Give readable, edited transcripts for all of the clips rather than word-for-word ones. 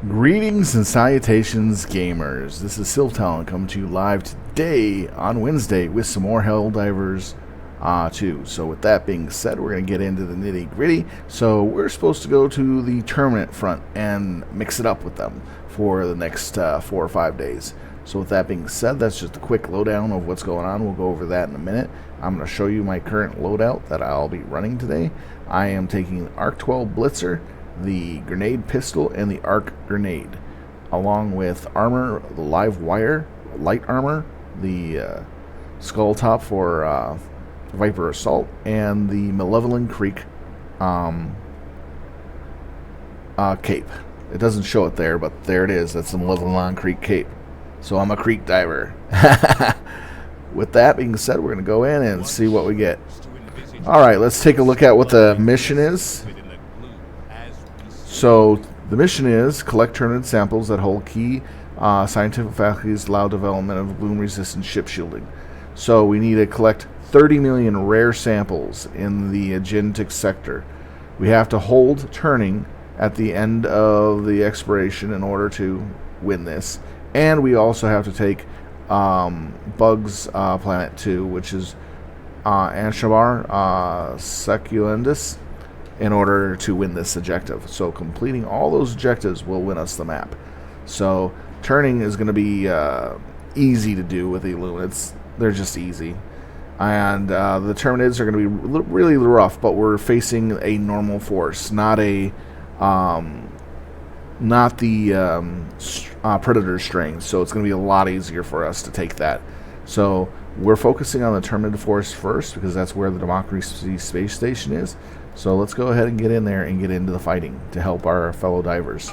Greetings and salutations, gamers. This is Siltown coming to you live today on Wednesday with some more Helldivers 2. So with that being said, we're going to get into the nitty gritty. So we're supposed to go to the tournament front and mix it up with them for the next 4 or 5 days. So with that being said, that's just a quick lowdown of what's going on. We'll go over that in a minute. I'm going to show you my current loadout that I'll be running today. I am taking ARC-12 Blitzer, the grenade pistol, and the arc grenade, along with armor, the live wire, light armor, the skull top for Viper Assault, and the Malevolent Creek cape. It doesn't show it there, but there it is. That's the Malevolent Creek cape. So I'm a creek diver. With that being said, we're going to go in and see what we get. Alright, let's take a look at what the mission is. So the mission is collect tournament samples that hold key scientific faculties, allow development of bloom-resistant ship shielding. So we need to collect 30 million rare samples in the agentic sector. We have to hold turning at the end of the expiration in order to win this. And we also have to take Bugs Planet 2, which is Anshabar Succulendus, in order to win this objective. So completing all those objectives will win us the map. So turning is going to be easy to do with the Illuminids. They're just easy. And the Terminids are going to be really rough, but we're facing a normal force, not a Predator strain. So it's going to be a lot easier for us to take that. So we're focusing on the Terminid force first because that's where the Democracy Space Station is. So let's go ahead and get in there and get into the fighting to help our fellow divers.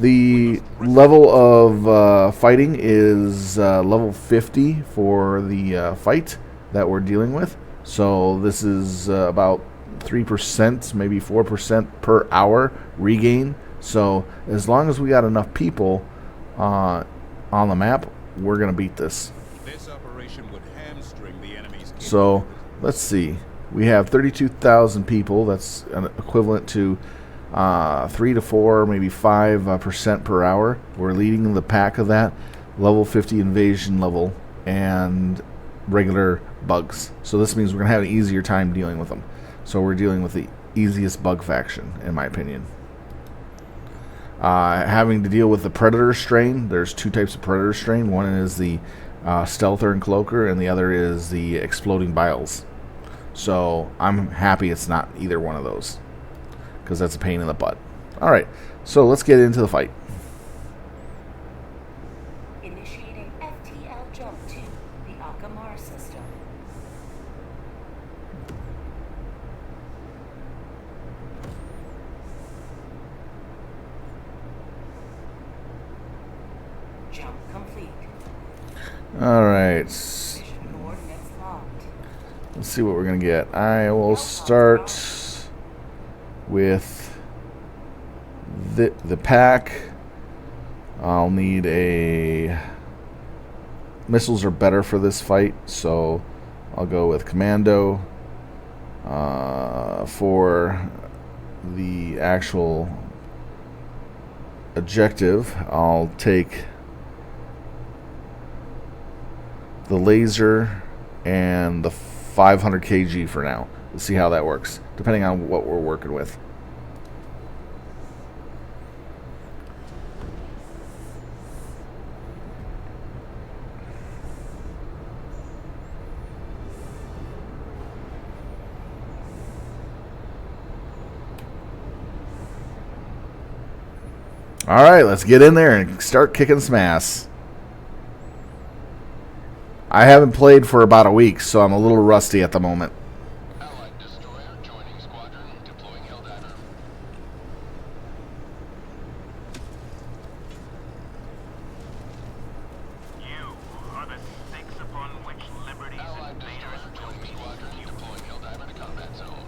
The level of fighting is level 50 for the fight that we're dealing with. So this is about 3%, maybe 4% per hour regain. So as long as we got enough people on the map, we're going to beat this. This operation would hamstring the enemy's. So let's see. We have 32,000 people. That's equivalent to 3 to 4, maybe 5% per hour. We're leading the pack of that. Level 50 invasion level and regular bugs. So this means we're going to have an easier time dealing with them. So we're dealing with the easiest bug faction, in my opinion. Having to deal with the Predator strain, there's two types of Predator strain. One is the Stealther and Cloaker, and the other is the Exploding Biles. So I'm happy it's not either one of those, because that's a pain in the butt. Alright, so let's get into the fight. Initiating FTL jump to the Akamar system. Jump complete. Alright, Mission coordinates locked. let's see what we're going to get. I will start with the pack. I'll need a... Missiles are better for this fight, so I'll go with Commando. For the actual objective, I'll take the laser and the 500 kg for now. We'll see how that works, depending on what we're working with. Alright, let's get in there and start kicking some ass. I haven't played for about a week, so I'm a little rusty at the moment. Allied destroyer joining squadron, deploying Helldiver. You are the stakes upon which liberty's Allied invaders destroyer will joining be squadron, fueled. deploying Helldiver to combat zone.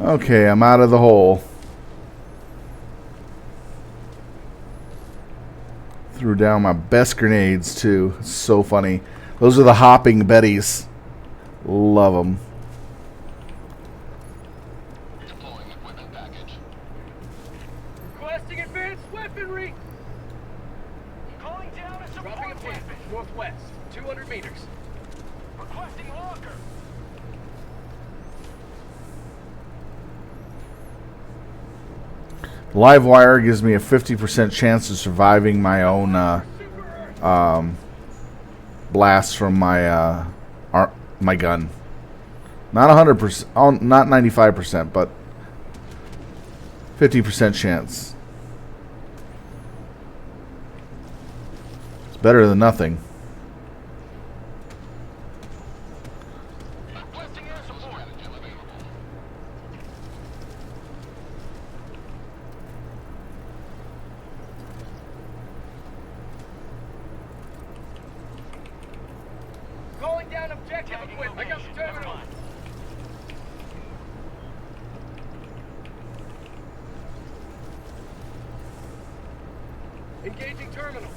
Okay, I'm out of the hole. Threw down my best grenades, too. It's so funny. Those are the hopping Bettys. Love them. Deploying equipment package. Requesting advanced weaponry. Calling down a support weapon. Northwest, 200 meters. Requesting locker. Live wire gives me a 50% chance of surviving my own blast from my my gun. Not 100%, not 95%, but 50% chance. It's better than nothing. Requesting air support. Strategy available. Calling down objective equipment. I got the terminal. Engaging terminal.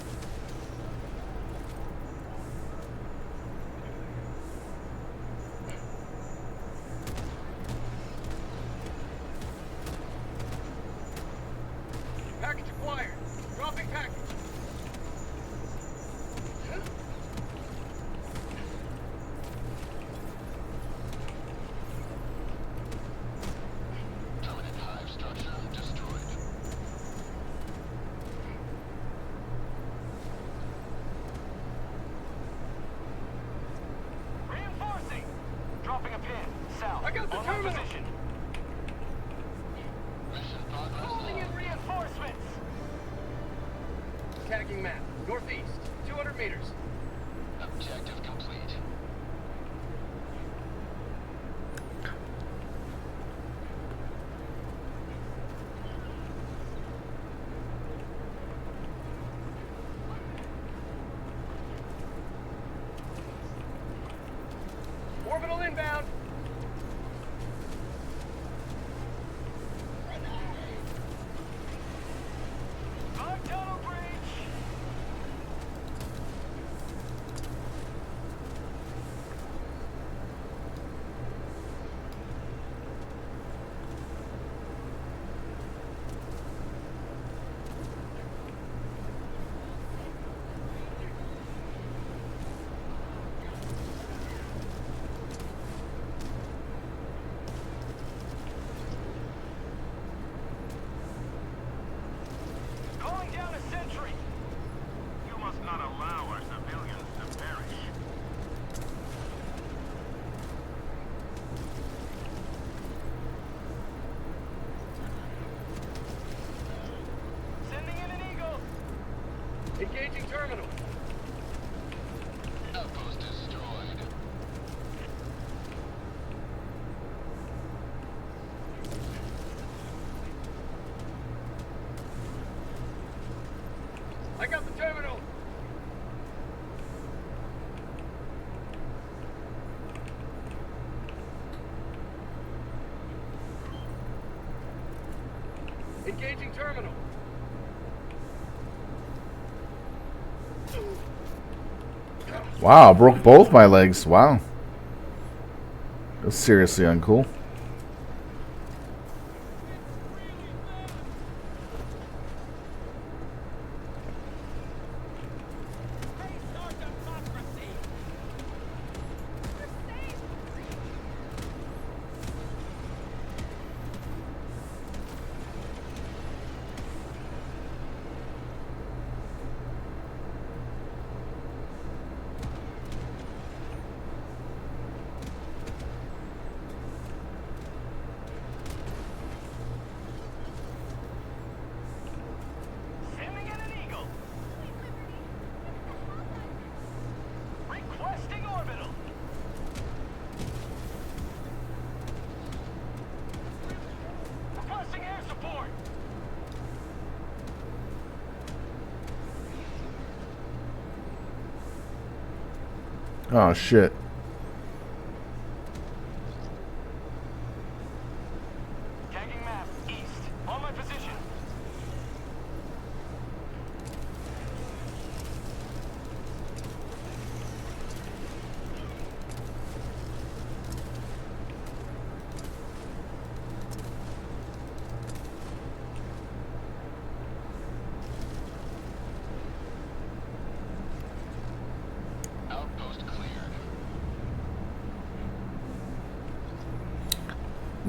Package acquired. Dropping package. Permanent hive structure destroyed. Reinforcing. Dropping a pin. South. I got the On terminal. position. Mission progress. Calling in reinforcements. Tagging map. Northeast. 200 meters. Objective complete. Orbital inbound. Five tunnel breach. Calling down a sentry. You must not allow our civilians to perish. Sending in an eagle. Engaging terminal. Outpost destroyed. I got the terminal. Engaging terminal. Wow, broke both my legs. Wow. That's seriously uncool. Sending in an eagle. Requesting orbital. Requesting air support. Oh shit.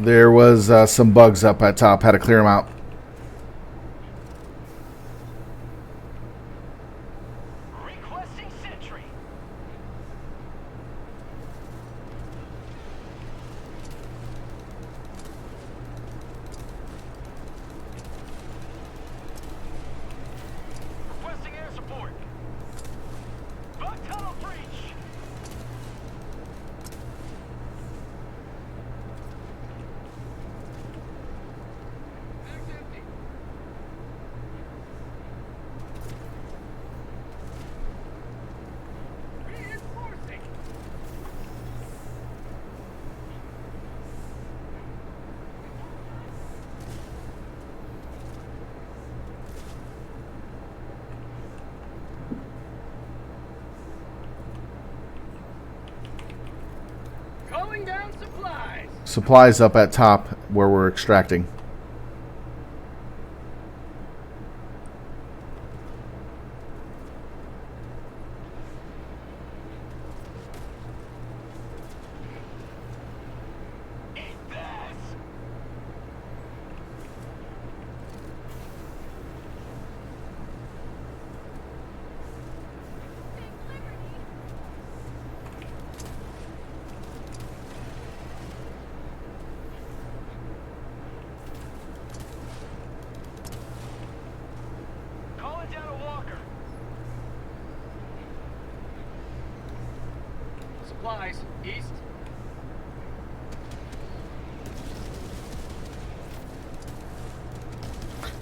There was some bugs up at top. Had to clear them out. Requesting sentry. Requesting air support. Bug tunnel breach. Bag's empty. Reinforcing. Calling down supplies. Supplies up at top where we're extracting. Eat this. Calling down a walker. Supplies east.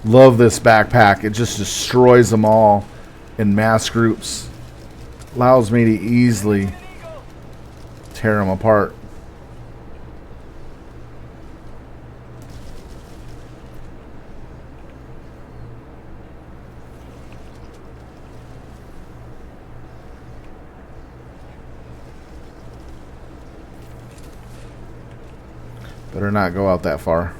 Love this backpack. It just destroys them all in mass groups. Allows me to easily Eagle. tear them apart. Better not go out that far.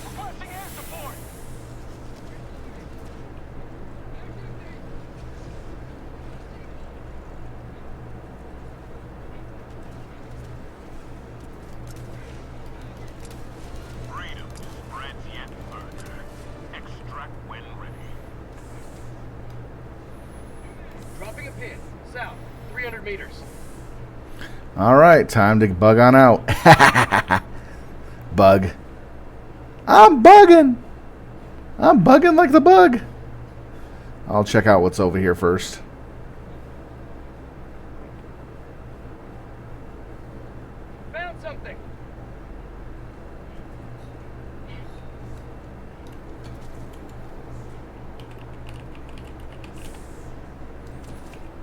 Requesting air support. Freedom spreads yet further. Extract when ready. Dropping a pin. South. 300 meters. All right, time to bug on out. Bug. I'm bugging. I'm bugging like the bug. I'll check out what's over here first. Found something.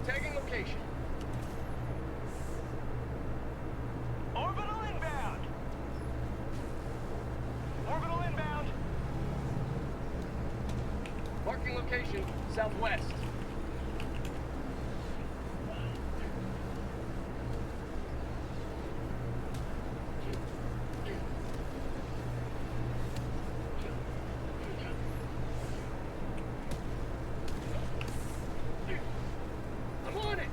Tagging location. Orbital inbound. Orbital inbound. Marking location southwest. I'm on it.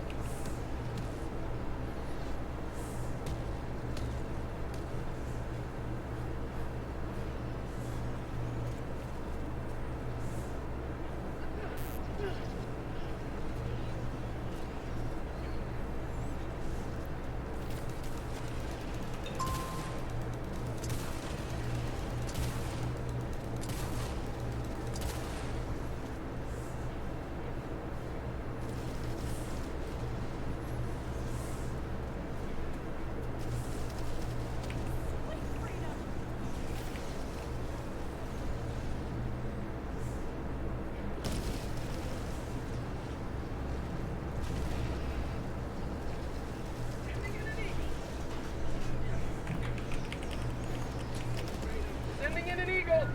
Sending in an eagle.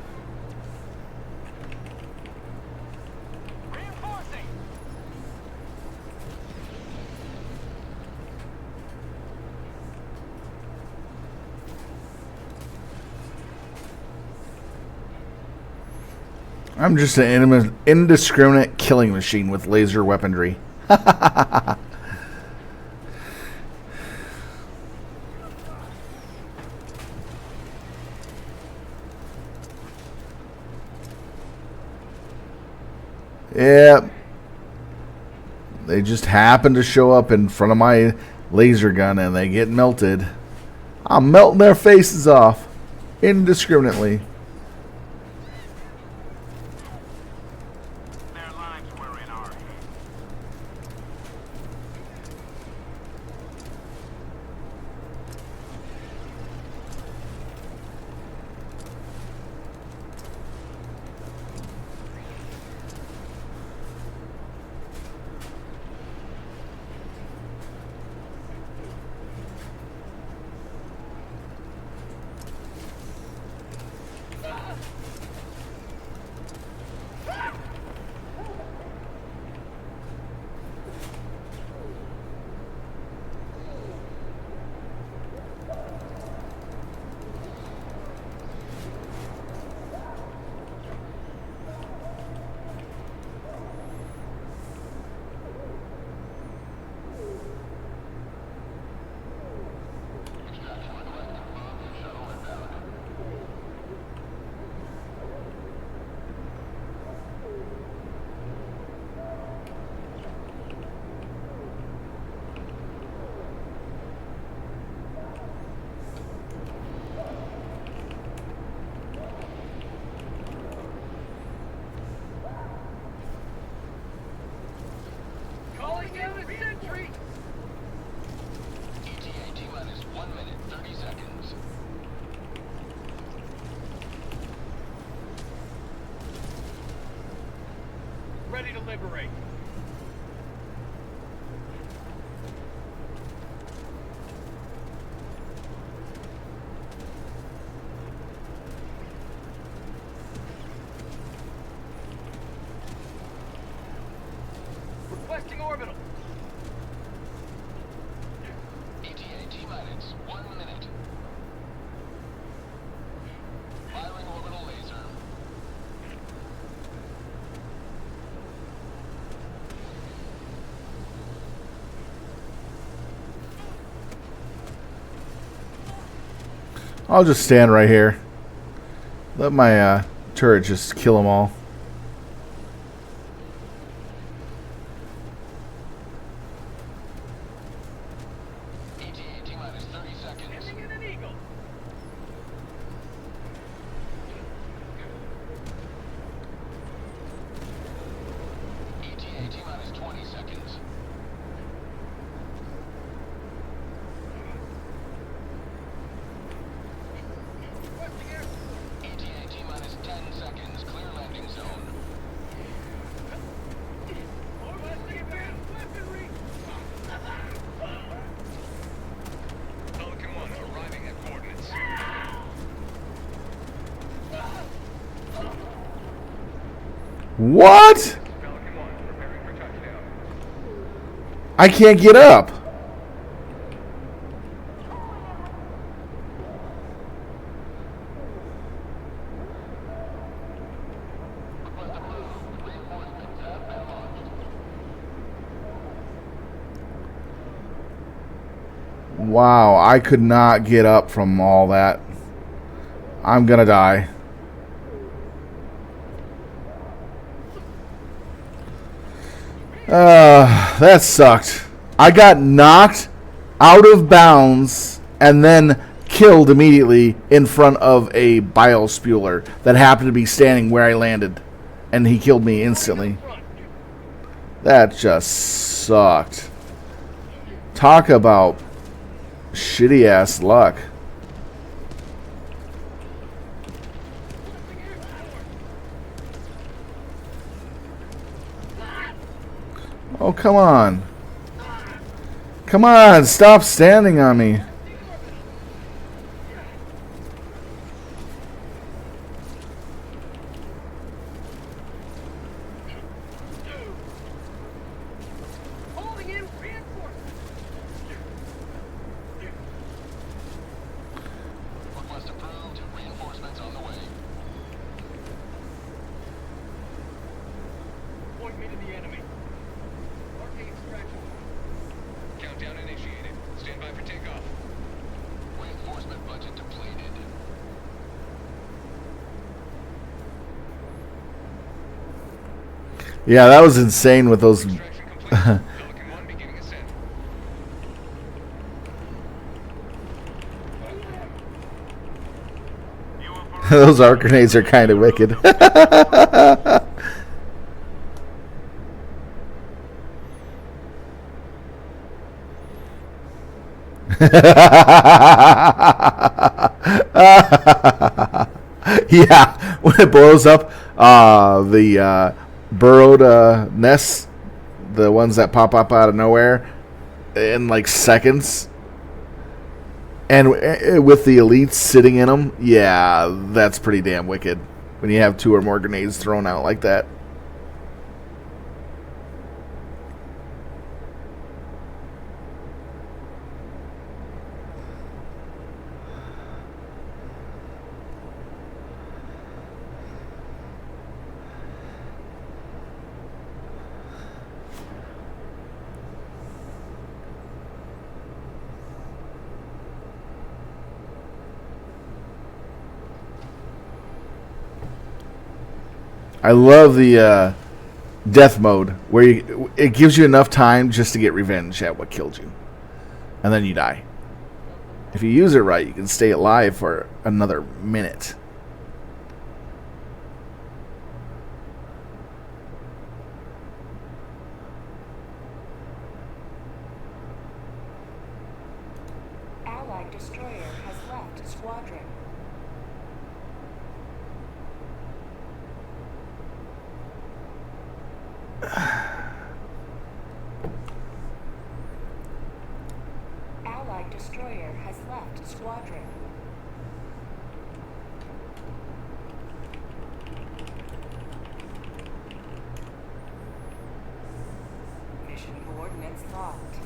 Reinforcing. I'm just an indiscriminate killing machine with laser weaponry. Yeah. They just happen to show up in front of my laser gun and they get melted. I'm melting their faces off indiscriminately. Their lives were in our hands. Calling down a sentry! ETA T-minus 1 minute, 30 seconds. Ready to liberate. Requesting orbital. ETA T-minus 1 minute. Firing orbital laser. I'll just stand right here. Let my turret just kill them all. ETA T-minus 30 seconds. Sending in an eagle. ETA T-minus 20 seconds. Requesting air. ETA T-minus 10 seconds. Clear landing zone. Requesting advanced weaponry. Pelican 1 arriving at coordinates. What? Pelican 1 preparing for touchdown. I can't get up. Request approved. Reinforcements have been launched. Wow, I could not get up from all that. I'm gonna die. That sucked. I got knocked out of bounds and then killed immediately in front of a biospuler that happened to be standing where I landed. And he killed me instantly. That just sucked. Talk about shitty ass luck. Oh, come on. Come on, stop standing on me. Calling in reinforcements. Request approved. Reinforcements on the way. Point me to the enemy. Arcane extraction. Countdown initiated. Stand by for takeoff. Reinforcement budget depleted. Yeah, that was insane with those. Extraction complete. Pelican 1 beginning ascent. UFO Those arc grenades are kind of wicked. Yeah, when it blows up the burrowed nests, the ones that pop up out of nowhere in like seconds, and with the elites sitting in them, yeah, that's pretty damn wicked. When you have 2 or more grenades thrown out like that. I love the death mode where it gives you enough time just to get revenge at what killed you, and then you die. If you use it right, you can stay alive for another minute. Allied destroyer has left squadron. Allied destroyer has left squadron. Mission coordinates locked.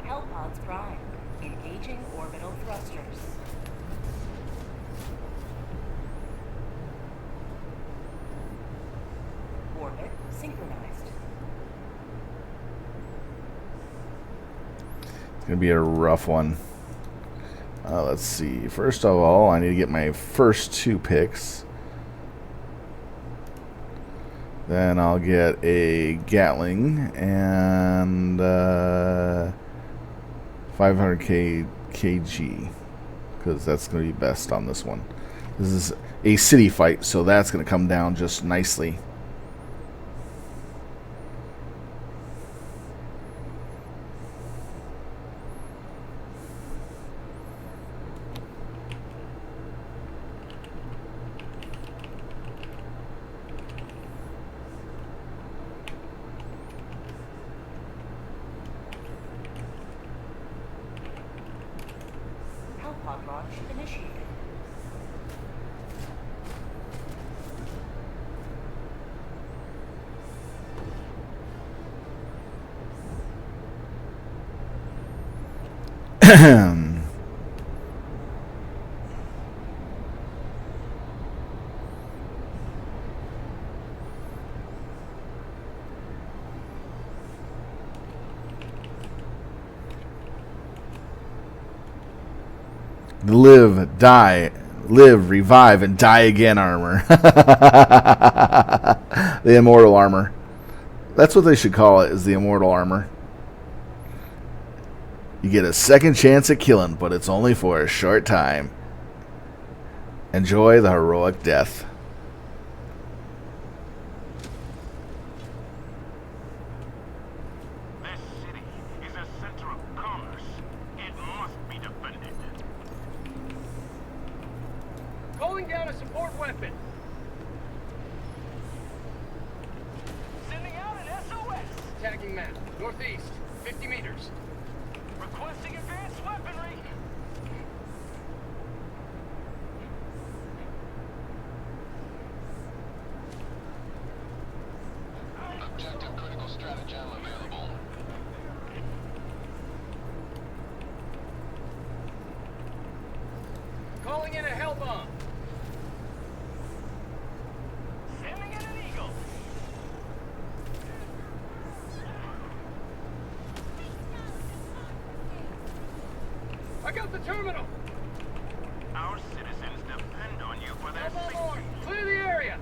Hellpods prime. Engaging orbital thrusters. Orbit synchronized. It's gonna be a rough one. Let's see. First of all, I need to get my first 2 picks. Then I'll get a Gatling and 500 kg, because that's going to be best on this one. This is a city fight, so that's going to come down just nicely. Hellpod launch initiated. Live, die, live, revive, and die again armor. The immortal armor. That's what they should call it, is the immortal armor. You get a second chance at killing, but it's only for a short time. Enjoy the heroic death. This city is a center of commerce. It must be defended. Calling down a support weapon. Sending out an SOS. Tagging map. Northeast. 50 meters. Requesting advanced weaponry. Objective critical stratagem available. Calling in a hell bomb. Sending in an eagle. I got the terminal. Our citizens depend on you for their Hell bomb safety. on. Clear the area.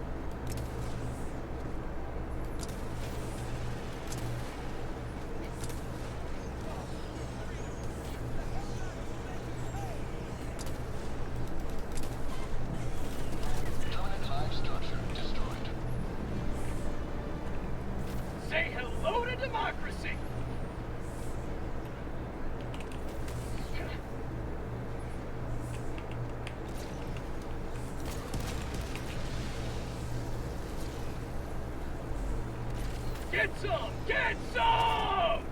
Get some! Get some!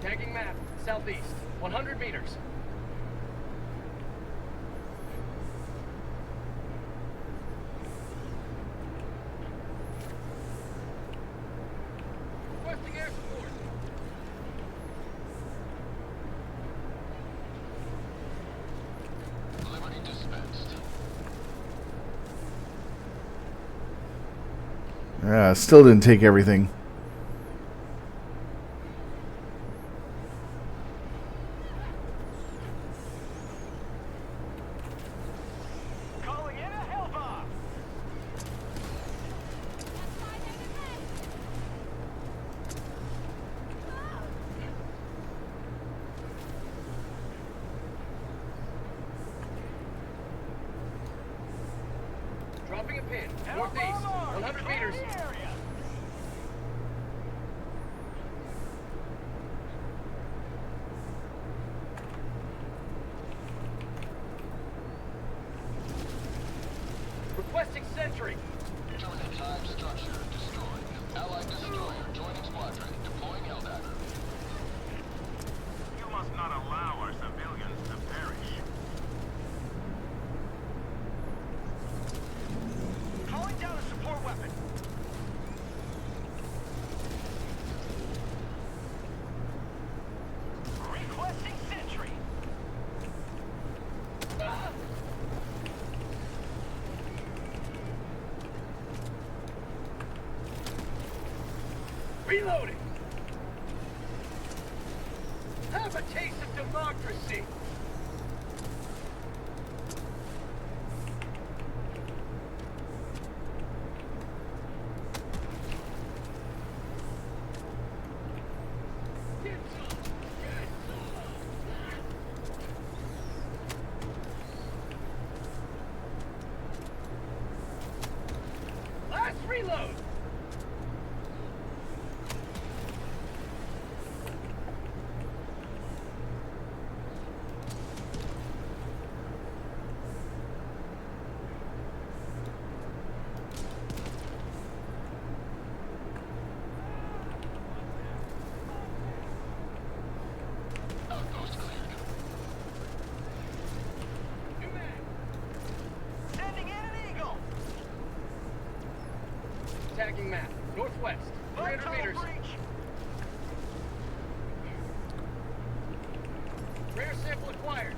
Tagging map, southeast, 100 meters. Requesting air support. Liberty dispensed. Yeah, still didn't take everything. Calling in a helper. Dropping a pin, Help northeast, alarm. 100 Clear meters. the area. Requesting sentry. Terminate time structure destroyed. Allied destroyer joining squadron. Deploying Helldiver. You must not allow our civilians to perish. Calling down a support weapon. Requesting sentry. Reloading. Have a taste of democracy. Get some. Get some. Last reload. Outpost cleared. New man. Sending in an eagle. Tagging map, northwest, 300 meters. Breach. Rare sample acquired.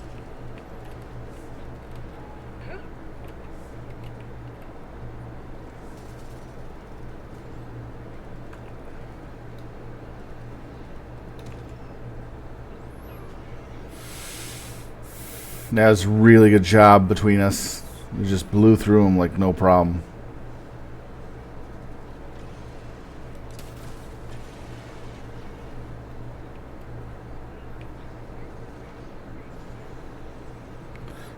Huh? That was a really good job between us. We just blew through them like no problem.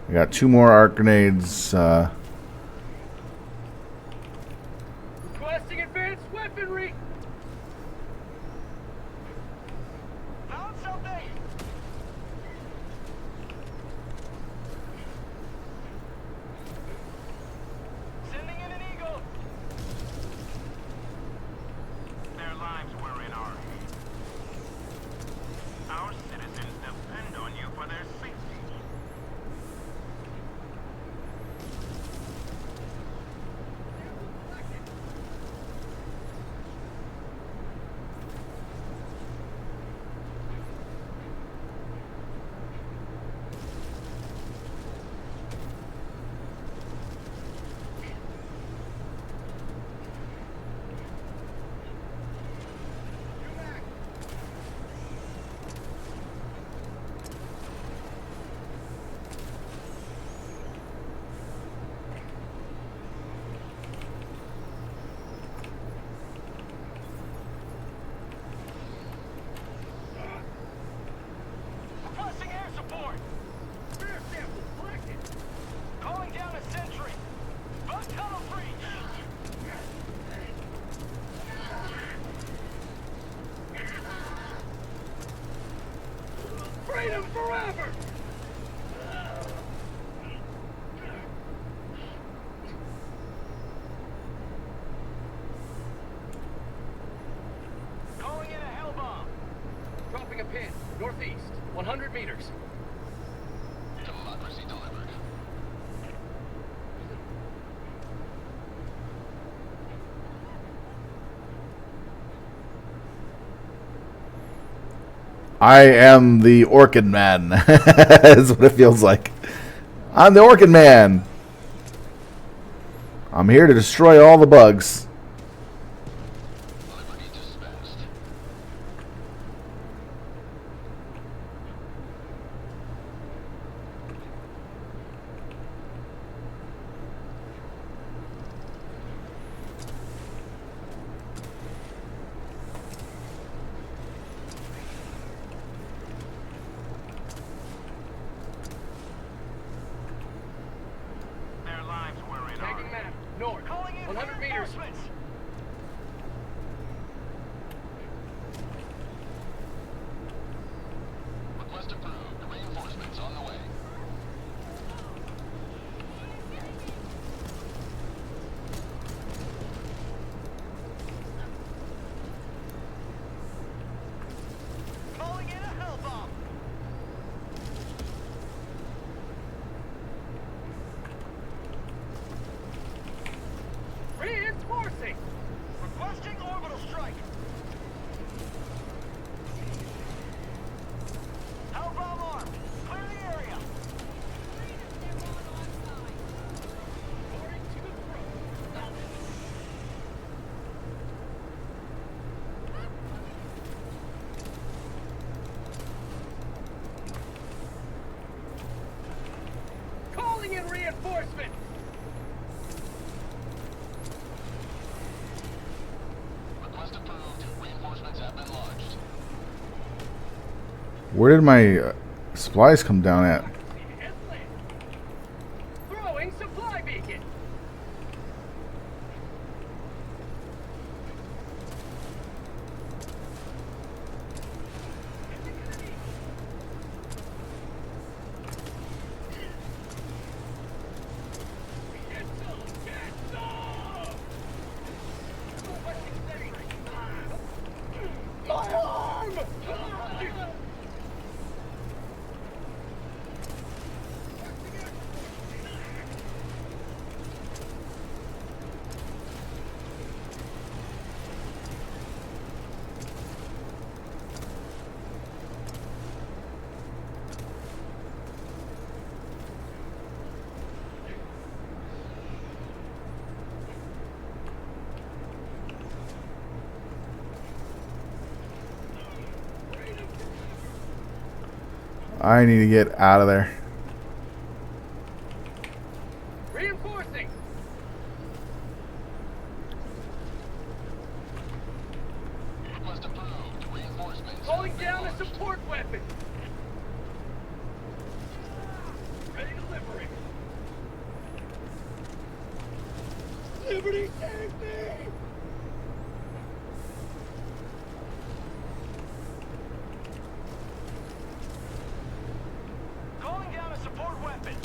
I got 2 more arc grenades. Requesting advanced weaponry. Found something. Sending in an eagle. Their lives were in our hands. Our citizens depend on you for their safety. Requesting air support. Rare sample collected. Calling down a sentry. Bug tunnel breach. Freedom forever. Northeast, 100 meters. Democracy delivered. I am the Orchid Man. That's what it feels like. I'm the Orchid Man. I'm here to destroy all the bugs. Liberty dispensed. Their lives were in Tagging our map. North, 100 meters. Request approved. Reinforcements on the way. Calling in a hell bomb. Reinforcing. Requesting orbital strike. Hell bomb armed. Clear the area. Boarding to the front. Calling in reinforcement. Request approved. Reinforcements have been launched. Where did my supplies come down at? Throwing supply beacon. Get some! Get some! My arm! I need to get out of there. Reinforcing! Request approved. Reinforcements. Calling have been down a launched. support weapon! Ready to liberate! Liberty save me! Calling down a support weapon.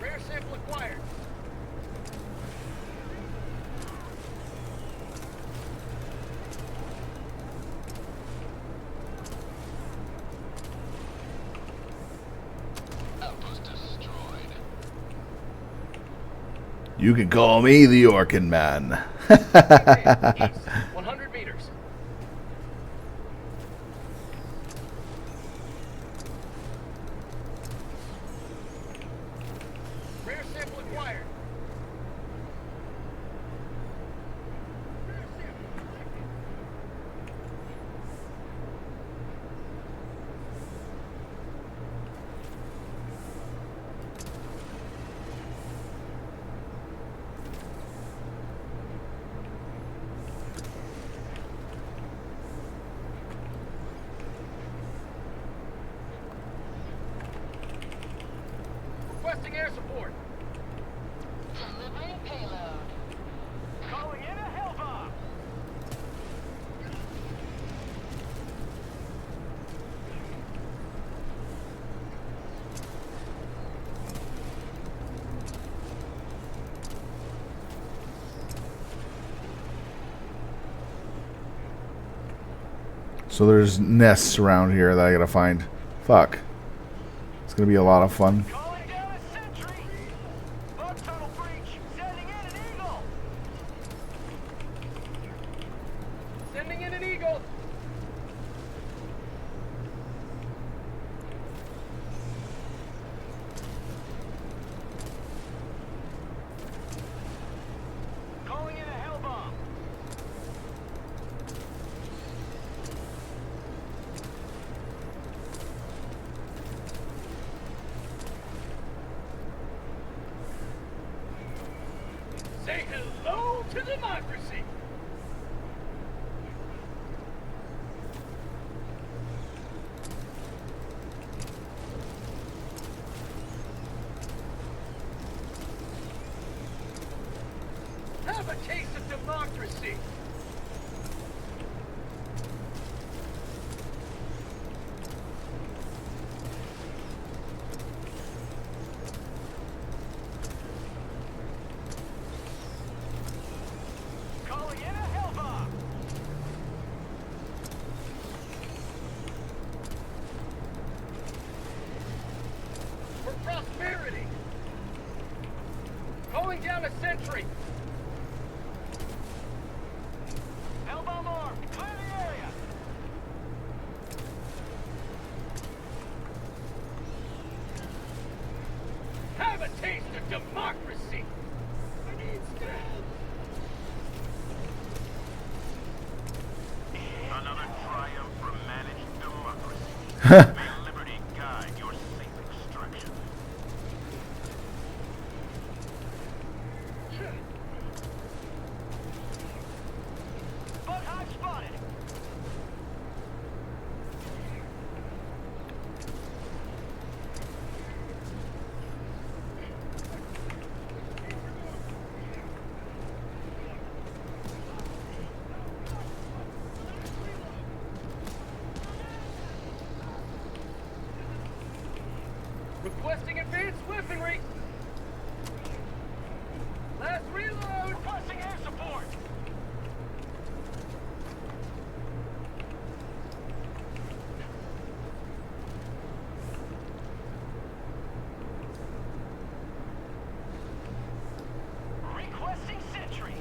Rare sample acquired. Outpost destroyed. You can call me the Orchid Man. East, 100 meters. Rare sample acquired. Rare sample collected. Requesting air support. Delivering payload. Calling in a hell bomb. So there's nests around here that I gotta find. Fuck. It's gonna be a lot of fun. Calling down a sentry. Bug tunnel breach. Sending in an eagle. Sending in an eagle. Calling in a hell bomb. Say hello to democracy. Have a taste of democracy. Calling in a hell bomb. For prosperity. Calling down a sentry. Hell bomb armed. Clear the area. Have a taste of democracy. I need stabs. Another triumph for managed democracy. May liberty guide your safe extraction. Bug hive spotted. Requesting advanced weaponry. Last reload. Requesting air support. Requesting sentry.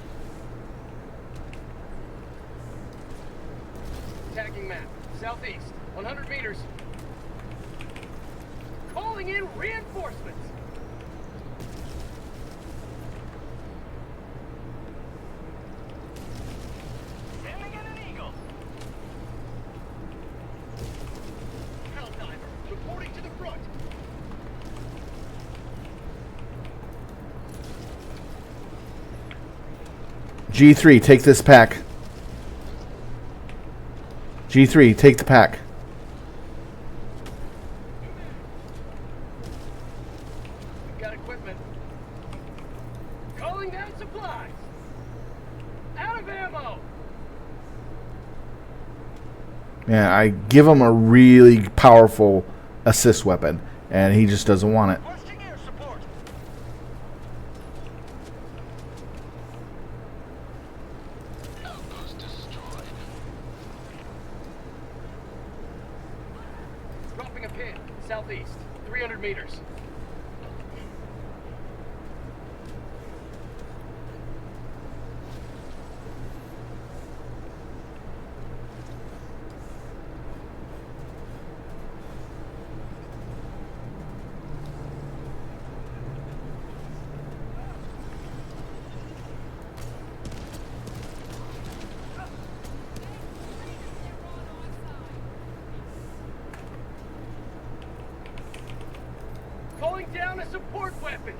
Tagging map. Southeast. 100 meters. Calling in reinforcements. Sending in an eagle. Helldiver. Reporting to the front. G3, take this pack. G3, take the pack. We've got equipment. Calling down supplies. Out of ammo. Yeah, I give him a really powerful assist weapon, and he just doesn't want it. Requesting air support. Outpost destroyed. Dropping a pin. Southeast. 300 meters. Calling down a support weapon.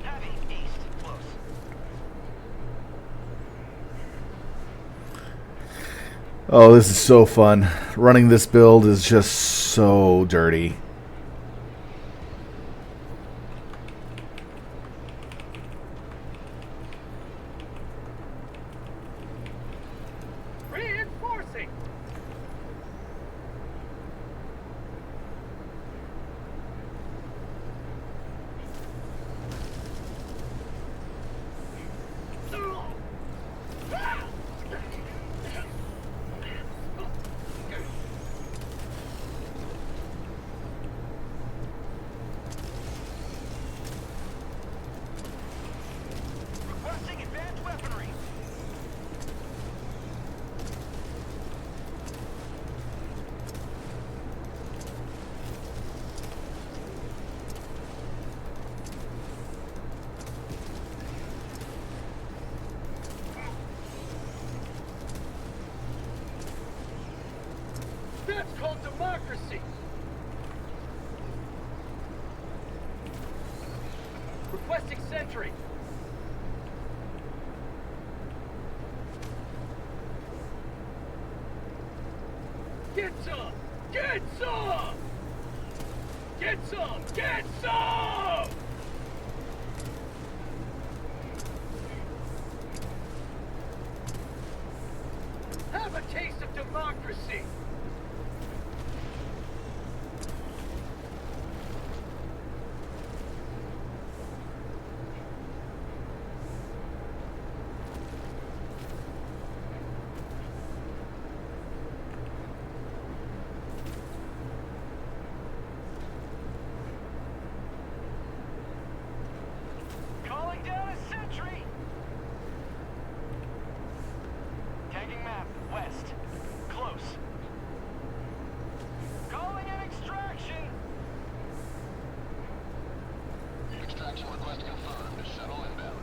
Heavy east. Close. Oh, this is so fun. Running this build is just so dirty. Reinforcing. FTL democracy. Requesting sentry. Get some! Get some! Get some! Get some! Have a taste of democracy! Calling down a sentry. Tagging map, west. Close. Calling an extraction. Extraction request confirmed. Shuttle inbound.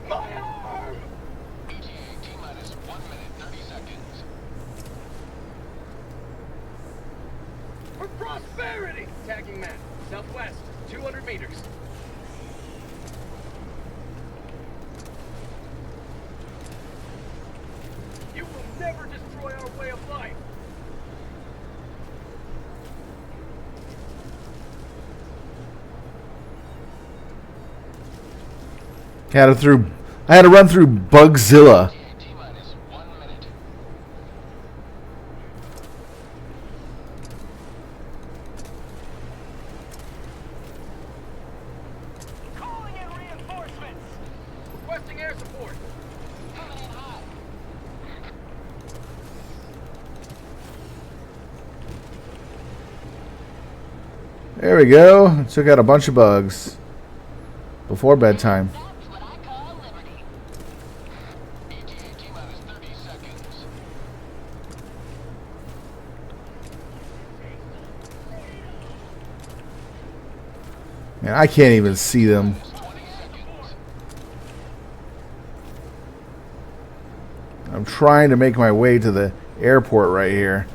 My arm! ETA T-minus 1 minute, 30 seconds. For prosperity! Tagging map, southwest, 200 meters. You will never destroy our way of life. I had to run through Bugzilla. ETA T-minus 1 minute. Calling in reinforcements. Requesting air support. Coming in hot. There we go. Took out a bunch of bugs before bedtime. That's what I call liberty. ETA T-minus 30 seconds. Man, I can't even see them. 20 seconds. I'm trying to make my way to the airport right here.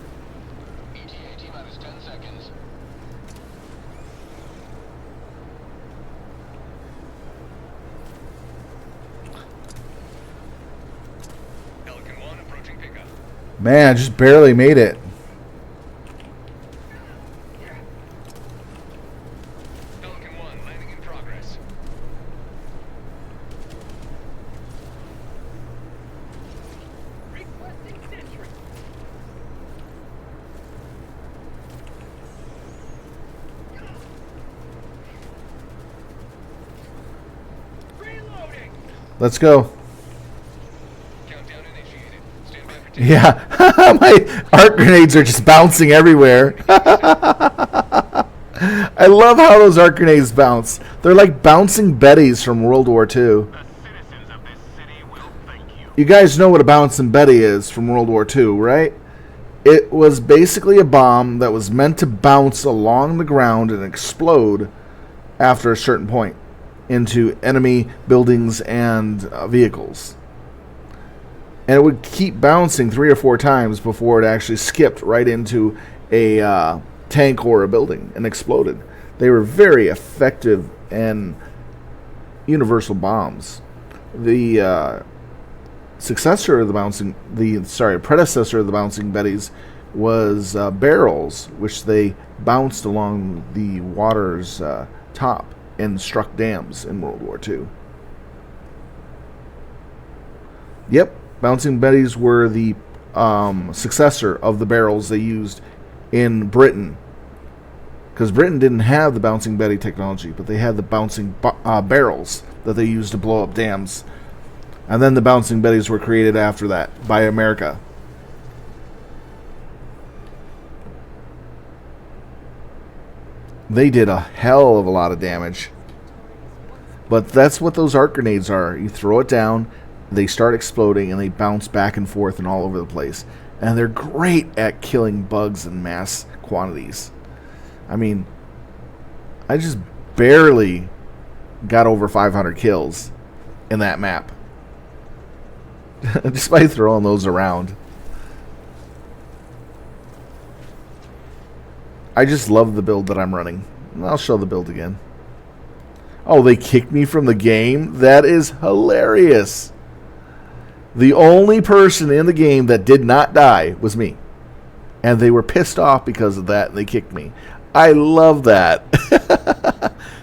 ETA T-minus 10 seconds. Pelican 1 approaching pickup. Man, I just barely made it. Pelican 1 landing in progress. Requesting sentry. Reloading. Let's go. Countdown initiated. Stand by for Yeah, my arc grenades are just bouncing everywhere. I love how those arc grenades bounce. They're like bouncing Bettys from World War II. The citizens of this city will thank you. You guys know what a bouncing Betty is from World War II, right? It was basically a bomb that was meant to bounce along the ground and explode after a certain point into enemy buildings and vehicles. And it would keep bouncing 3 or 4 times before it actually skipped right into a tank or a building and exploded. They were very effective and universal bombs. The predecessor of the bouncing Bettys was barrels, which they bounced along the water's top and struck dams in World War II. Yep, bouncing Bettys were the successor of the barrels they used in Britain. Because Britain didn't have the bouncing Betty technology, but they had the bouncing barrels that they used to blow up dams. And then the bouncing Bettys were created after that by America. They did a hell of a lot of damage. But that's what those arc grenades are. You throw it down, they start exploding, and they bounce back and forth and all over the place. And they're great at killing bugs in mass quantities. I mean, I just barely got over 500 kills in that map. Just by throwing those around. I just love the build that I'm running. I'll show the build again. Oh, they kicked me from the game? That is hilarious. The only person in the game that did not die was me. And they were pissed off because of that, and they kicked me. I love that.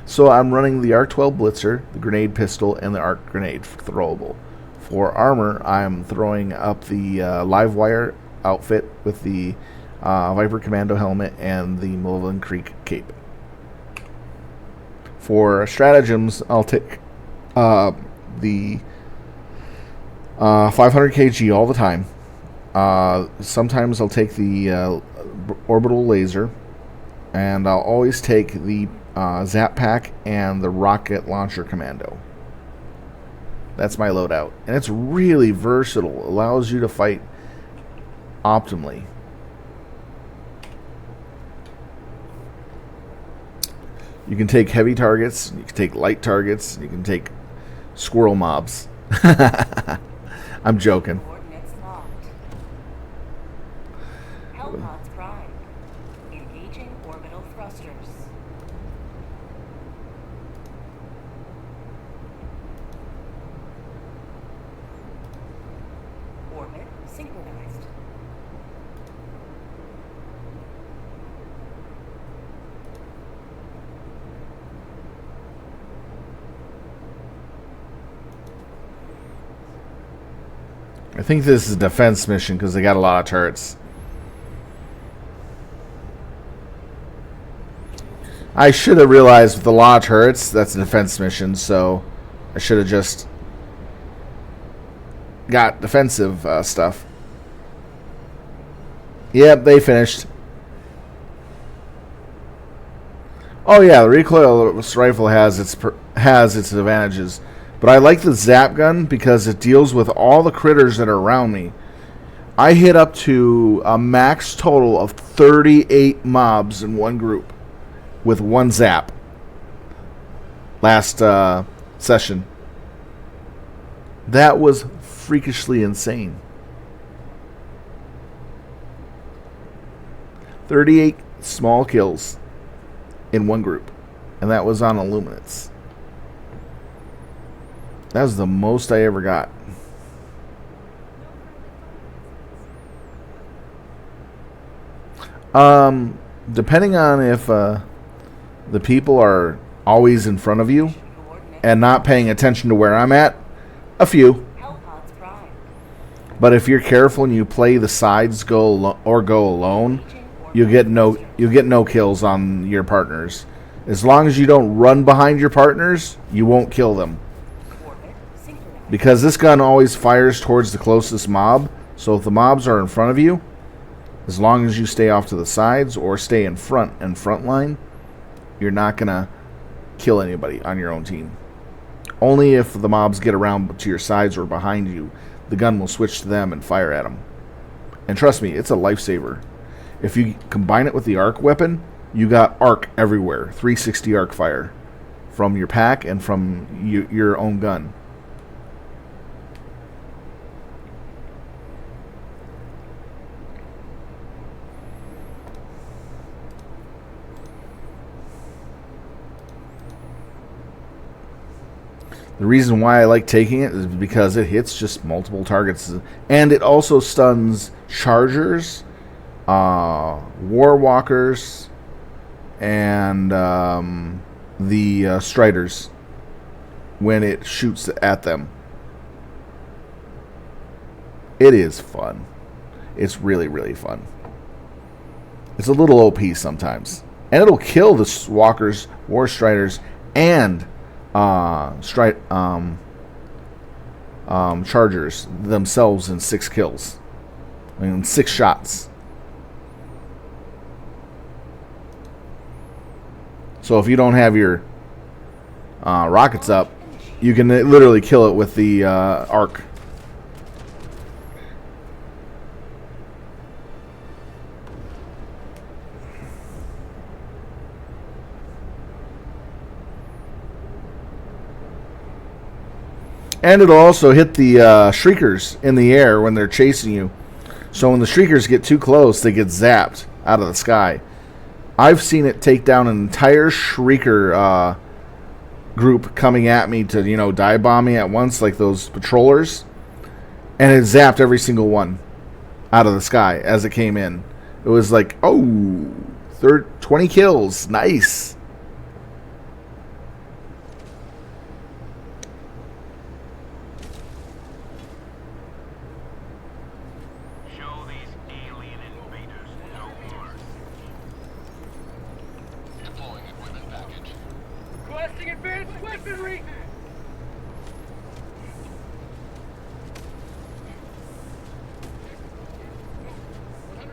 So I'm running the ARC-12 Blitzer, the grenade pistol, and the ARC grenade throwable. For armor, I'm throwing up the Livewire outfit with the Viper Commando helmet and the Mullen Creek cape. For stratagems, I'll take the 500 kg all the time. Sometimes I'll take the orbital laser, and I'll always take the Zap Pack and the Rocket Launcher Commando. That's my loadout, and it's really versatile. Allows you to fight optimally. You can take heavy targets, you can take light targets, you can take squirrel mobs. I'm joking. Coordinates locked. Hellpods prime. Engaging orbital thrusters. Orbit synchronized. I think this is a defense mission because they got a lot of turrets. I should have realized with a lot of turrets, that's a defense mission, so I should have just got defensive stuff. Yep, they finished. Oh yeah, the recoilless rifle has its advantages. But I like the Zap Gun because it deals with all the critters that are around me. I hit up to a max total of 38 mobs in one group with one zap last session. That was freakishly insane. 38 small kills in one group, and that was on Illuminates. That was the most I ever got. Depending on if the people are always in front of you and not paying attention to where I'm at, a few. Hellpods prime. But if you're careful and you play the sides go alone, you get no kills on your partners. As long as you don't run behind your partners, you won't kill them. Because this gun always fires towards the closest mob, so if the mobs are in front of you, as long as you stay off to the sides or stay in front and front line, you're not going to kill anybody on your own team. Only if the mobs get around to your sides or behind you, the gun will switch to them and fire at them. And trust me, it's a lifesaver. If you combine it with the arc weapon, you got arc everywhere, 360 arc fire from your pack and from your own gun. The reason why I like taking it is because it hits just multiple targets. And it also stuns chargers, war walkers, and the striders when it shoots at them. It is fun. It's really, really fun. It's a little OP sometimes. And it'll kill the walkers, war striders, and chargers themselves in 6 kills. I mean, 6 shots. So if you don't have your rockets up, You can literally kill it with the arc. And it'll also hit the shriekers in the air when they're chasing you. So when the shriekers get too close, they get zapped out of the sky. I've seen it take down an entire shrieker group coming at me to, you know, dive bomb me at once, like those patrollers. And it zapped every single one out of the sky as it came in. It was like, oh, 20 kills. Nice. Show these alien invaders no mercy. Deploying equipment package. Requesting advanced weaponry!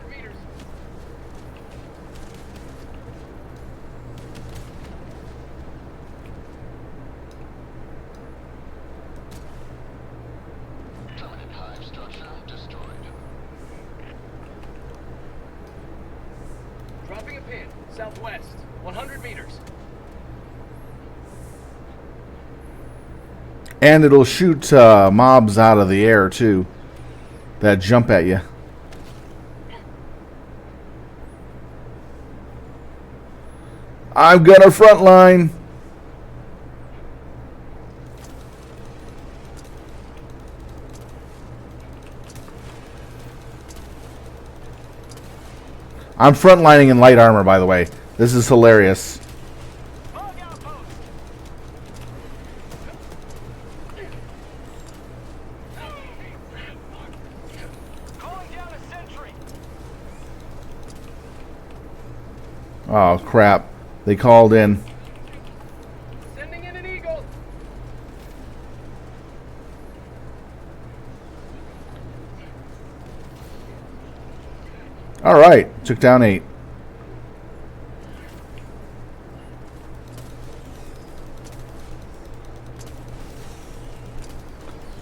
Meters. Terminate hive structure destroyed. Dropping a pin. Southwest. 100 meters. And it'll shoot mobs out of the air, too, that jump at you. I'm gonna frontline. I'm frontlining in light armor, by the way. This is hilarious. Bug outpost. Calling down a sentry. Oh, crap. They called in. Sending in an eagle. All right. Took down 8.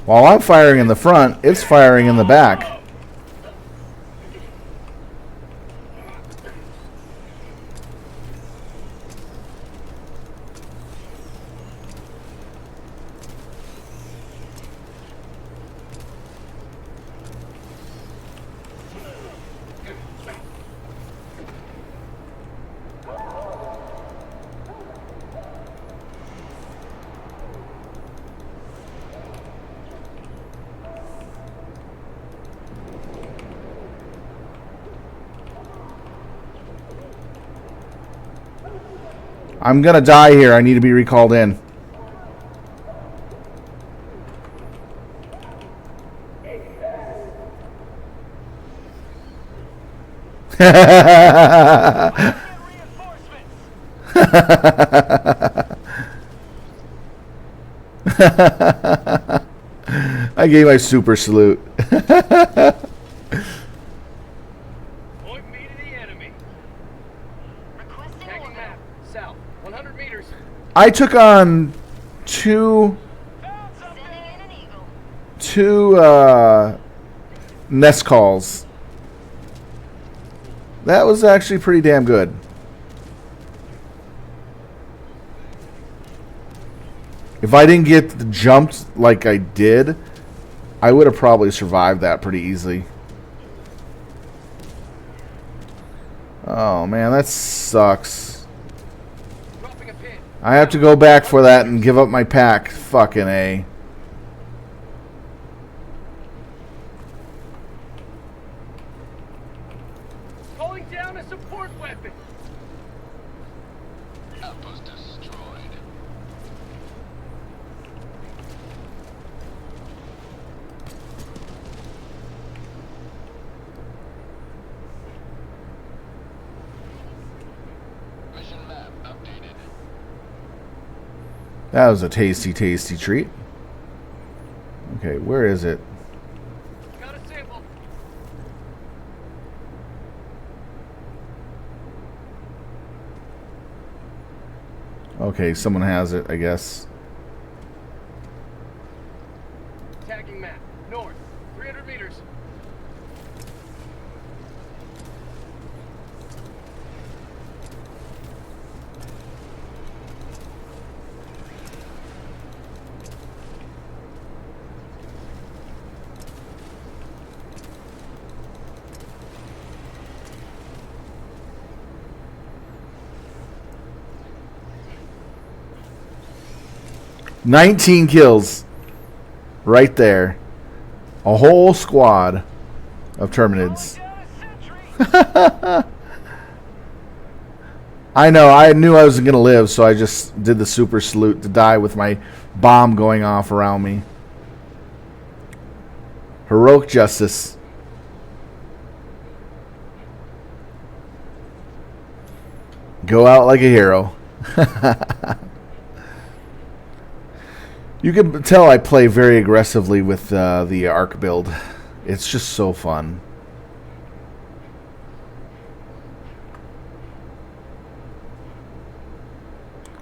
While I'm firing in the front, it's firing in the back. I'm gonna die here. I need to be recalled in. I gave my super salute. Point me to the enemy. Requesting Tagging order. map. South. 100 meters. I took on two Sending in an eagle. nest calls. That was actually pretty damn good. If I didn't get jumped like I did, I would have probably survived that pretty easily. Oh man, that sucks. Dropping a pin. I have to go back for that and give up my pack. Fucking A. Calling down a support weapon. Outpost destroyed. Mission map updated. That was a tasty, tasty treat. Okay, where is it? Got a sample. Okay, someone has it, I guess. attacking map. North, 300 meters. $19 kills. Right there. A whole squad of Terminids. I know, I knew I wasn't going to live, so I just did the super salute to die with my bomb going off around me. Heroic justice. Go out like a hero. You can tell I play very aggressively with the Arc build. It's just so fun.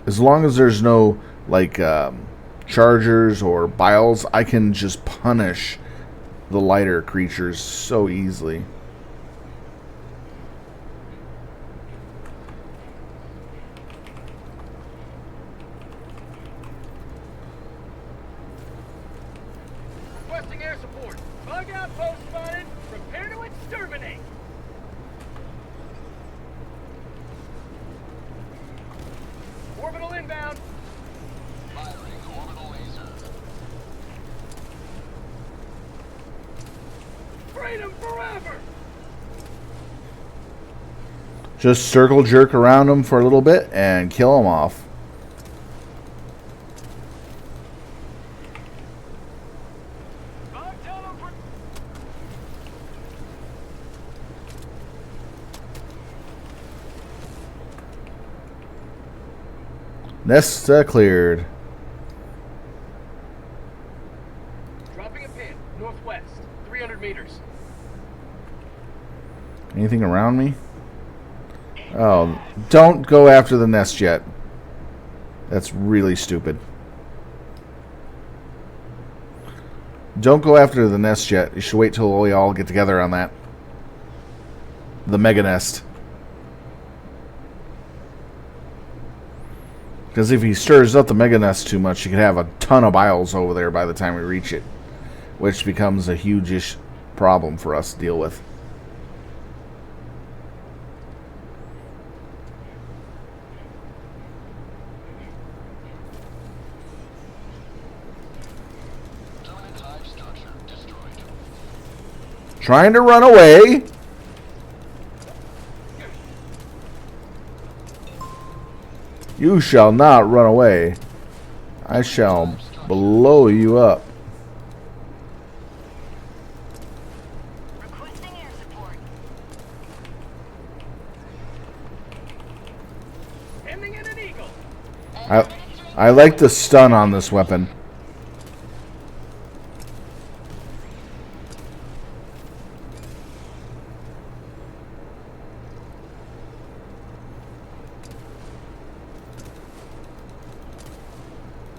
As long as there's no like chargers or biles, I can just punish the lighter creatures so easily. Requesting air support. Bug outpost spotted. Prepare to exterminate. Orbital inbound. Firing orbital laser. Freedom forever. Just circle jerk around them for a little bit and kill them off. Bug tunnel. Nest cleared. Dropping a pin. Northwest. 300 meters. Anything around me? Oh, don't go after the nest yet. That's really stupid. Don't go after the nest yet. You should wait till we all get together on that. The mega nest. Because if he stirs up the mega nest too much, you could have a ton of biles over there by the time we reach it. Which becomes a huge-ish problem for us to deal with. Terminate hive structure destroyed. Trying to run away. You shall not run away. I shall blow you up. Requesting air support. Sending in an eagle. I like the stun on this weapon.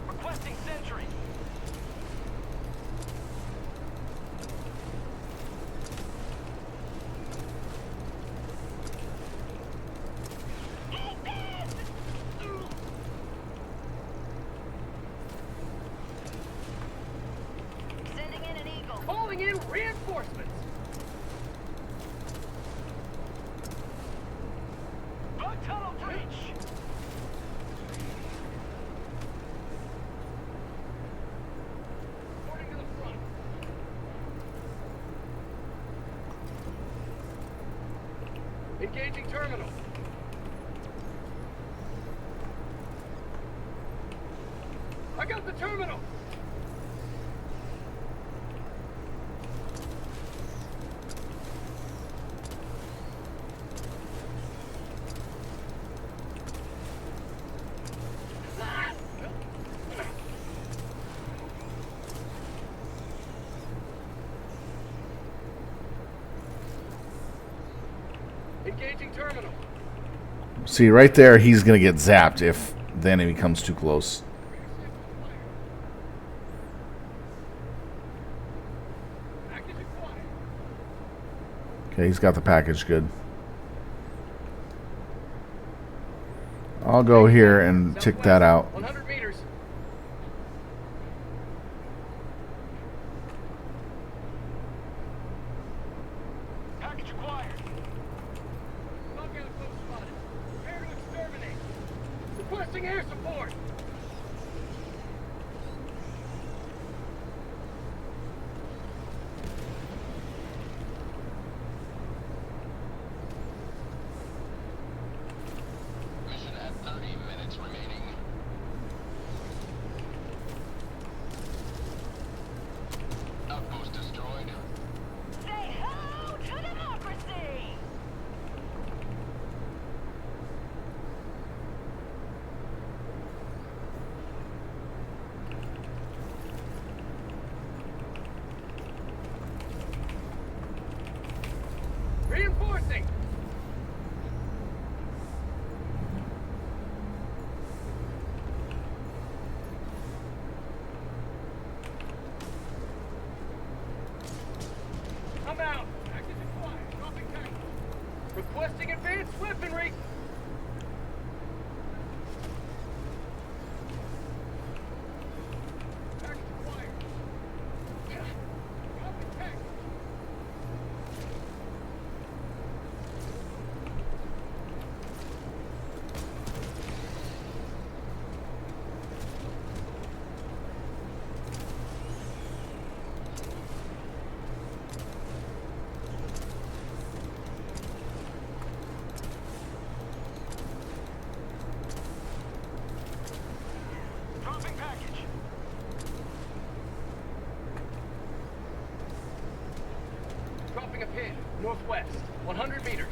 Requesting sentry. Sending in an eagle. Calling in reinforcements. Bug tunnel breach. Reporting to the front. Engaging terminal. I got the terminal. Engaging terminal. See, right there, he's going to get zapped if the enemy comes too close. Okay, he's got the package good. I'll go here and check that Southwest, out. 100 meters. Package acquired. Bug outpost spotted. Prepare to exterminate. Requesting air support. Mission at 30 minutes remaining. Outpost destroyed. Say ho to democracy! Reinforcing. I'm out. Package acquired. Dropping package. Requesting advanced weaponry. Package acquired. Dropping package. Dropping package. Dropping a pin. Northwest. 100 meters.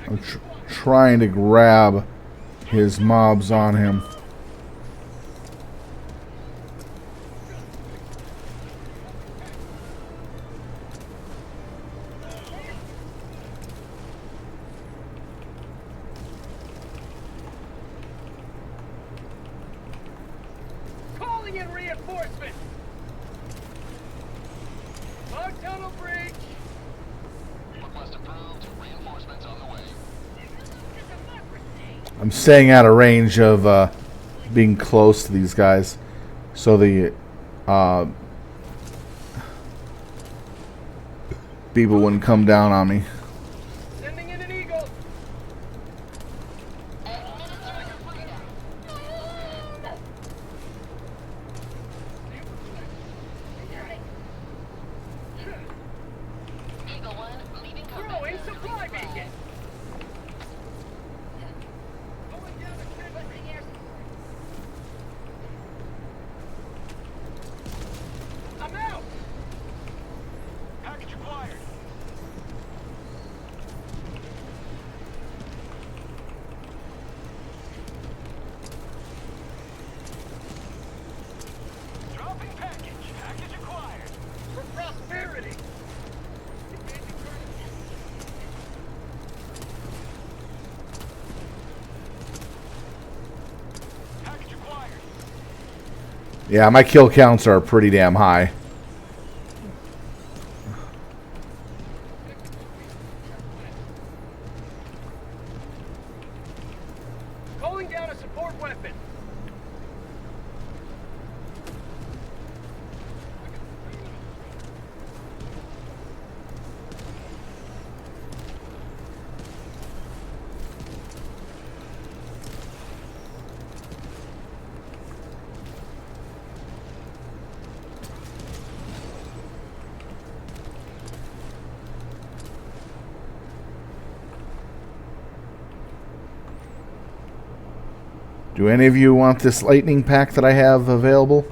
I'm trying to grab his mobs on him. Calling in reinforcements. Bug tunnel breach. Request approved. Reinforcements on the way. I'm staying out of range of being close to these guys, so the people wouldn't come down on me. Sending in an eagle. Eagle 1, leaving Throwing supply beacon. I'm out. Package acquired. Dropping package. Package acquired. For prosperity. Package acquired. Yeah, my kill counts are pretty damn high. Calling down a support weapon. Do any of you want this lightning pack that I have available?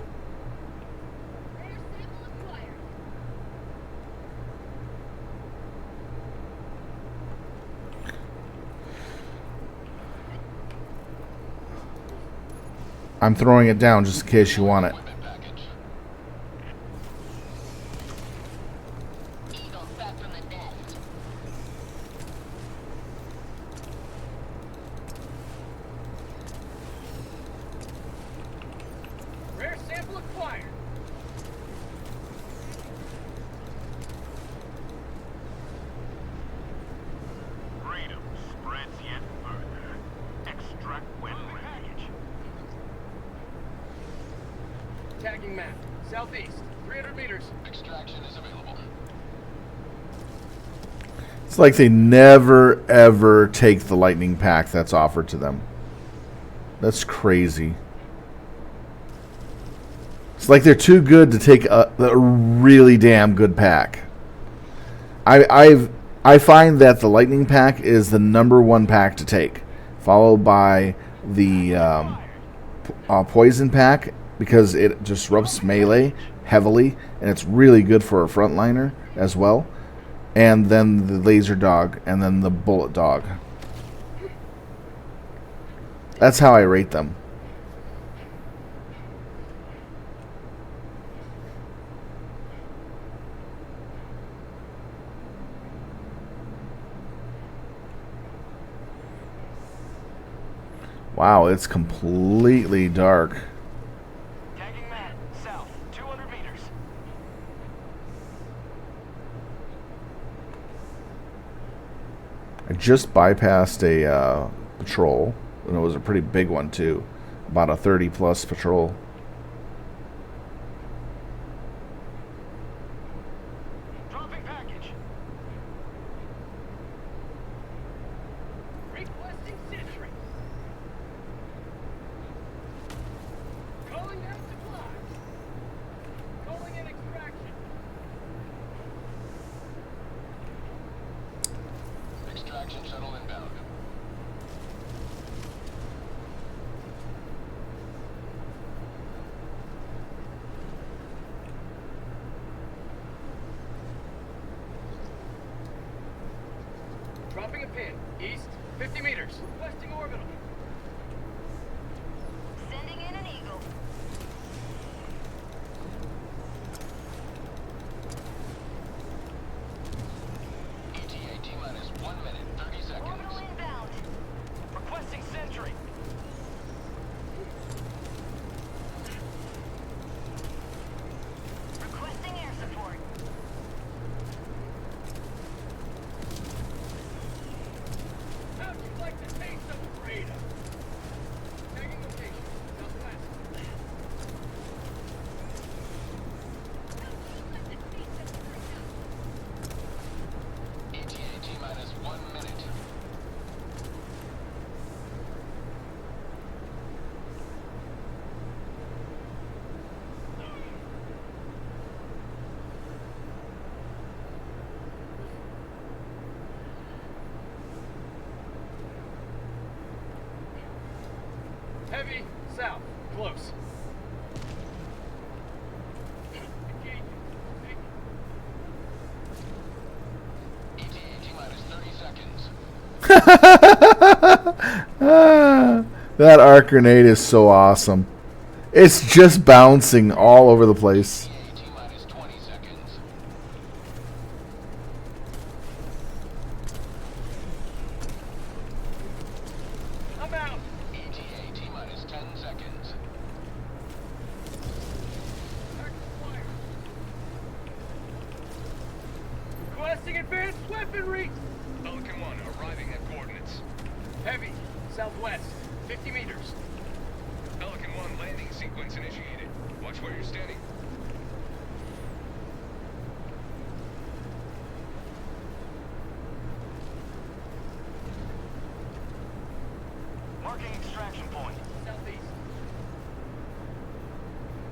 I'm throwing it down just in case you want it. Equipment package. Eagles back from the nest. Tagging map. Southeast. 300 meters. Extraction is available. It's like they never, ever take the lightning pack that's offered to them. That's crazy. It's like they're too good to take a really damn good pack. I find that the lightning pack is the #1 pack to take, followed by the poison pack, because it disrupts melee heavily, and it's really good for a frontliner as well. And then the laser dog, and then the bullet dog. That's how I rate them. Wow, it's completely dark. Tagging Matt, south, 200 meters. I just bypassed a patrol, and it was a pretty big one too, about a 30+ patrol. Dropping package. Requesting sentry. Calling out supplies. Calling in extraction. Extraction shuttle inbound. Dropping a pin. East. 50 meters. Requesting orbital. Sending in an eagle. ETA T-minus 1 minute, 30 seconds. Orbital inbound. Requesting sentry. Requesting air support. How'd you like to taste some freedom? Tagging location. Southwest. ETA T-minus 1 minute. Heavy. South. Close. Engaging. ETA T-minus 30 seconds. That arc grenade is so awesome. It's just bouncing all over the place. ETA T-minus 20 seconds. I'm out. ETA T-minus 10 seconds. Requesting advanced weaponry. Pelican 1 arriving at coordinates. Heavy. Southwest. 50 meters. Pelican 1 landing sequence initiated. Watch where you're standing. Marking extraction point. Southeast.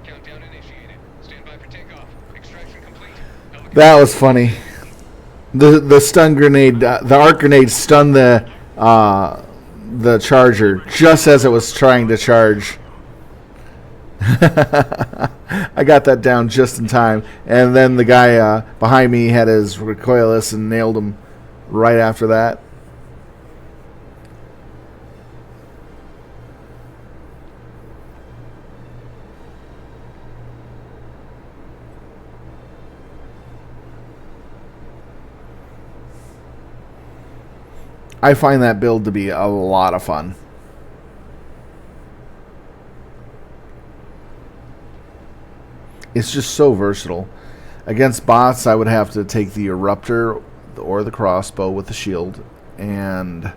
Countdown initiated. Stand by for takeoff. Extraction complete. Pelican That was funny. The stun grenade, the arc grenade stunned the charger just as it was trying to charge. I got that down just in time, and then the guy behind me had his recoilless and nailed him right after that. I find that build to be a lot of fun. It's just so versatile. Against bots, I would have to take the Eruptor or the crossbow with the shield and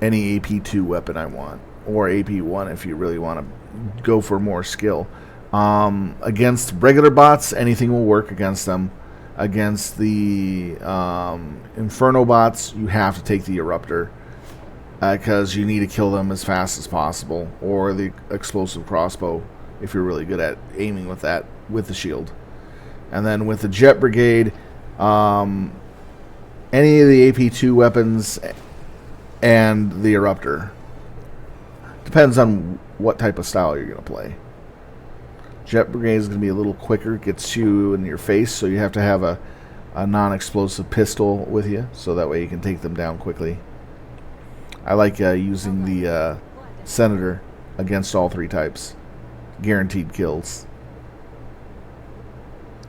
any AP2 weapon I want, or AP1 if you really want to go for more skill. Against regular bots, anything will work against them. Against the Inferno bots, you have to take the Eruptor because you need to kill them as fast as possible, or the explosive crossbow if you're really good at aiming with that with the shield. And then with the Jet Brigade, any of the AP2 weapons and the Eruptor. Depends on what type of style you're going to play. Jet Brigade is going to be a little quicker, gets you in your face, so you have to have a non-explosive pistol with you, so that way you can take them down quickly. I like using the Senator against all three types. Guaranteed kills.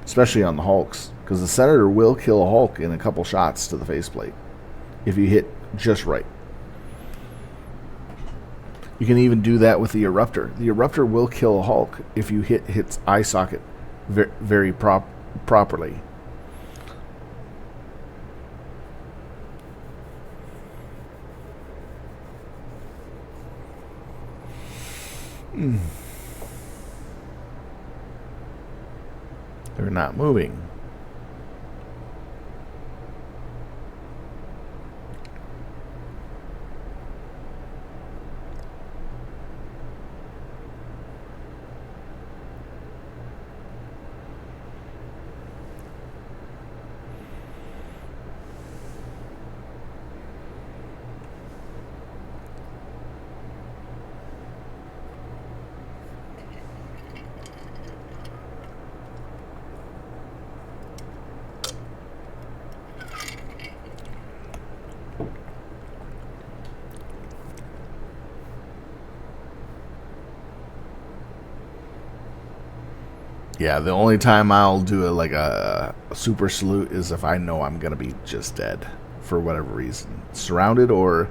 Especially on the Hulks, because the Senator will kill a Hulk in a couple shots to the faceplate if you hit just right. You can even do that with the Eruptor. The Eruptor will kill a Hulk if you hit its eye socket very properly. They're not moving. Yeah, the only time I'll do a super salute is if I know I'm gonna be just dead for whatever reason, surrounded or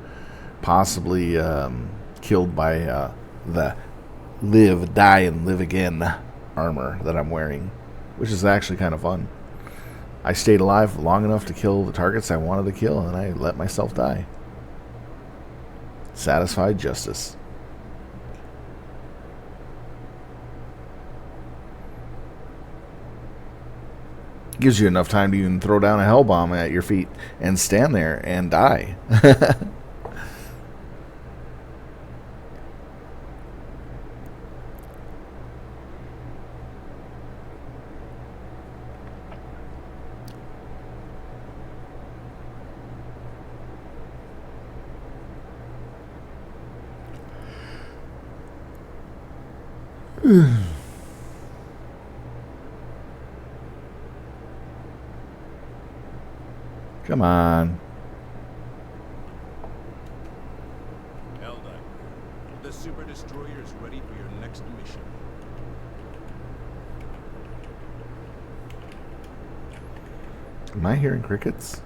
possibly killed by the live, die, and live again armor that I'm wearing, which is actually kind of fun. I stayed alive long enough to kill the targets I wanted to kill, and I let myself die. Satisfied justice. Gives you enough time to even throw down a hell bomb at your feet and stand there and die. Come on. Eldar, the Super Destroyer is ready for your next mission. Am I hearing crickets?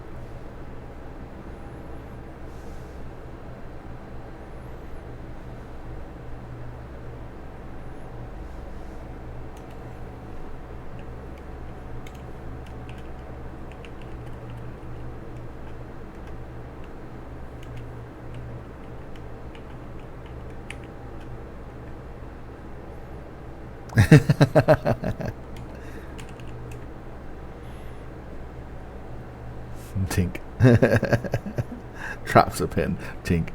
Tink. Drops a pin. Tink.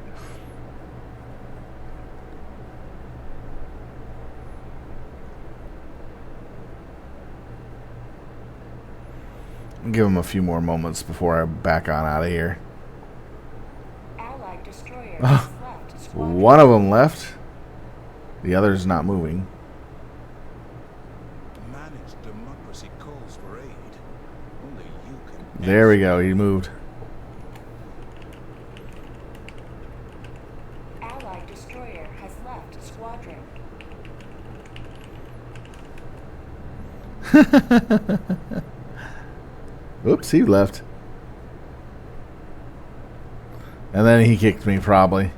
Give him a few more moments before I back on out of here. Allied destroyer has left squadron. One of them left. The other's not moving. Managed democracy calls for aid. Only you can. There we go. He moved. Allied destroyer has left squadron. Oops, he left. And then he kicked me, probably.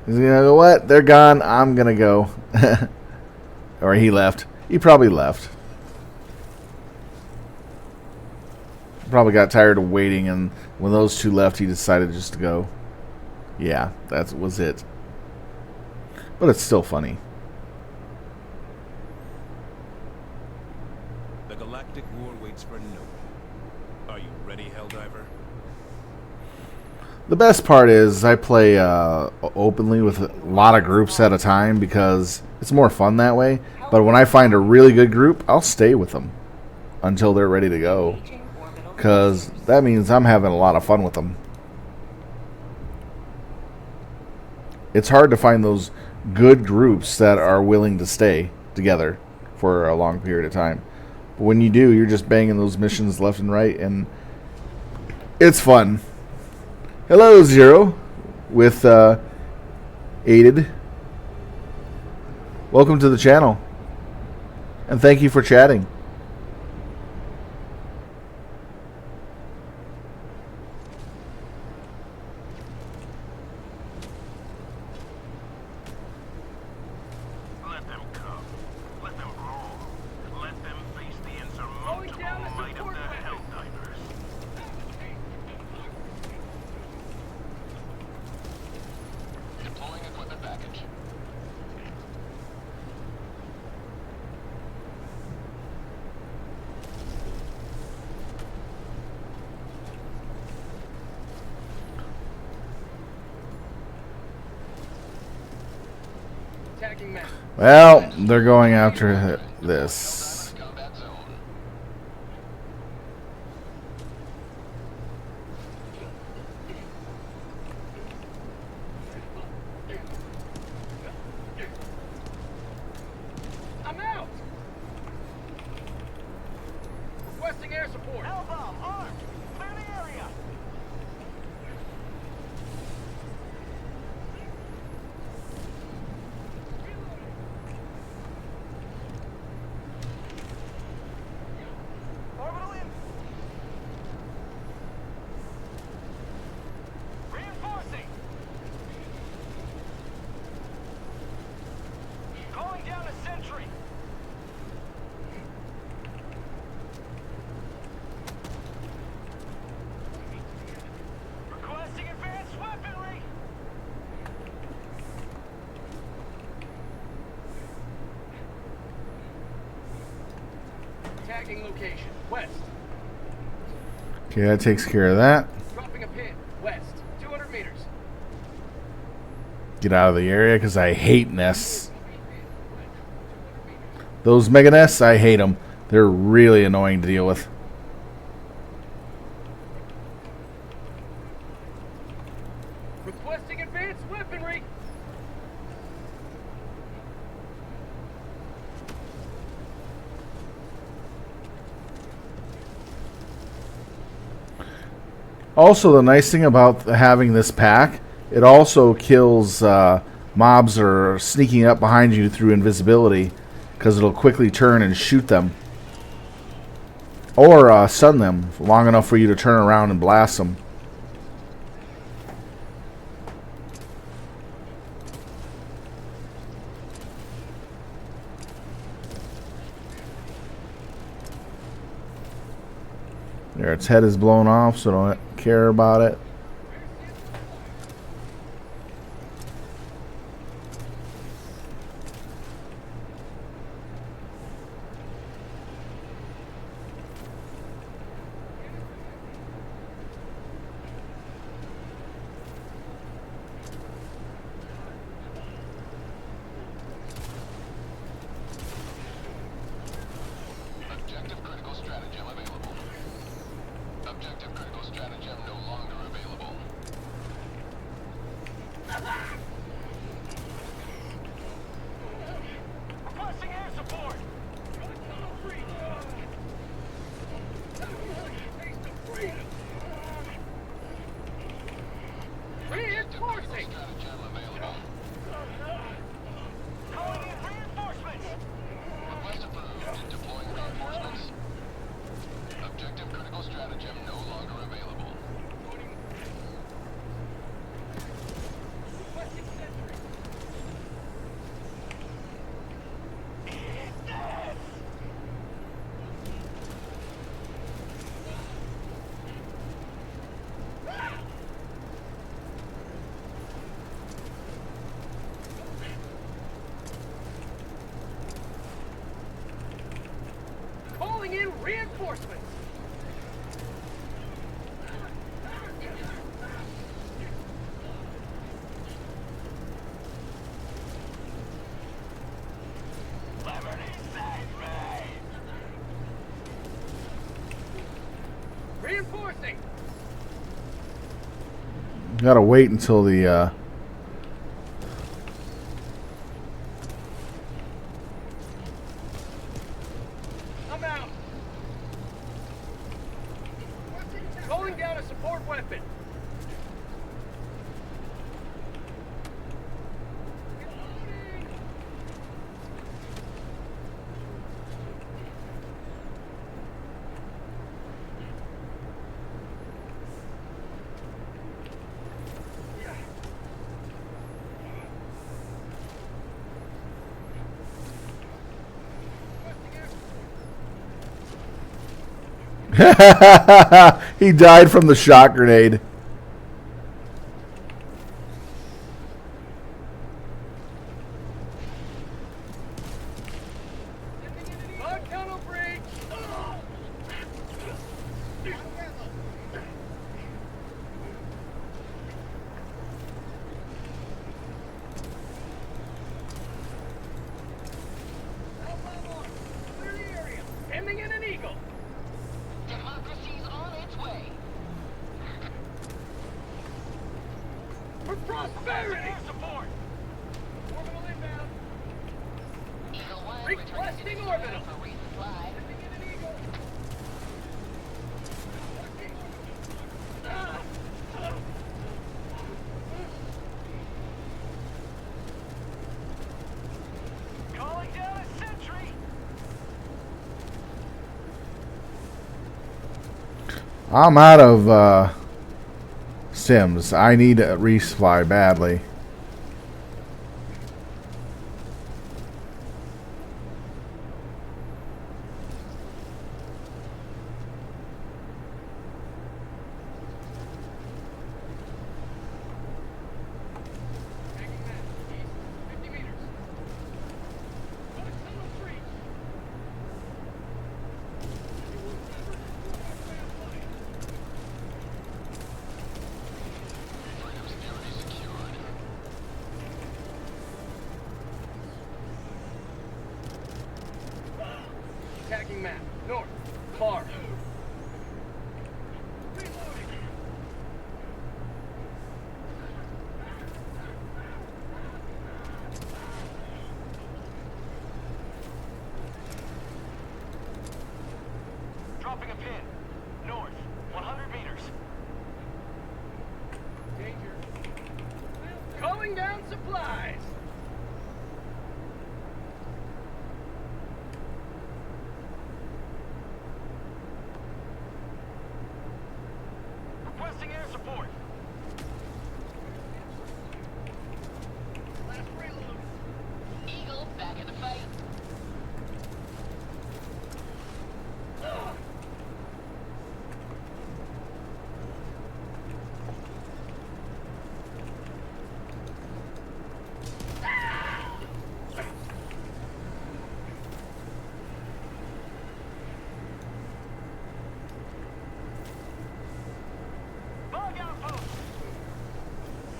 He's gonna go, what? They're gone. I'm gonna go. Or he left. He probably left. Probably got tired of waiting, and when those two left, he decided just to go. Yeah, that was it. But it's still funny. waits for no one. Are you ready, Helldiver? The best part is I play openly with a lot of groups at a time because it's more fun that way. But when I find a really good group, I'll stay with them until they're ready to go. Engaging orbital Because that means I'm having a lot of fun with them. It's hard to find those good groups that are willing to stay together for a long period of time. But when you do, you're just banging those missions left and right, and it's fun. Hello, Zero, with Aided. Welcome to the channel, and thank you for chatting. Let them come. Let them brawl. Let them face the Going insurmountable down to might of support the weapons. Helldivers. Deploying equipment package. Attacking map. Well, they're going after this. Combat zone. I'm out. Requesting air support. Hellbomb, armed! Clear the area! Orbital in! Reinforcing! Calling down a sentry! Requesting advanced weaponry! Tagging location. West. Okay, that takes care of that. Dropping a pin. West. 200 meters. Get out of the area because I hate nests. Those mega nests, I hate them. They're really annoying to deal with. Requesting advanced weaponry. Also, the nice thing about having this pack, it also kills mobs that are sneaking up behind you through invisibility, because it'll quickly turn and shoot them. Or stun them long enough for you to turn around and blast them. There, its head is blown off, so don't care about it. Objective critical stratagem available. Objective critical stratagem no longer available. Requesting air support! Reinforcing. Stratagem available. Calling in reinforcements! Request approved. Deploying reinforcements. Objective critical stratagem no longer available. Requesting Reinforcing. Gotta wait until the I'm out. Calling down a support weapon. he died from the shot grenade. On tunnel breach. Clear the area. Sending in an eagle. Democracy's on its way. For prosperity. Air support. Orbital inbound. Eagle 1 Requesting orbital. for resupply. Sending in an eagle. Calling down a sentry. I'm out of Sims. I need a resupply badly. Taking that. East. 50 meters. Go to tunnel breach. Freedom security secured. Attacking map. North. Far. Dropping a pin. North. 100 meters. Danger. Calling down supplies. Requesting air support. Last reload. Eagle back in the fight. Bug outpost.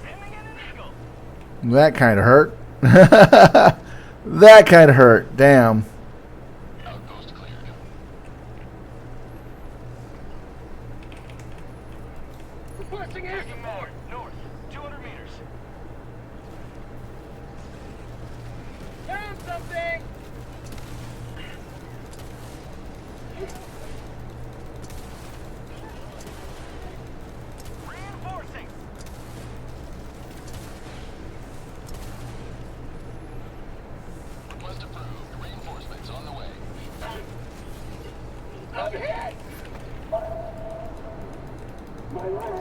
Sending in an eagle. That kind of hurt. That kind of hurt. Damn. Outpost cleared. Requesting air Taking support. map. North. 200 meters. Found something. Reinforcing. Request approved. Reinforcements on the way. I'm hit.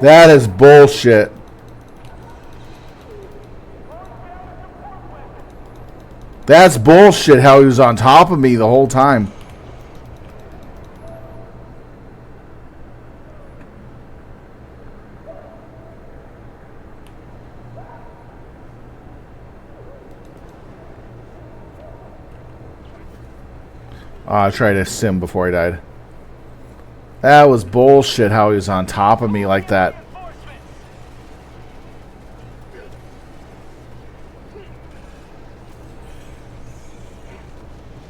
That is bullshit. That's bullshit how he was on top of me the whole time. I tried to sim before he died. That was bullshit how he was on top of me like that. Reinforcements.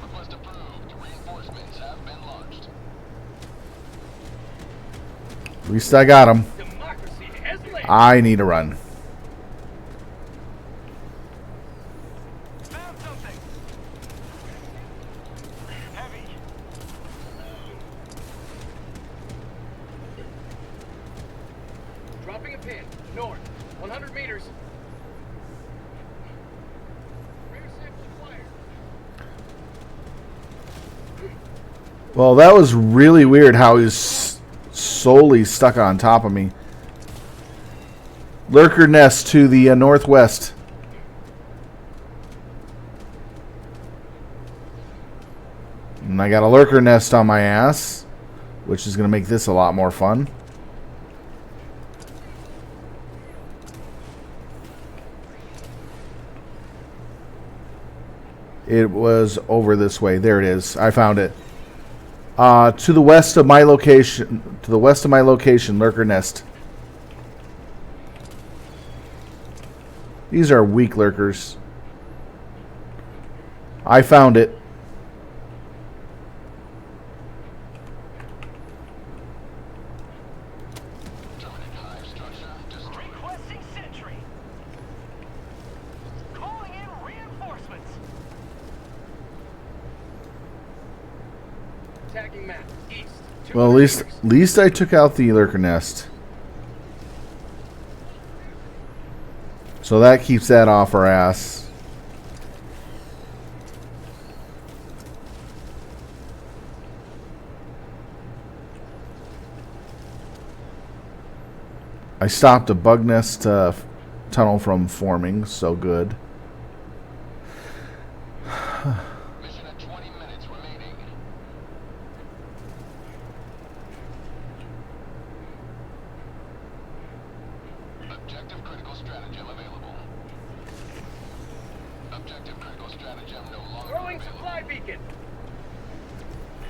Request approved. Reinforcements have been launched. least I got him. Democracy has landed. I need to run. Found something. Heavy. Dropping a pin. North. 100 meters. Rare sample acquired. Well, that was really weird how he's solely stuck on top of me. Lurker nest to the northwest. And I got a lurker nest on my ass, which is going to make this a lot more fun. It was over this way. There it is. I found it. To the west of my location. To the west of my location, lurker nest. These are weak lurkers. I found it. Terminate hive structure. Destroy. Requesting sentry. Calling in reinforcements. Tagging map. East. Well, at least I took out the lurker nest. So that keeps that off our ass. I stopped a bug nest tunnel from forming, so good. Mission at 20 minutes remaining. Objective critical stratagem available. Objective critical stratagem no longer Throwing available. supply beacon.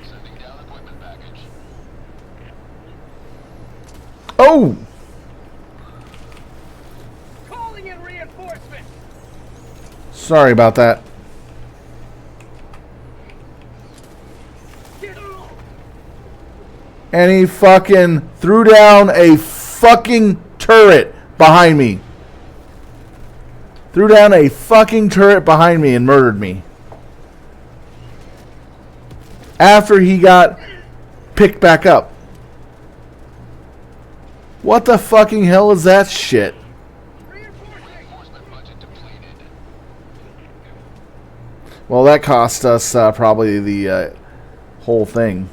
Sending down equipment package. Oh! Calling in reinforcements. Sorry about that. Get And he fucking threw down a fucking turret behind me. Threw down a fucking turret behind me and murdered me. After he got picked back up. What the fucking hell is that shit? Reinforcement budget depleted. Well, that cost us probably the whole thing.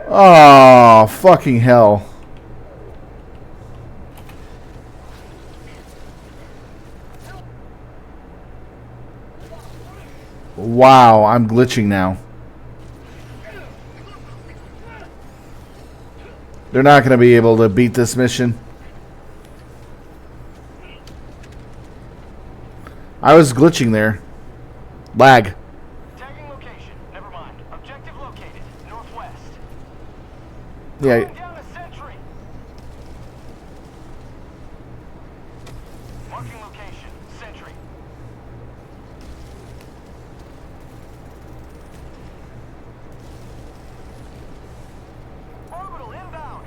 Oh, fucking hell. Wow, I'm glitching now. They're not going to be able to beat this mission. I was glitching there. Lag. Tagging location. Never mind. Objective located. Northwest. Yeah. Calling down a sentry. Marking location. Sentry. Orbital inbound.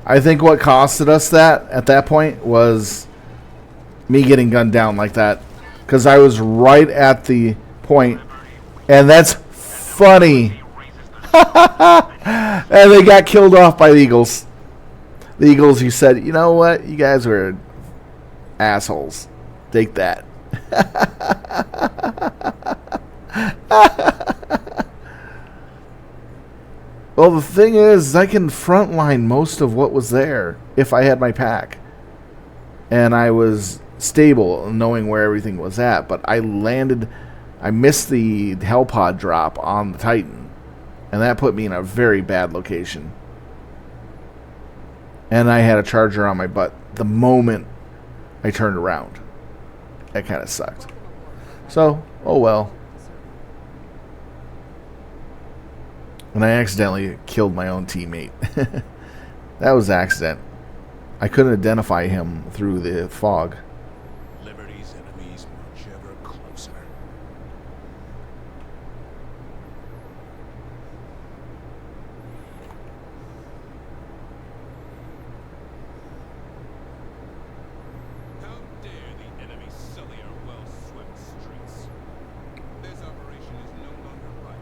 I think what costed us that at that point was me getting gunned down like that. Because I was right at the point. And that's funny. And they got killed off by the Eagles. The Eagles who said, you know what? You guys were assholes. Take that. Well, the thing is, I can frontline most of what was there if I had my pack. And I was stable knowing where everything was at. But I missed the Hellpod drop on the Titan. And that put me in a very bad location. And I had a charger on my butt the moment I turned around. That kind of sucked. So, oh well. And I accidentally killed my own teammate. That was accident. I couldn't identify him through the fog. Liberty's enemies march ever closer. How dare the enemy sully our well-swept streets? This operation is no longer vital.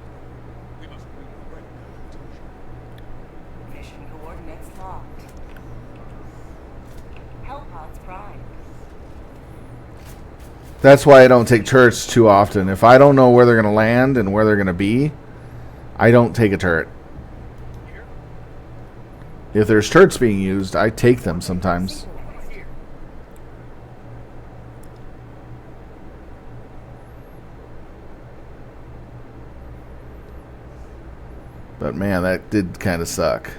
We must bring the right kind of attention. Mission coordinates locked. Hellpods prime. That's why I don't take turrets too often. If I don't know where they're going to land and where they're going to be, I don't take a turret. If there's turrets being used, I take them sometimes. But man, that did kind of suck.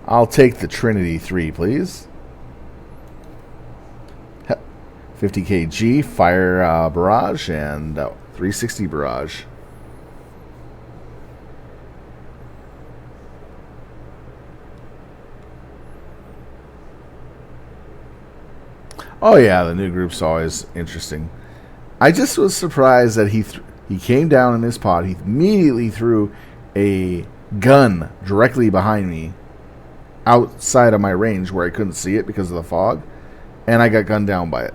I'll take the Trinity 3, please. 50 kg fire barrage and 360 barrage. Oh yeah, the new group's always interesting. I just was surprised that he came down in his pod. He immediately threw a gun directly behind me, outside of my range where I couldn't see it because of the fog, and I got gunned down by it.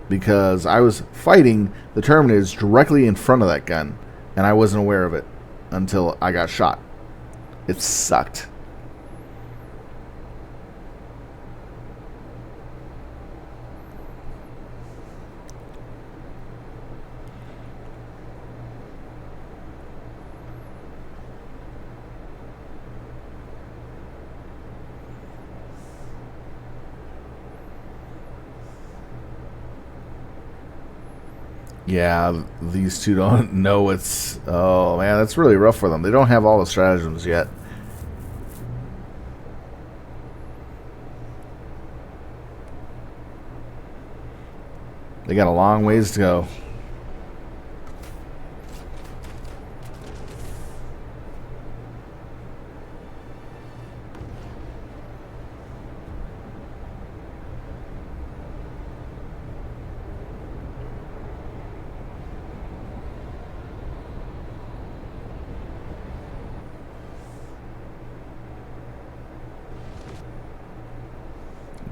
Because I was fighting the Terminids directly in front of that gun, and I wasn't aware of it until I got shot. It sucked. Yeah, these two don't know it's... Oh, man, that's really rough for them. They don't have all the stratagems yet. They got a long ways to go.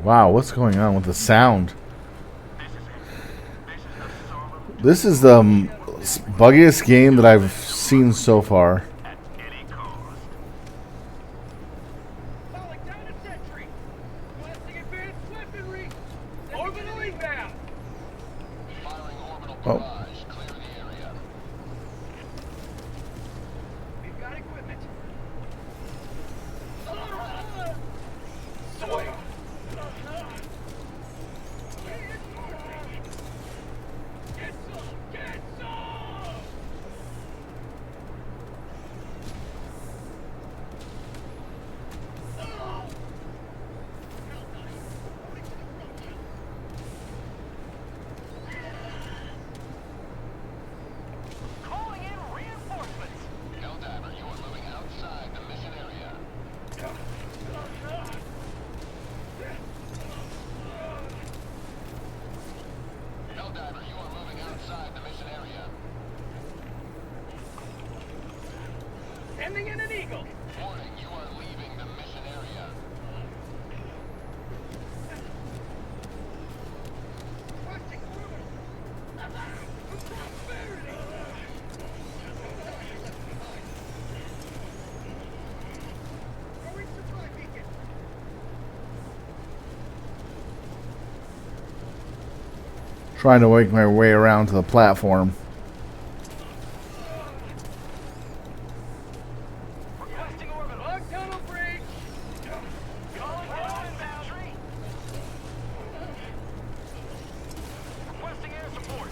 Wow, what's going on with the sound? This is the buggiest game that I've seen so far. At any cost. Calling down a sentry. Blasting advanced weaponry. Orbital inbound. Firing orbital Oh. barrage. Clear the area. We've got equipment. Swing. Get some! Get some! Calling in reinforcements. Helldiver, you are moving outside the mission area. Helldiver, you are moving outside the mission area. Sending in an eagle. Warning, you are leaving the mission area. Requesting orbital. Prosperity. Throwing supply beacon. Trying to make my way around to the platform. Requesting orbital. Log tunnel breach. Calling down inbound. Requesting air support.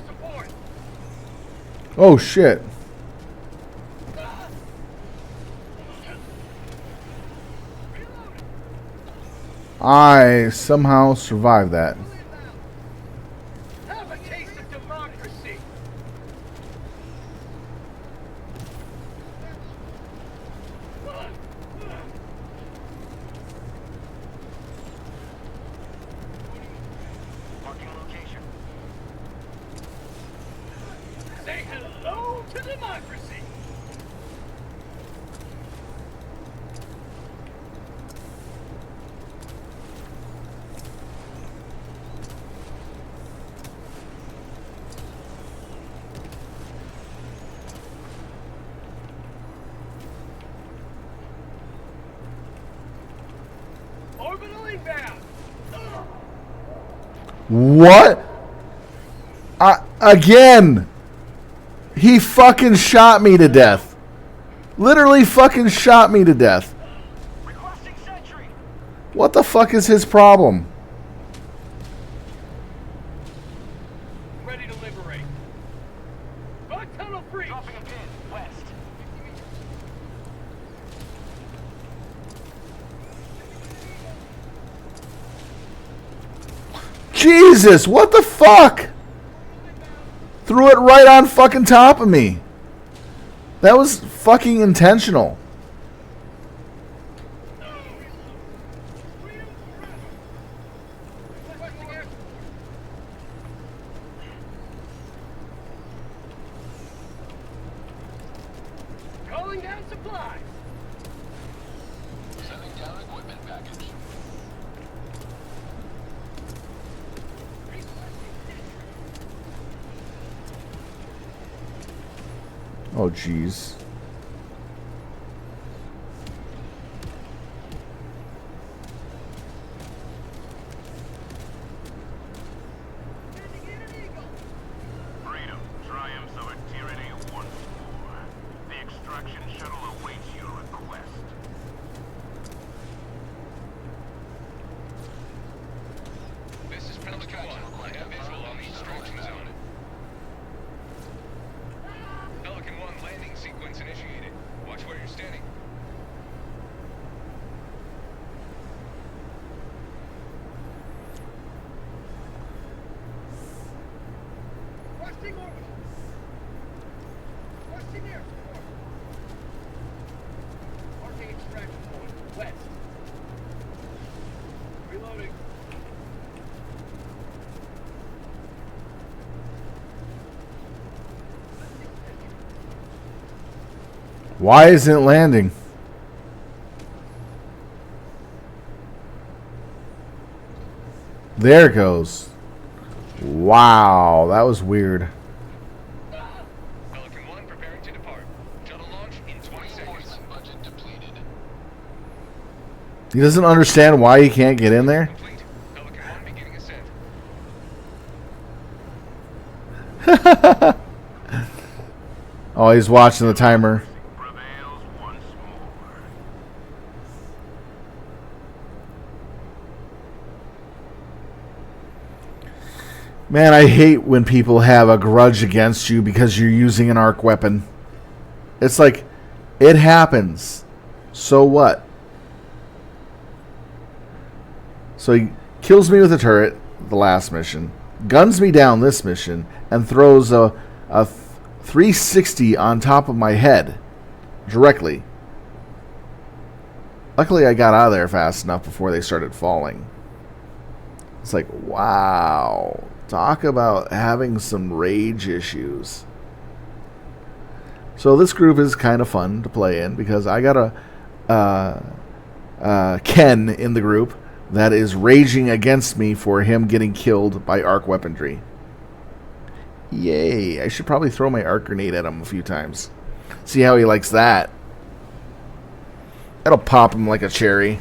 support. Oh shit. I somehow survived that. Have a taste of democracy. Marking location. Say hello to democracy. Orbital inbound. What? Again! He fucking shot me to death. Literally fucking shot me to death. Requesting sentry. What the fuck is his problem? Ready to liberate. Bug tunnel free. Dropping a pin. West. Jesus, what the fuck? Threw it right on fucking top of me. That was fucking intentional. Requesting air support. Calling down supplies. Sending down equipment package. Oh, jeez. Freedom. Triumphs over tyranny once more. The extraction shuttle awaits your request. This is Pelican 1. I have visual on the extraction zone. Pelican 1 landing sequence initiated. Watch where you're standing. Requesting orbital. Requesting air support. Marking extraction point. West. Reloading. Why isn't it landing? There it goes. Wow, that was weird. Pelican 1 preparing to depart. Shuttle launch in 20 seconds. Budget depleted. He doesn't understand why he can't get in there. Complete. Pelican 1 beginning ascent. Oh, he's watching the timer. Prevails once more. Man, I hate when people have a grudge against you because you're using an arc weapon. It's like, it happens. So what? So he kills me with a turret, the last mission, guns me down this mission, and throws a 360 on top of my head directly. Luckily, I got out of there fast enough before they started falling. It's like, wow. Talk about having some rage issues. So this group is kind of fun to play in because I got a Ken in the group that is raging against me for him getting killed by arc weaponry. Yay. I should probably throw my arc grenade at him a few times. See how he likes that. That'll pop him like a cherry.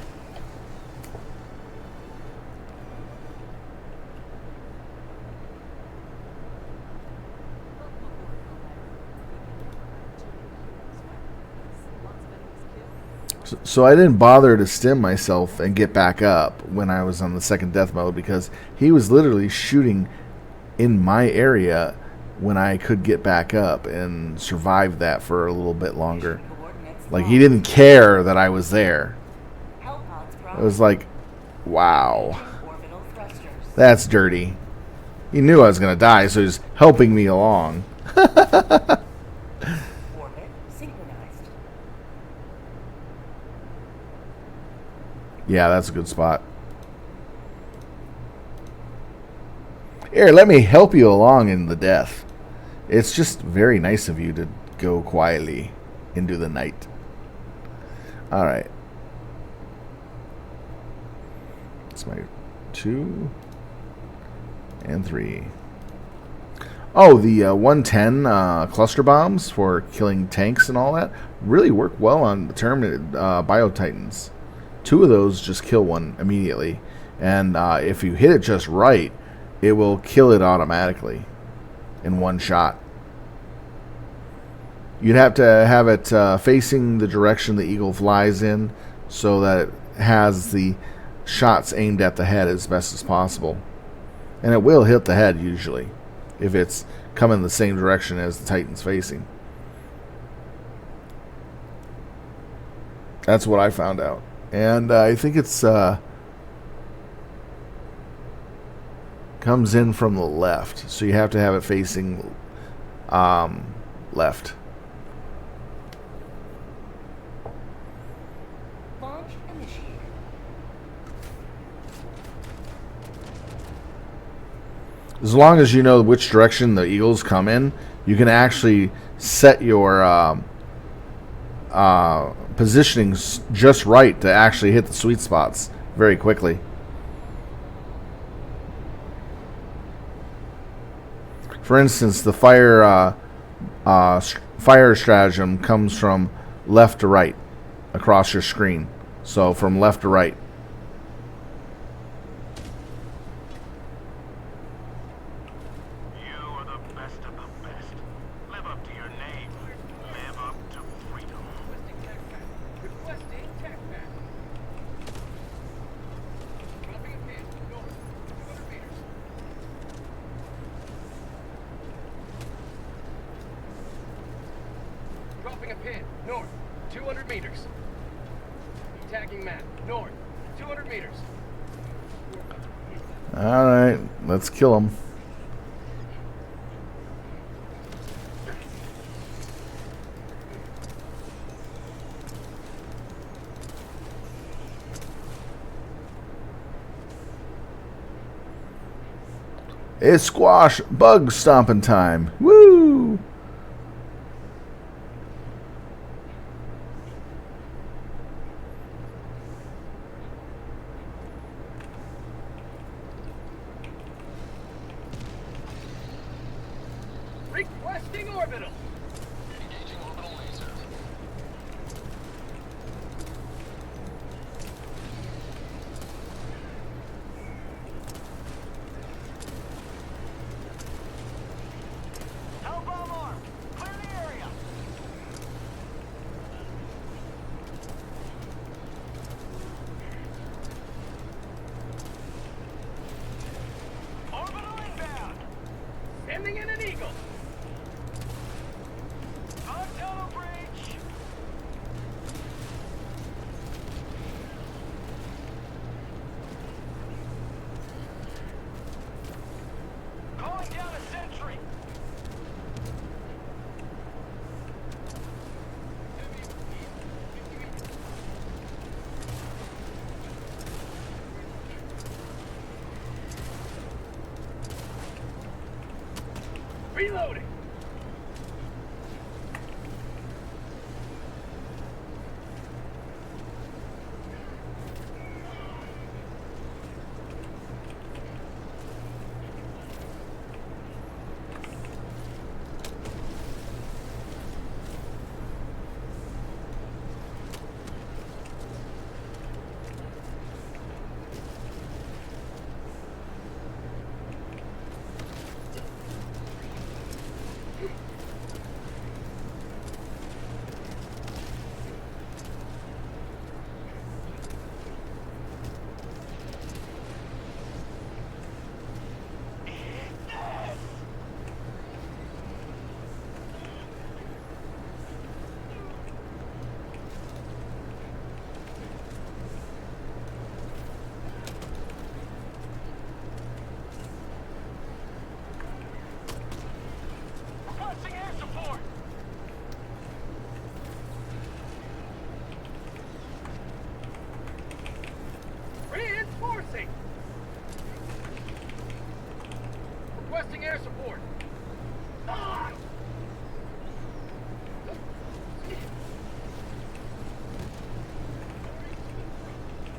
So I didn't bother to stim myself and get back up when I was on the second death mode because he was literally shooting in my area when I could get back up and survive that for a little bit longer. Coordinates Like, lost. he didn't care that I was there. Hellpods It was like, wow, orbital thrusters. that's dirty. He knew I was going to die, so he's helping me along. Orbit synchronized. Yeah, that's a good spot. Here, let me help you along in the death. It's just very nice of you to go quietly into the night. Alright. It's my 2 and 3. Oh, the 110 cluster bombs for killing tanks and all that really work well on the Terminated Biotitans. 2 of those just kill one immediately. And if you hit it just right, it will kill it automatically in one shot. You'd have to have it facing the direction the eagle flies in so that it has the shots aimed at the head as best as possible. And it will hit the head usually if it's coming the same direction as the Titan's facing. That's what I found out. And I think it's comes in from the left, so you have to have it facing left. Launch initiated. As long as you know which direction the eagles come in, you can actually set your positioning just right to actually hit the sweet spots very quickly. For instance, the fire stratagem comes from left to right across your screen. So from left to right. You are the best of the best. Live up to your name. Live up to freedom. Requesting tech pack. Dropping a pin. North. 200 meters. Dropping a pin. North. 200 meters. Tagging map. North. 200 meters. Alright, let's kill them. It's squash bug stomping time. Woo! Requesting orbital. Engaging orbital laser. Hellbomb arm. Clear the area. Orbital inbound. Sending in an eagle. On tunnel breach. Calling down a sentry. Reloading. Requesting air support. Reinforcing. Requesting air support. Ah!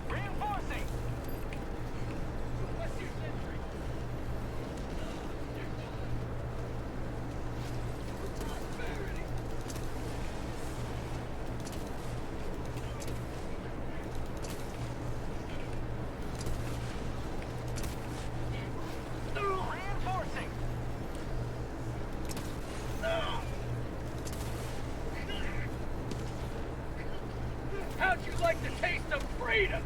Reinforcing. Requesting sentry. Prosperity. Reinforcing. How'd you like the taste of freedom?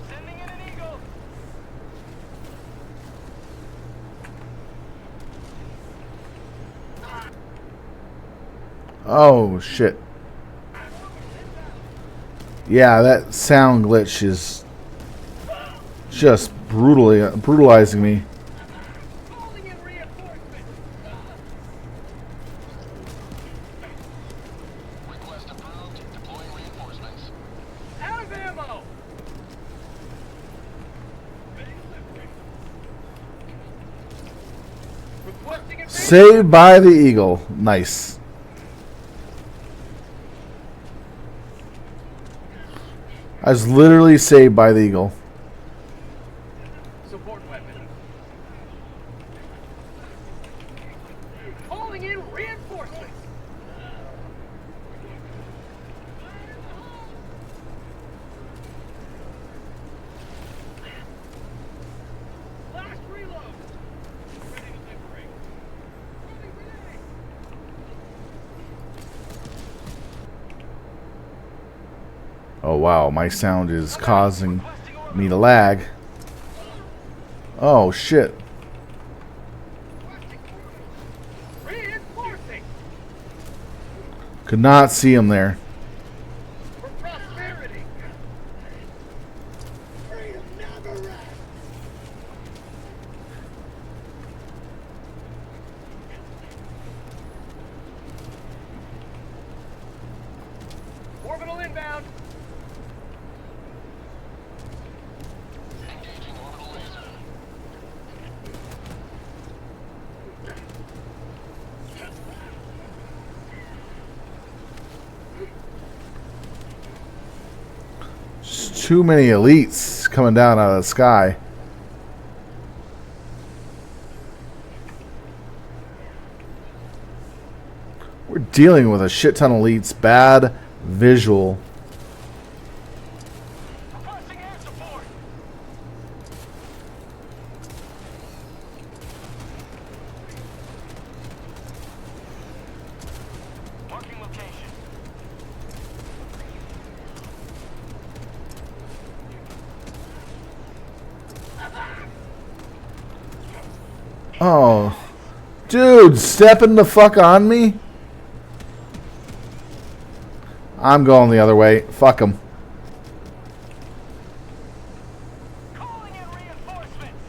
Sending in an eagle. Oh shit. Yeah, that sound glitch is just brutalizing me. Calling in reinforcements. Request approved. Deploying reinforcements. Out of ammo. Requesting advance. Saved by the Eagle. Nice. I was literally saved by the Eagle. Support weapon. Calling in reinforcements. Last reload. Ready to liberate. Throwing grenade. Oh wow, my sound is causing me to lag. Oh shit. Reinforcing. Could not see him there. For prosperity. Freedom never rests. Orbital inbound. Engaging orbital laser. Just too many elites coming down out of the sky. We're dealing with a shit ton of elites. Bad visual. Requesting air support. Marking location. Oh. Dude, stepping the fuck on me? I'm going the other way. Fuck him. Calling in reinforcements.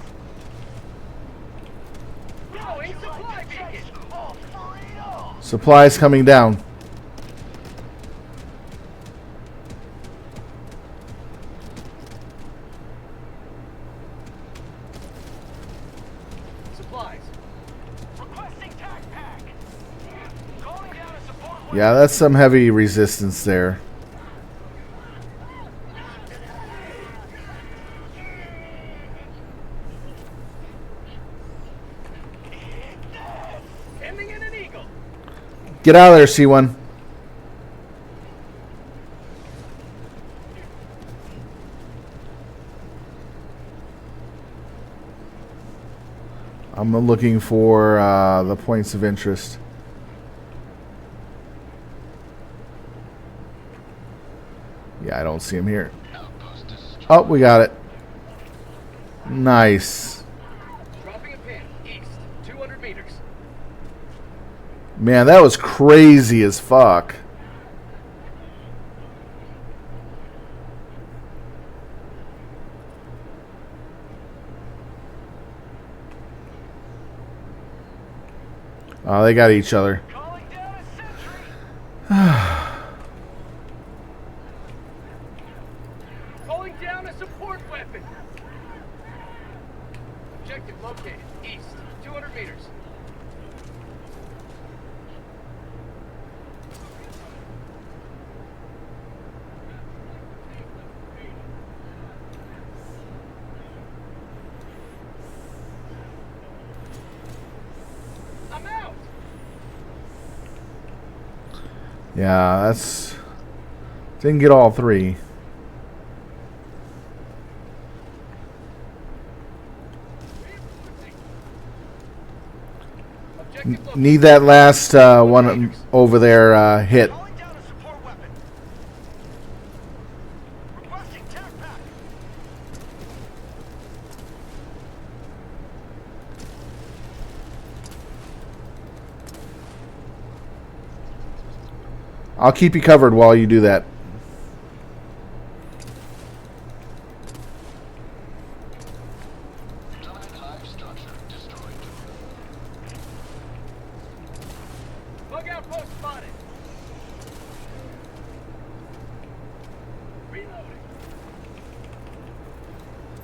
Throwing supply beacon. All freedom. Supplies coming down. Supplies. Requesting tac pack. Calling down a support. Yeah, that's some heavy resistance there. Sending in an eagle. Get out of there, C1. I'm looking for the points of interest. Yeah, I don't see him here. Outpost destroyed. Oh, we got it. Nice. Dropping a pin. East. 200 meters. Man, that was crazy as fuck. Oh, they got each other. Calling down a sentry. Calling down a support weapon. Objective located. East. 200 meters. I'm out. Yeah, that's... Didn't get all three. Objective located. Need that last one over there hit. Calling down a support weapon. Requesting tac pack. I'll keep you covered while you do that. Dominant hive structure destroyed. Bug outpost spotted. Reloading.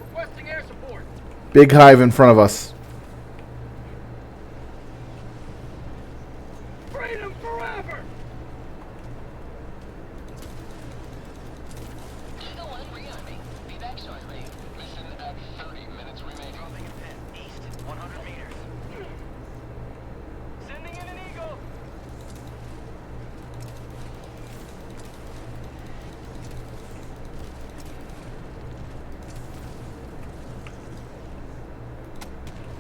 Requesting air support. Big hive in front of us. Freedom forever. Eagle 1 rearming. Be back shortly. Mission at 30 minutes remaining. Dropping a pin. East, 100 meters. Sending in an eagle.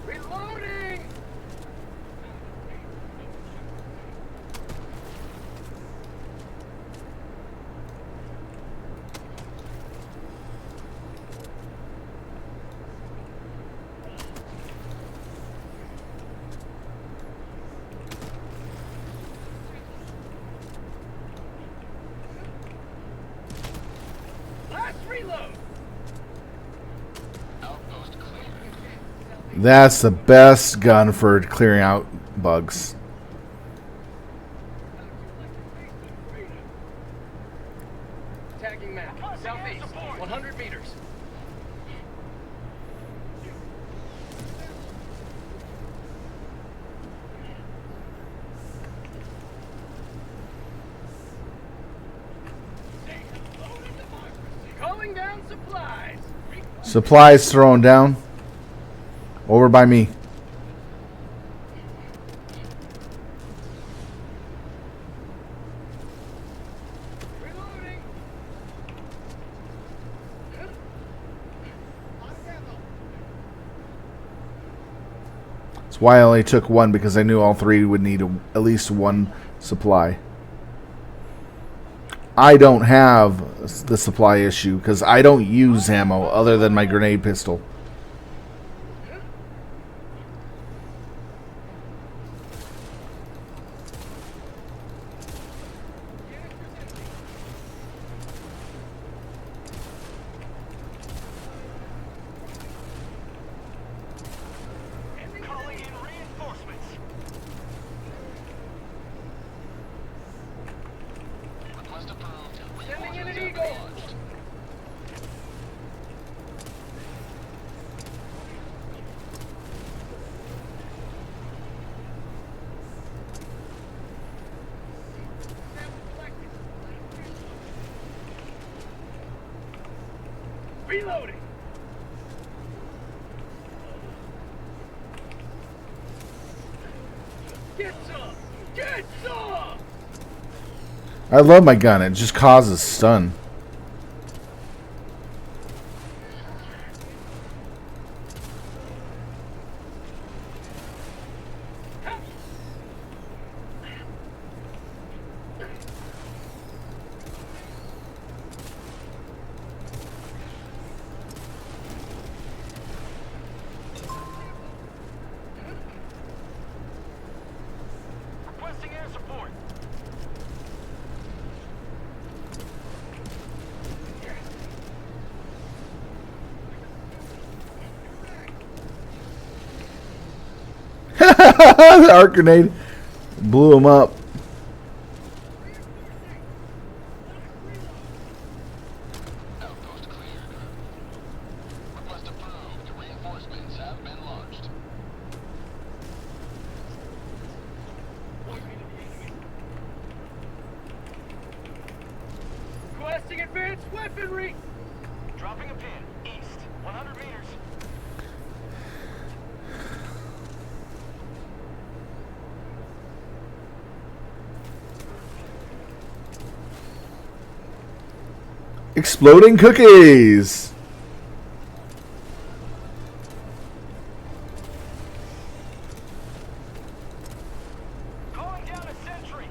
Reloading. Last reload. Outpost clear. That's the best gun for clearing out bugs. Tagging map. Southeast, 100 meters. Calling down supplies. Supplies thrown down. Over by me. Reloading. That's why I only took one, because I knew all three would need at least one supply. I don't have the supply issue because I don't use ammo other than my grenade pistol. Calling in reinforcements. Request approved. Sending in an Reinforcements have been eagle. launched. Reloading. Get some. Get some. I love my gun. It just causes stun. Requesting air support. Arc grenade. Blew him up. Outpost cleared. Request approved. Reinforcements have been launched. Requesting advanced weaponry! Dropping a pin. East. 100 meters. Exploding cookies. Calling down a sentry.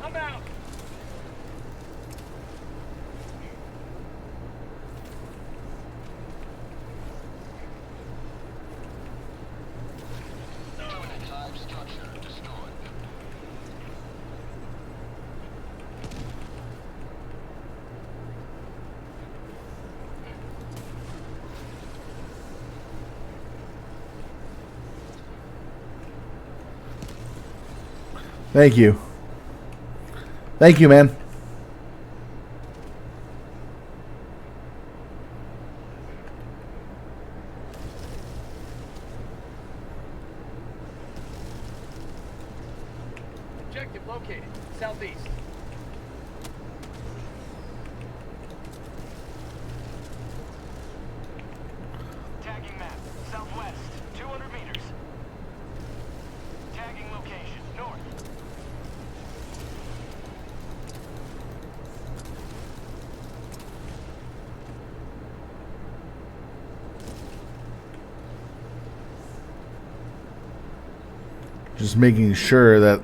I'm out! Terminate hive structure destroyed. Thank you. Thank you, man. Objective located. Southeast. Tagging map. Southwest. 200 meters. Tagging location. North. Just making sure that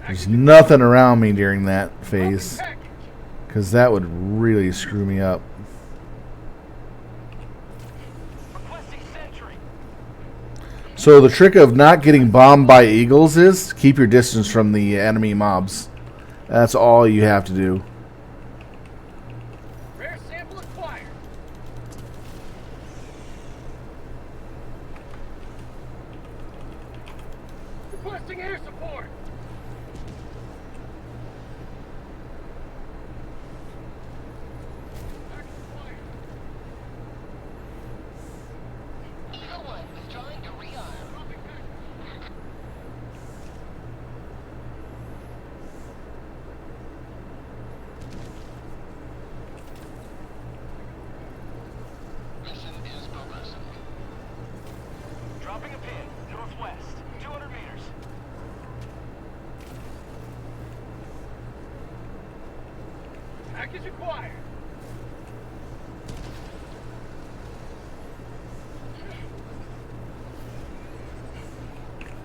there's nothing around me during that phase, Package! because that would really screw me up. Requesting sentry. So the trick of not getting bombed by eagles is keep your distance from the enemy mobs. That's all you have to do. Rare sample acquired. Requesting air support. Package acquired. No one is trying to rearm. Dropping package. Mission is progressing. Dropping a pin. Northwest. 200 meters. Package acquired.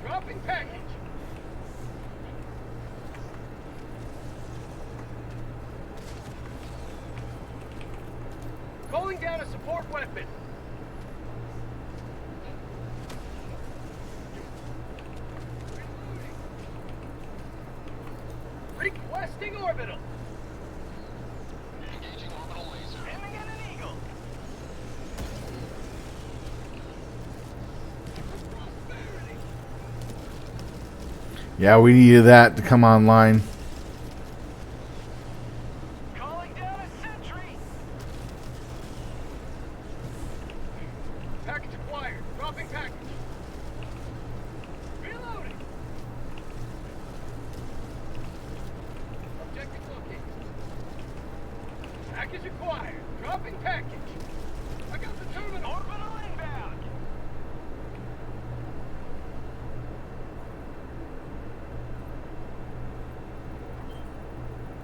Dropping package. Calling down a support weapon. Requesting orbital. Engaging orbital laser. Aiming at an eagle. Prosperity. Yeah, we needed that to come online. Calling down a sentry. Package acquired. Dropping package. Reloading. Objective located. Package acquired. Dropping package. I got the terminal. Orbital inbound.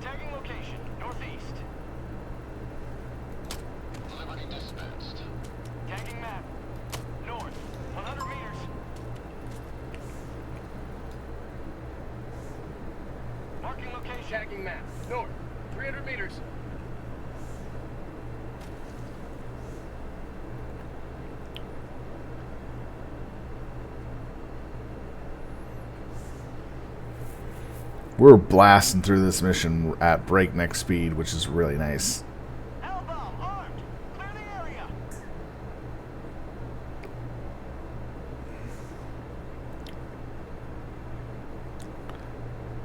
Tagging location. Northeast. Liberty dispatched. Tagging map. North. 100 meters. Marking location. Tagging map. North. 300 meters. We're blasting through this mission at breakneck speed, which is really nice. Hellbound, armed. Clear the area.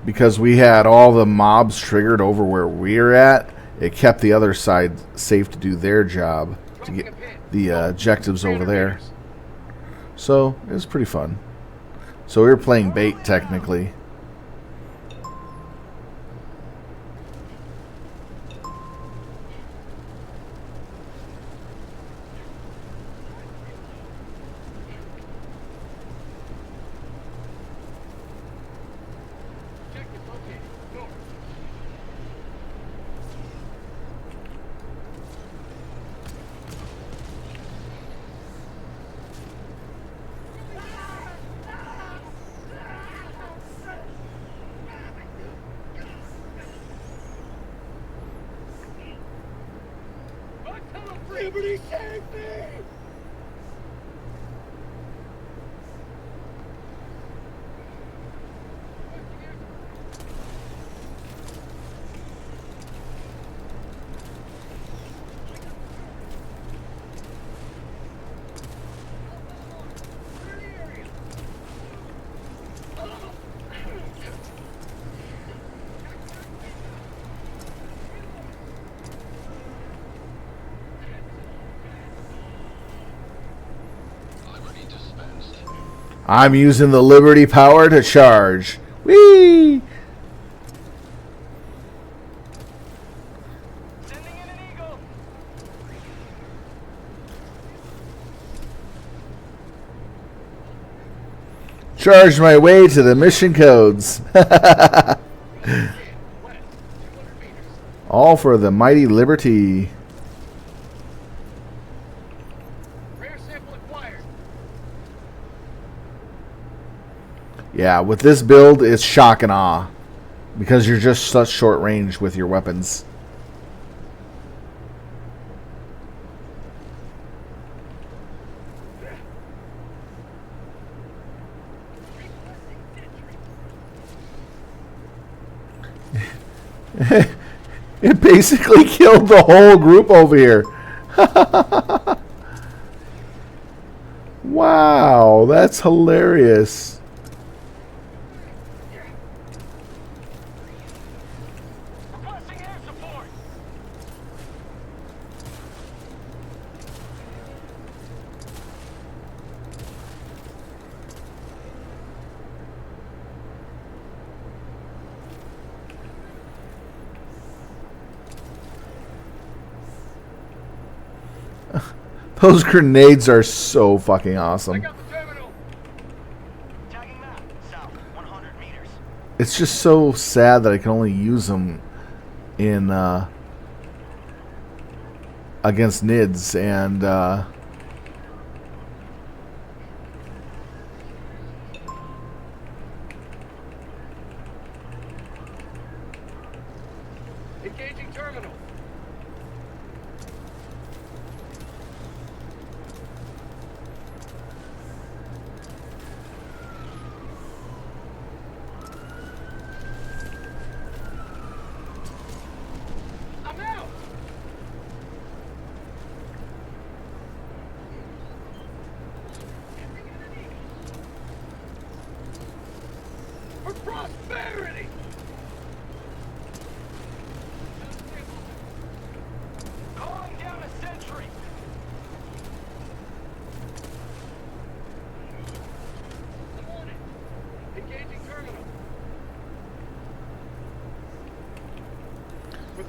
Because we had all the mobs triggered over where we're at, it kept the other side safe to do their job, to get the objectives over there. So, it was pretty fun. So we were playing bait, technically. Objective located. North. Liberty, save me! Liberty dispensed. I'm using the Liberty power to charge. Whee! Sending in an eagle. Charge my way to the mission codes. West, 200 meters. All for the mighty Liberty. Rare sample acquired. Yeah, with this build, it's shock and awe. Because you're just such short range with your weapons. It basically killed the whole group over here. Wow, that's hilarious. Requesting air support. Those grenades are so fucking I awesome. got the terminal. Tagging map. South, 100 meters. It's just so sad that I can only use them in against NIDS and Engaging terminal. I'm out. For prosperity. Calling down a sentry. I'm on it. Engaging terminal.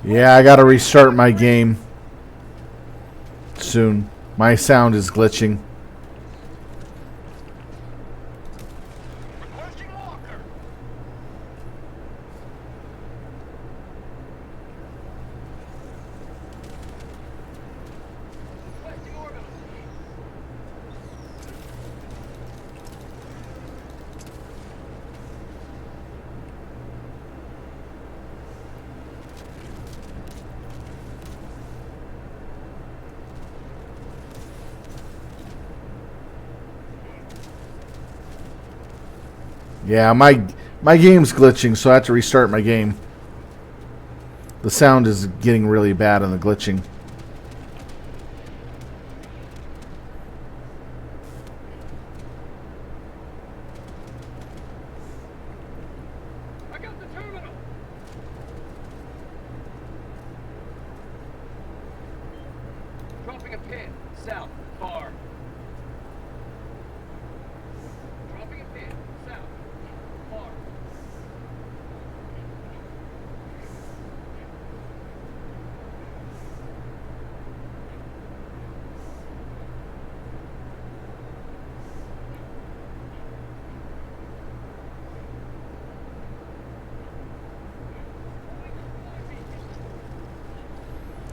yeah, I gotta restart my game soon. My sound is glitching. Requesting walker. Requesting orbital. Yeah, My game's glitching, so I have to restart my game. The sound is getting really bad on the glitching. I got the terminal. Dropping a pin. South. Far. Dropping a pin. South. Far.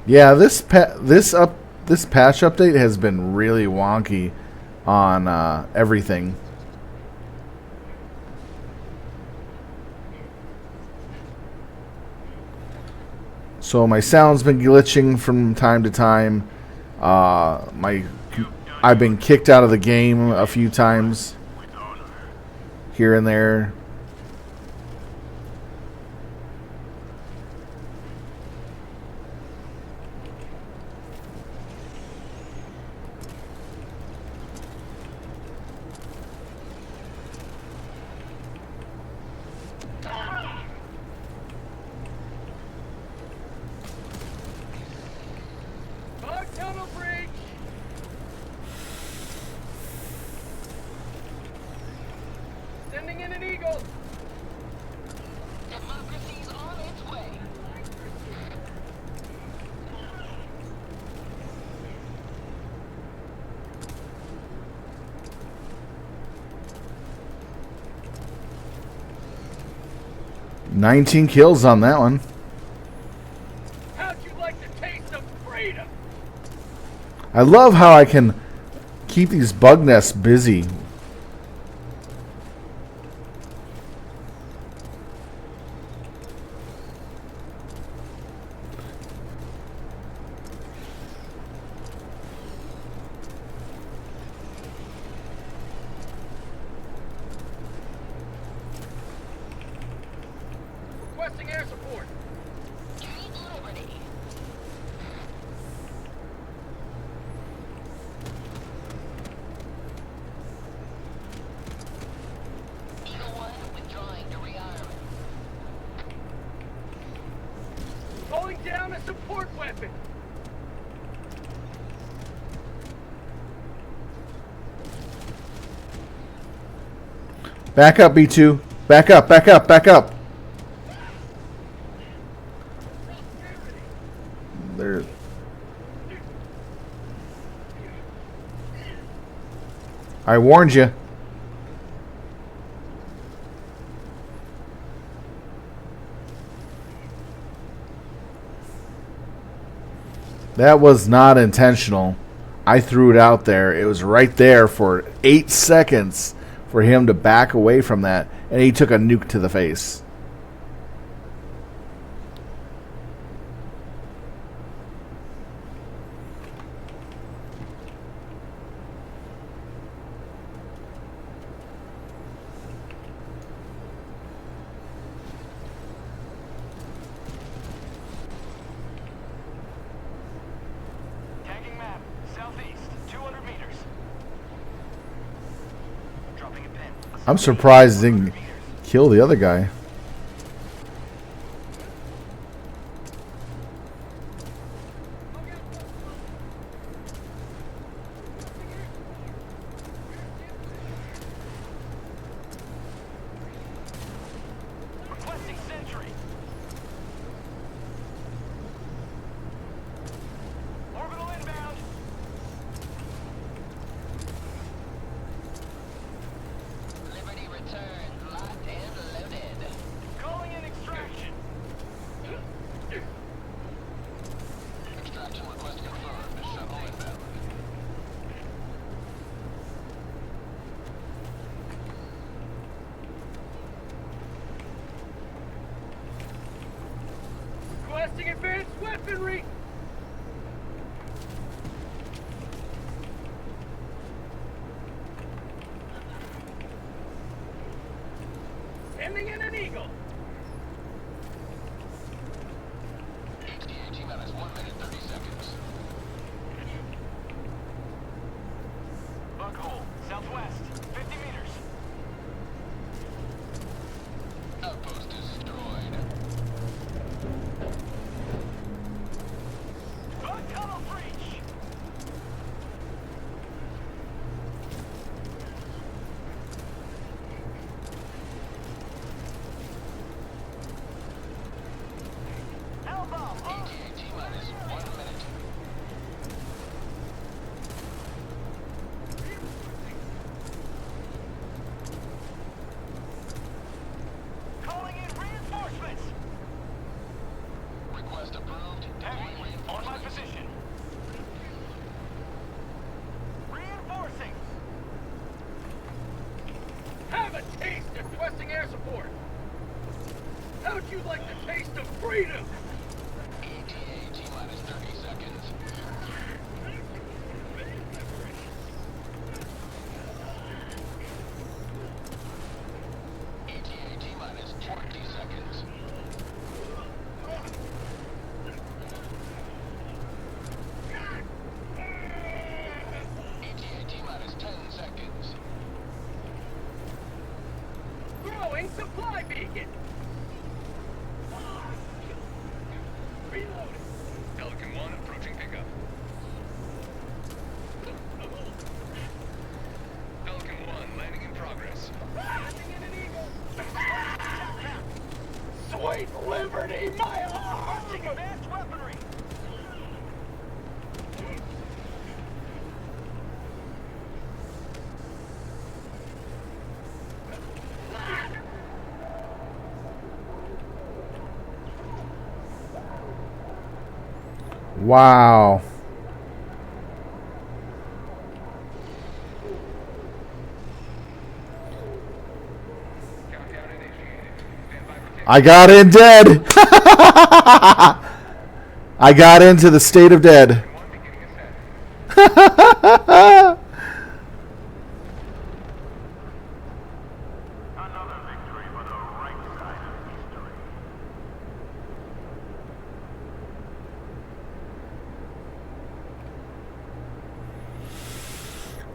Yeah, this patch update has been really wonky on everything. So my sound's been glitching from time to time. I've been kicked out of the game a few times here and there. Bug tunnel breach. Sending in an eagle. Democracy's on its way. "19 kills on that one." How'd you like the taste of freedom? I love how I can keep these bug nests busy. Requesting air support. Keep liberty. Eagle 1 withdrawing to rearm. Calling down a support weapon. Back up, B2. Back up, back up, back up. There. I warned you. That was not intentional. I threw it out there. It was right there for 8 seconds for him to back away from that, and he took a nuke to the face. Tagging map. Southeast. 200 meters. Dropping a pin. I'm surprised he didn't kill the other guy. Requesting sentry. Orbital inbound. Liberty returns, locked and loaded. you'd like the taste of freedom? ETA T-minus 30 seconds. ETA T-minus 20 seconds. ETA T-minus 10 seconds. Throwing supply beacon. Reloading. Pelican 1 approaching pickup. Pelican 1 landing in progress. Landing in an eagle. Sweet liberty, my heart! Advanced weaponry. Wow. I got in dead. I got into the state of dead. Another victory for the right side of history.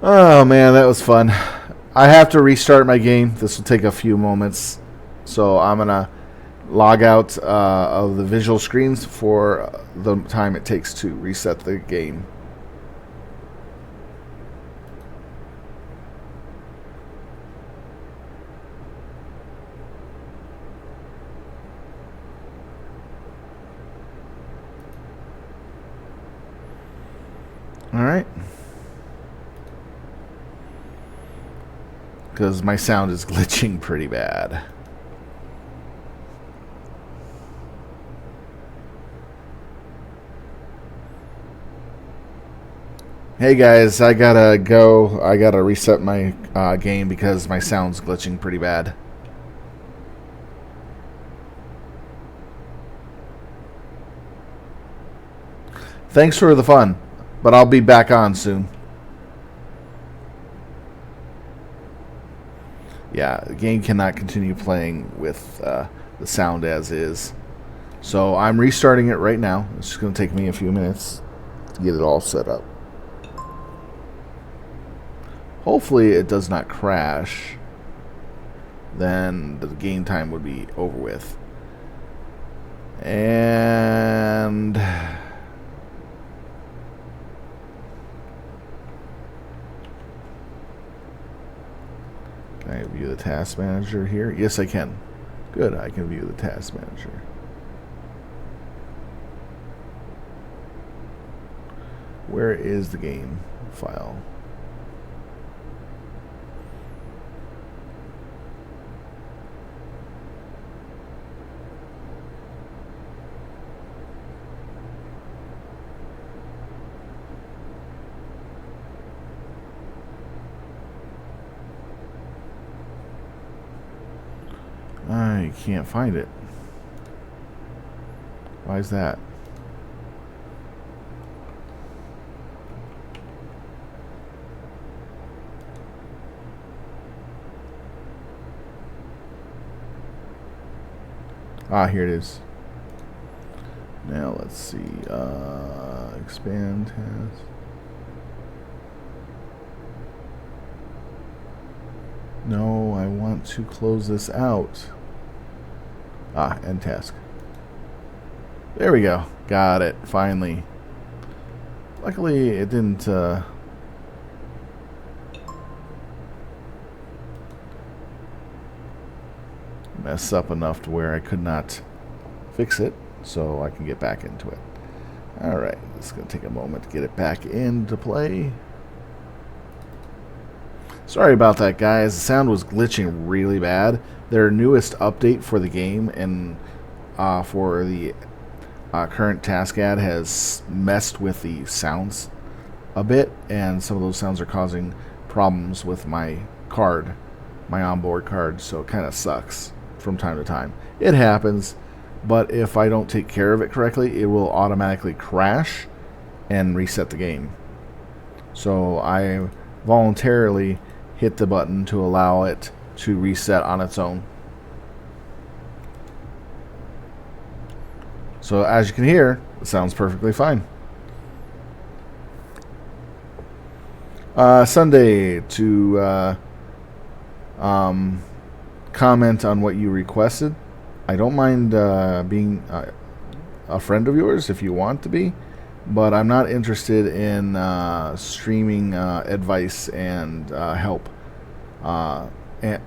Oh man, that was fun. I have to restart my game. This will take a few moments. So I'm going to log out of the visual screens for the time it takes to reset the game. All right. Because my sound is glitching pretty bad. Hey guys, I gotta go. I gotta reset my game because my sound's glitching pretty bad. Thanks for the fun, but I'll be back on soon. Yeah, the game cannot continue playing with the sound as is. So I'm restarting it right now. It's just going to take me a few minutes to get it all set up. Hopefully it does not crash. Then the game time would be over with. And can I view the task manager here? Yes, I can. Good, I can view the task manager. Where is the game file? I can't find it. Why is that? Ah, here it is. Now let's see. Expand task. No, I want to close this out. Ah, end task. There we go. Got it. Finally. Luckily, it didn't mess up enough to where I could not fix it, so I can get back into it. Alright, it's going to take a moment to get it back into play. Sorry about that, guys. The sound was glitching really bad. Their newest update for the game and for the current task ad has messed with the sounds a bit, and some of those sounds are causing problems with my card, my onboard card, so it kind of sucks from time to time. It happens. but if I don't take care of it correctly, it will automatically crash and reset the game. So I voluntarily hit the button to allow it to reset on its own. So as you can hear, it sounds perfectly fine. Sunday, to comment on what you requested. I don't mind being a friend of yours if you want to be, but I'm not interested in streaming advice and help,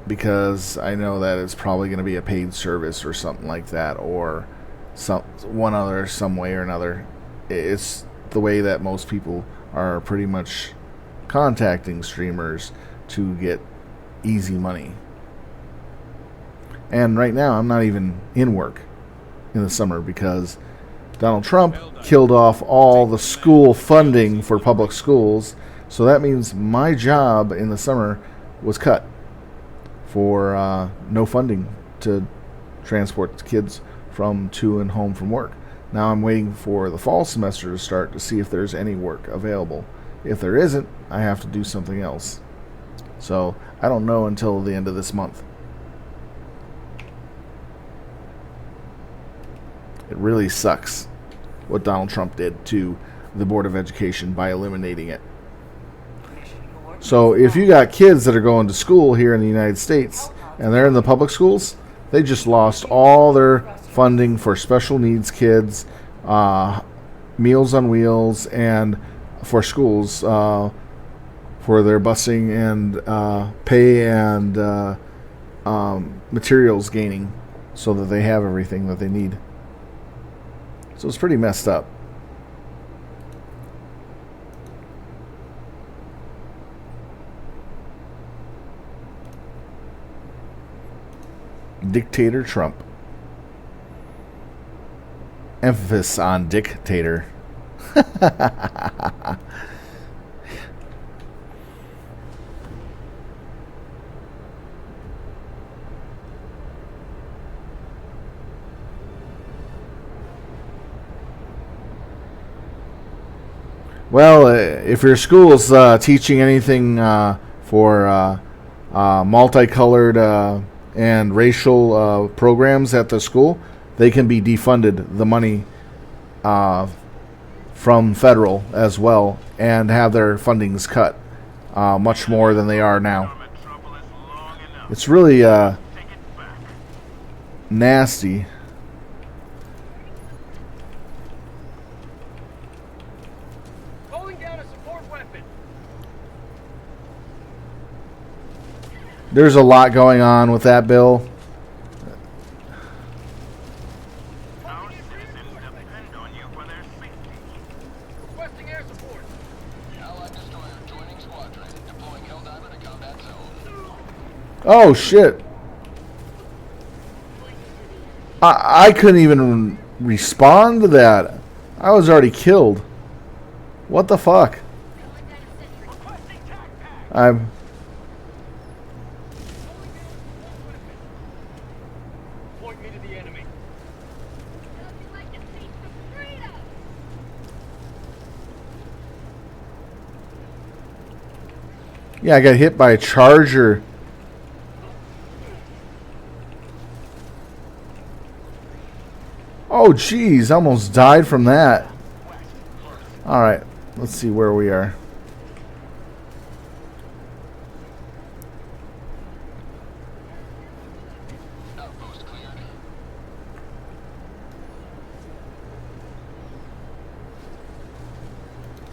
because I know that it's probably going to be a paid service or something like that, or some way or another. It's the way that most people are pretty much contacting streamers to get easy money. And right now I'm not even in work in the summer because Donald Trump killed off all the school funding for public schools. So that means my job in the summer was cut for no funding to transport kids from to and home from work. Now I'm waiting for the fall semester to start to see if there's any work available. If there isn't, I have to do something else. So I don't know until the end of this month. It really sucks what Donald Trump did to the Board of Education by eliminating it. So if you got kids that are going to school here in the United States and they're in the public schools, they just lost all their funding for special needs kids, Meals on Wheels, and for schools, for their busing and pay and materials gaining, so that they have everything that they need. So it's pretty messed up. Dictator Trump. Emphasis on dictator. Well, if your school is teaching anything for multicolored and racial programs at the school, they can be defunded the money from federal as well and have their fundings cut much more than they are now. It's really nasty. There's a lot going on with that bill. Our citizens depend on you for their safety. Requesting air support. Allied destroyer joining squadron. Deploying Helldiver to combat zone. Oh shit. I couldn't even respond to that. I was already killed. What the fuck? I'm... Point me to the enemy. Yeah, I got hit by a charger. Oh, jeez, almost died from that. Alright, let's see where we are. Outpost cleared.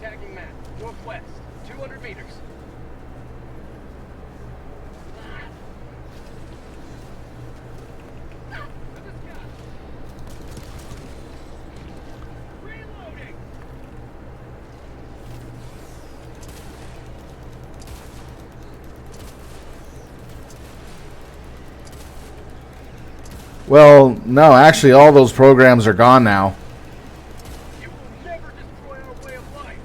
Tagging map. Northwest. 200 meters. Reloading. Well, no, actually all those programs are gone now. You will never destroy our way of life.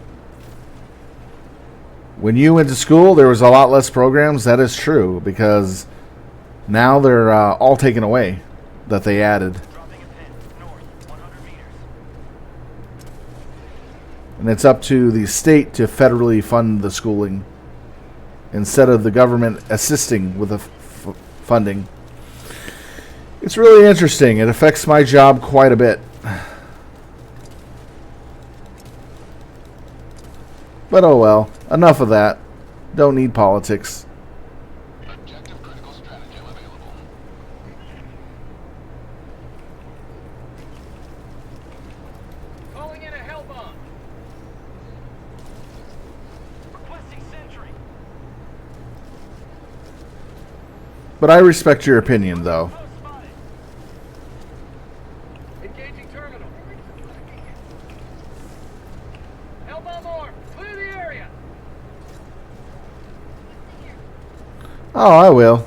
When you went to school, there was a lot less programs. That is true, because now they're all taken away that they added. Dropping a pin. And it's up to the state to federally fund the schooling instead of the government assisting with the funding. It's really interesting. It affects my job quite a bit. But oh well. Enough of that. Don't need politics. Objective critical stratagem available. Calling in a hell bomb. Requesting sentry. But I respect your opinion, though. Post spotted. Engaging terminal. Hell bomb armed. Clear the area. Oh, I will.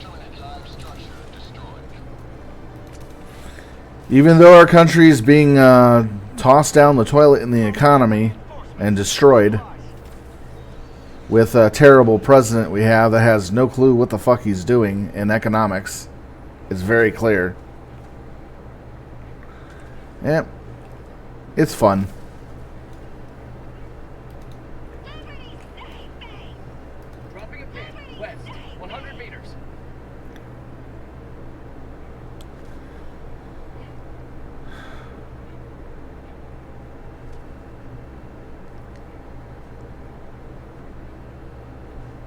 Terminate live structure destroyed. Even though our country is being tossed down the toilet in the economy and destroyed with a terrible president we have that has no clue what the fuck he's doing in economics, it's very clear. Yep. It's fun. Dropping a pin. West. 100 meters.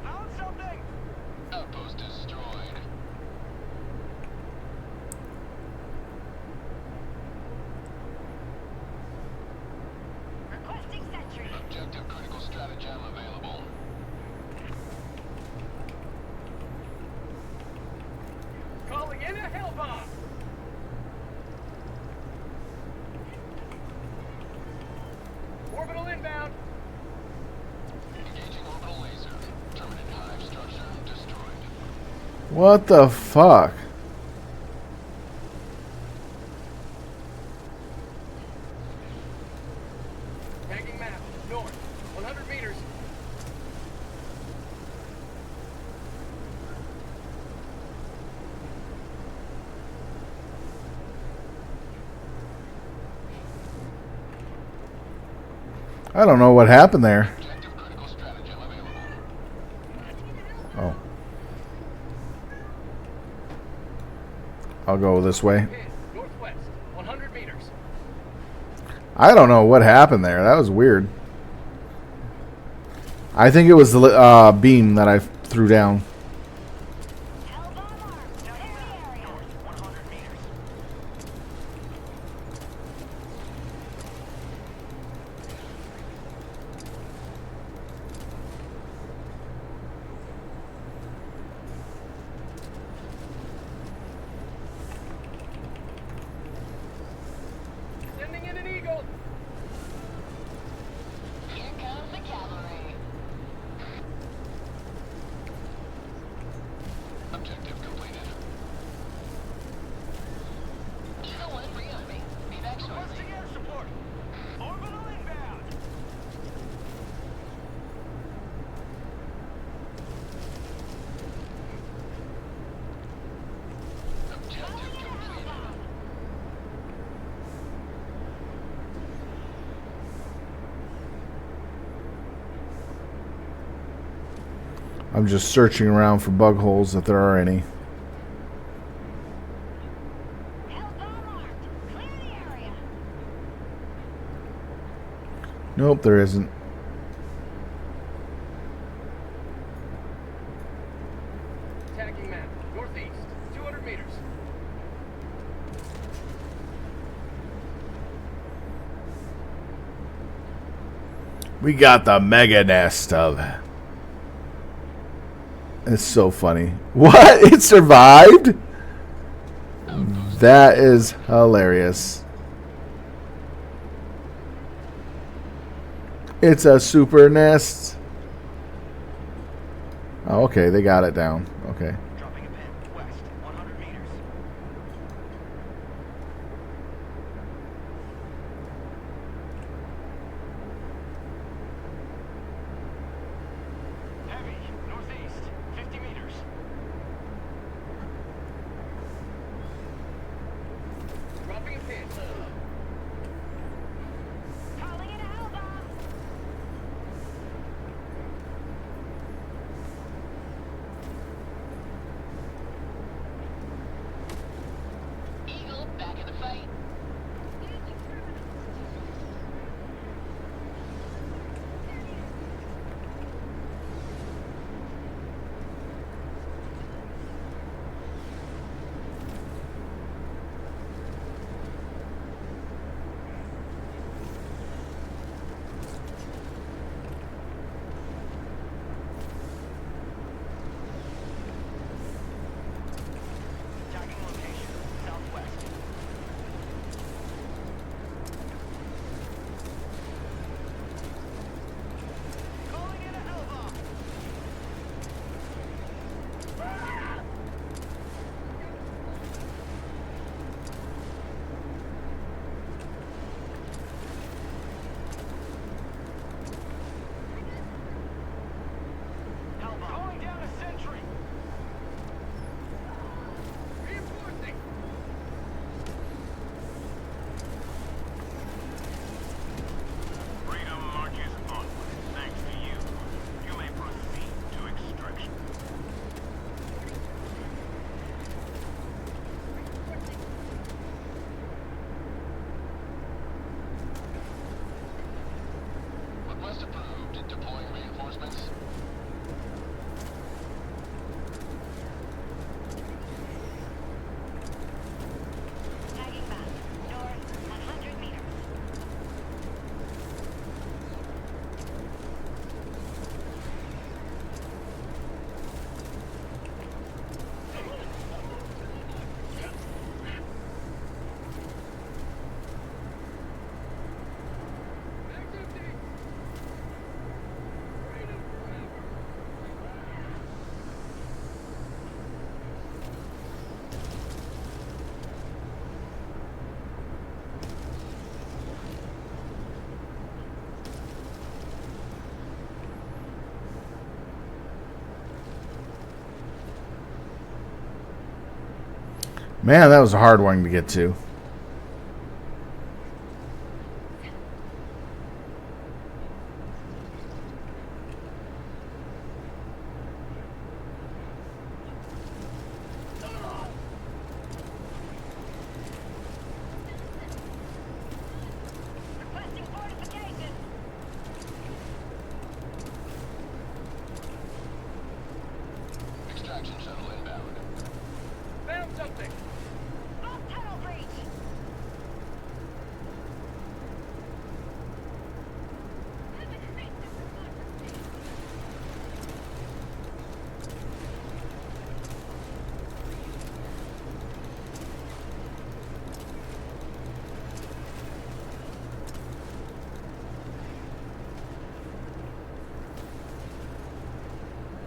Found something. Outpost destroyed. Requesting sentry. Objective critical stratagem available. Calling in a hell bomb. Orbital inbound. Engaging orbital laser. Terminate hive structure destroyed. What the fuck? Tagging map. North. 100 meters. I don't know what happened there. Objective critical stratagem available. Oh. I'll go this way. Pin. Northwest. 100 meters. I don't know what happened there. That was weird. I think it was the beam that I threw down. Hell bomb armed. Clear the area. North 100 meters. Sending in an eagle. Here comes the cavalry. Objective completed. Eagle 1 rearming. Be back shortly. Requesting air support. Orbital inbound. Objective completed. I'm just searching around for bug holes if there are any. Hell bomb armed. Clear the area. Nope, there isn't. Tagging map. Northeast. 200 meters. We got the mega nest of. It's so funny. What? It survived? That is hilarious. It's a super nest. Oh, okay, they got it down. Okay. Dropping a pin. West 100 meters. Heavy. Northeast 50 meters. Man, that was a hard one to get to. Requesting fortification. Extraction shuttle inbound. Found something. Off tunnel breach.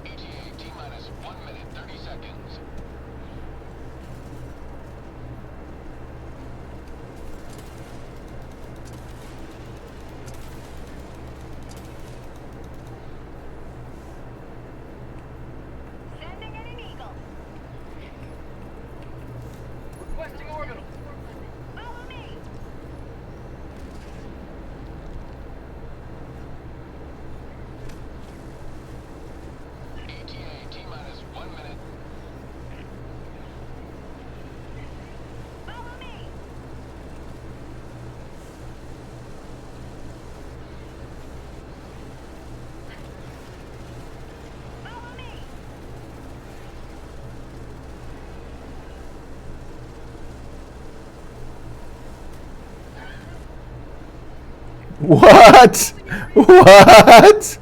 ETA T-minus 1 minute 30 seconds. Sending in an eagle. Requesting orbital. Follow me. ETA T-minus 1 minute. Follow me. Follow me. What? What?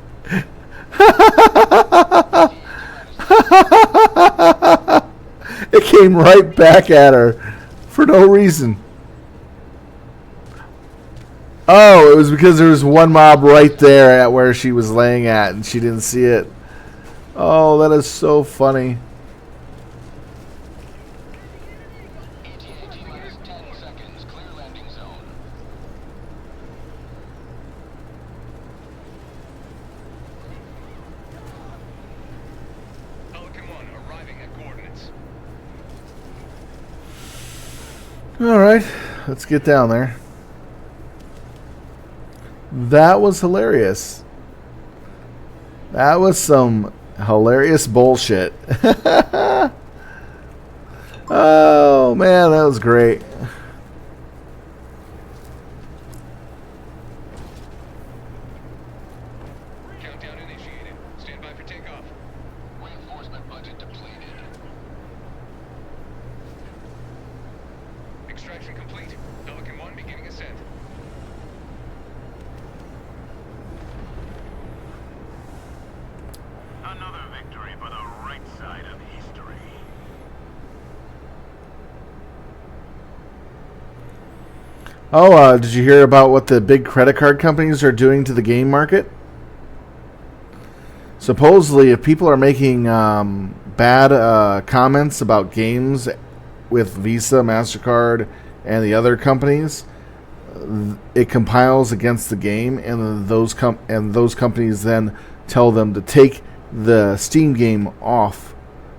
It came right back at her for no reason. Oh, it was because there was one mob right there at where she was laying at and she didn't see it. Oh, that is so funny. ETA T-minus 10 seconds. Clear landing zone. Pelican 1 arriving at coordinates. All right, let's get down there. That was hilarious. That was some hilarious bullshit. Oh, man, that was great. Countdown initiated. Stand by for takeoff. Reinforcement budget depleted. Extraction complete. Pelican 1 beginning ascent. Another victory for the right side of history. Oh, did you hear about what the big credit card companies are doing to the game market? Supposedly, if people are making bad comments about games with Visa, MasterCard, and the other companies, it compiles against the game, and those companies then tell them to take the Steam game off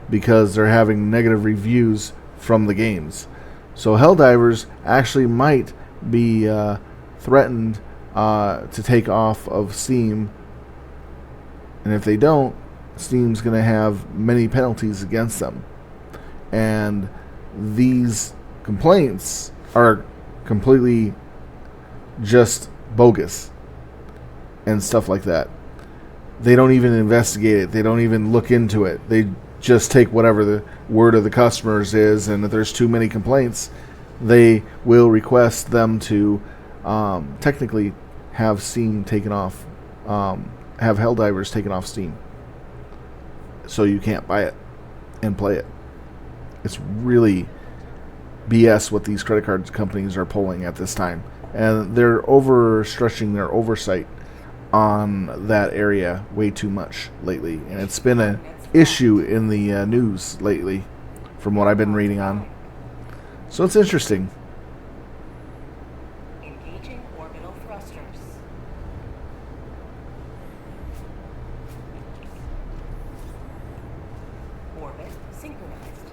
because they're having negative reviews from the games. So Helldivers actually might be threatened to take off of Steam, and if they don't, Steam's going to have many penalties against them. And these complaints are completely just bogus and stuff like that. They don't even investigate it. They don't even look into it. They just take whatever the word of the customers is, and if there's too many complaints, they will request them to technically have Steam taken off, have Helldivers taken off Steam, so you can't buy it and play it. It's really BS what these credit card companies are pulling at this time, and they're overstretching their oversight on that area way too much lately, and it's been an issue in the news lately from what I've been reading on. So it's interesting. Engaging orbital thrusters. Orbit synchronized.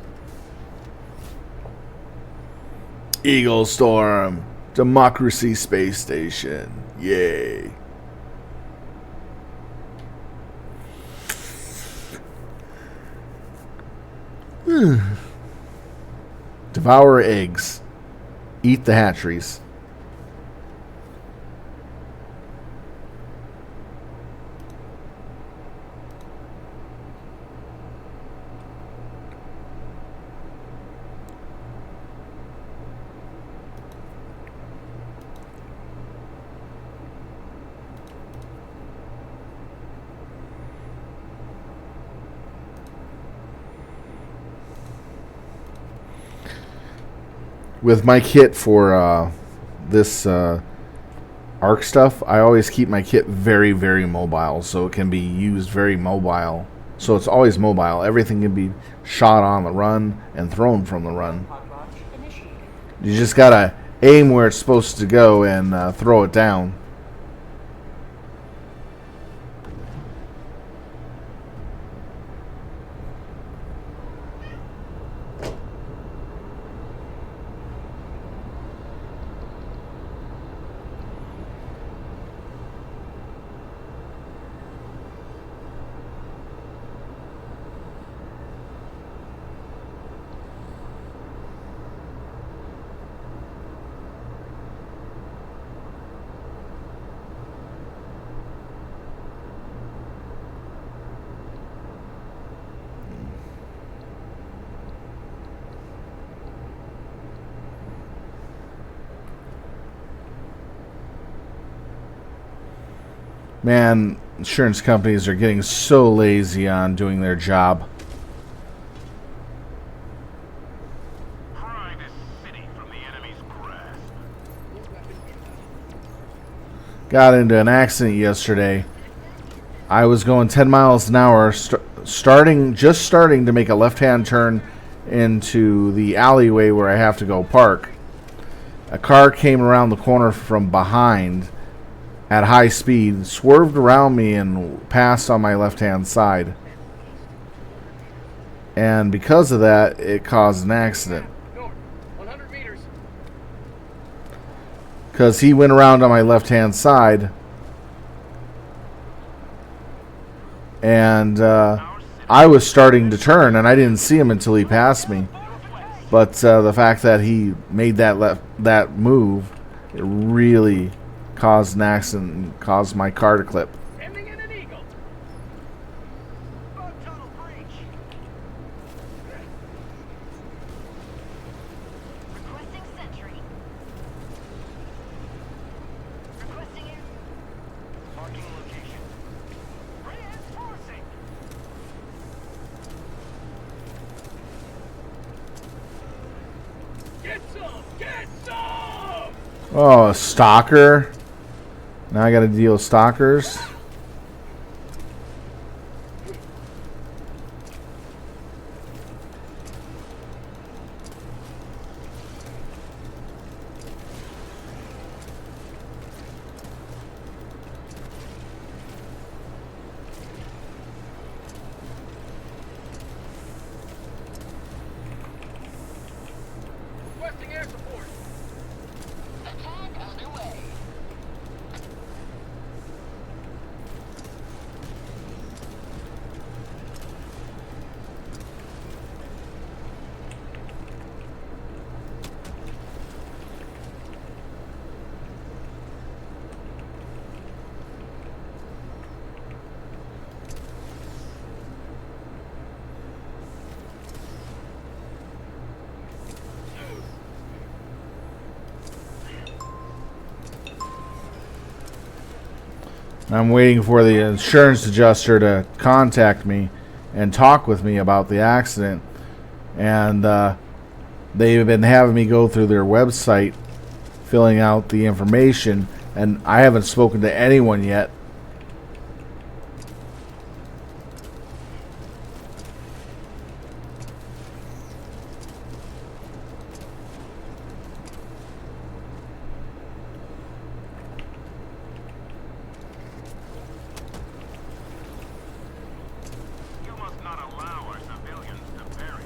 Eagle Storm, Democracy Space Station. Yay. Devour eggs. Eat the hatcheries. With my kit for this ARC stuff, I always keep my kit very, very mobile, so it can be used very mobile. So it's always mobile. Everything can be shot on the run and thrown from the run. Pod launch initiated. You just gotta aim where it's supposed to go and throw it down. Man, insurance companies are getting so lazy on doing their job. Pry this city from the enemy's grasp. Got into an accident yesterday. I was going 10 miles an hour, starting to make a left-hand turn into the alleyway where I have to go park. A car came around the corner from behind at high speed, swerved around me and passed on my left-hand side. And because of that, it caused an accident. North, 100 meters. Because he went around on my left-hand side, and I was starting to turn, and I didn't see him until he passed me. But the fact that he made that move, it really caused an accident and caused my car to clip. Sending in an eagle. Bug tunnel breach. Requesting sentry. Requesting air. Marking location. Reinforcing. Get some! Get some! Oh, a stalker. Now I gotta deal with stalkers. Requesting air support. Attack underway. I'm waiting for the insurance adjuster to contact me and talk with me about the accident. And they've been having me go through their website, filling out the information, and I haven't spoken to anyone yet. You must not allow our civilians to perish.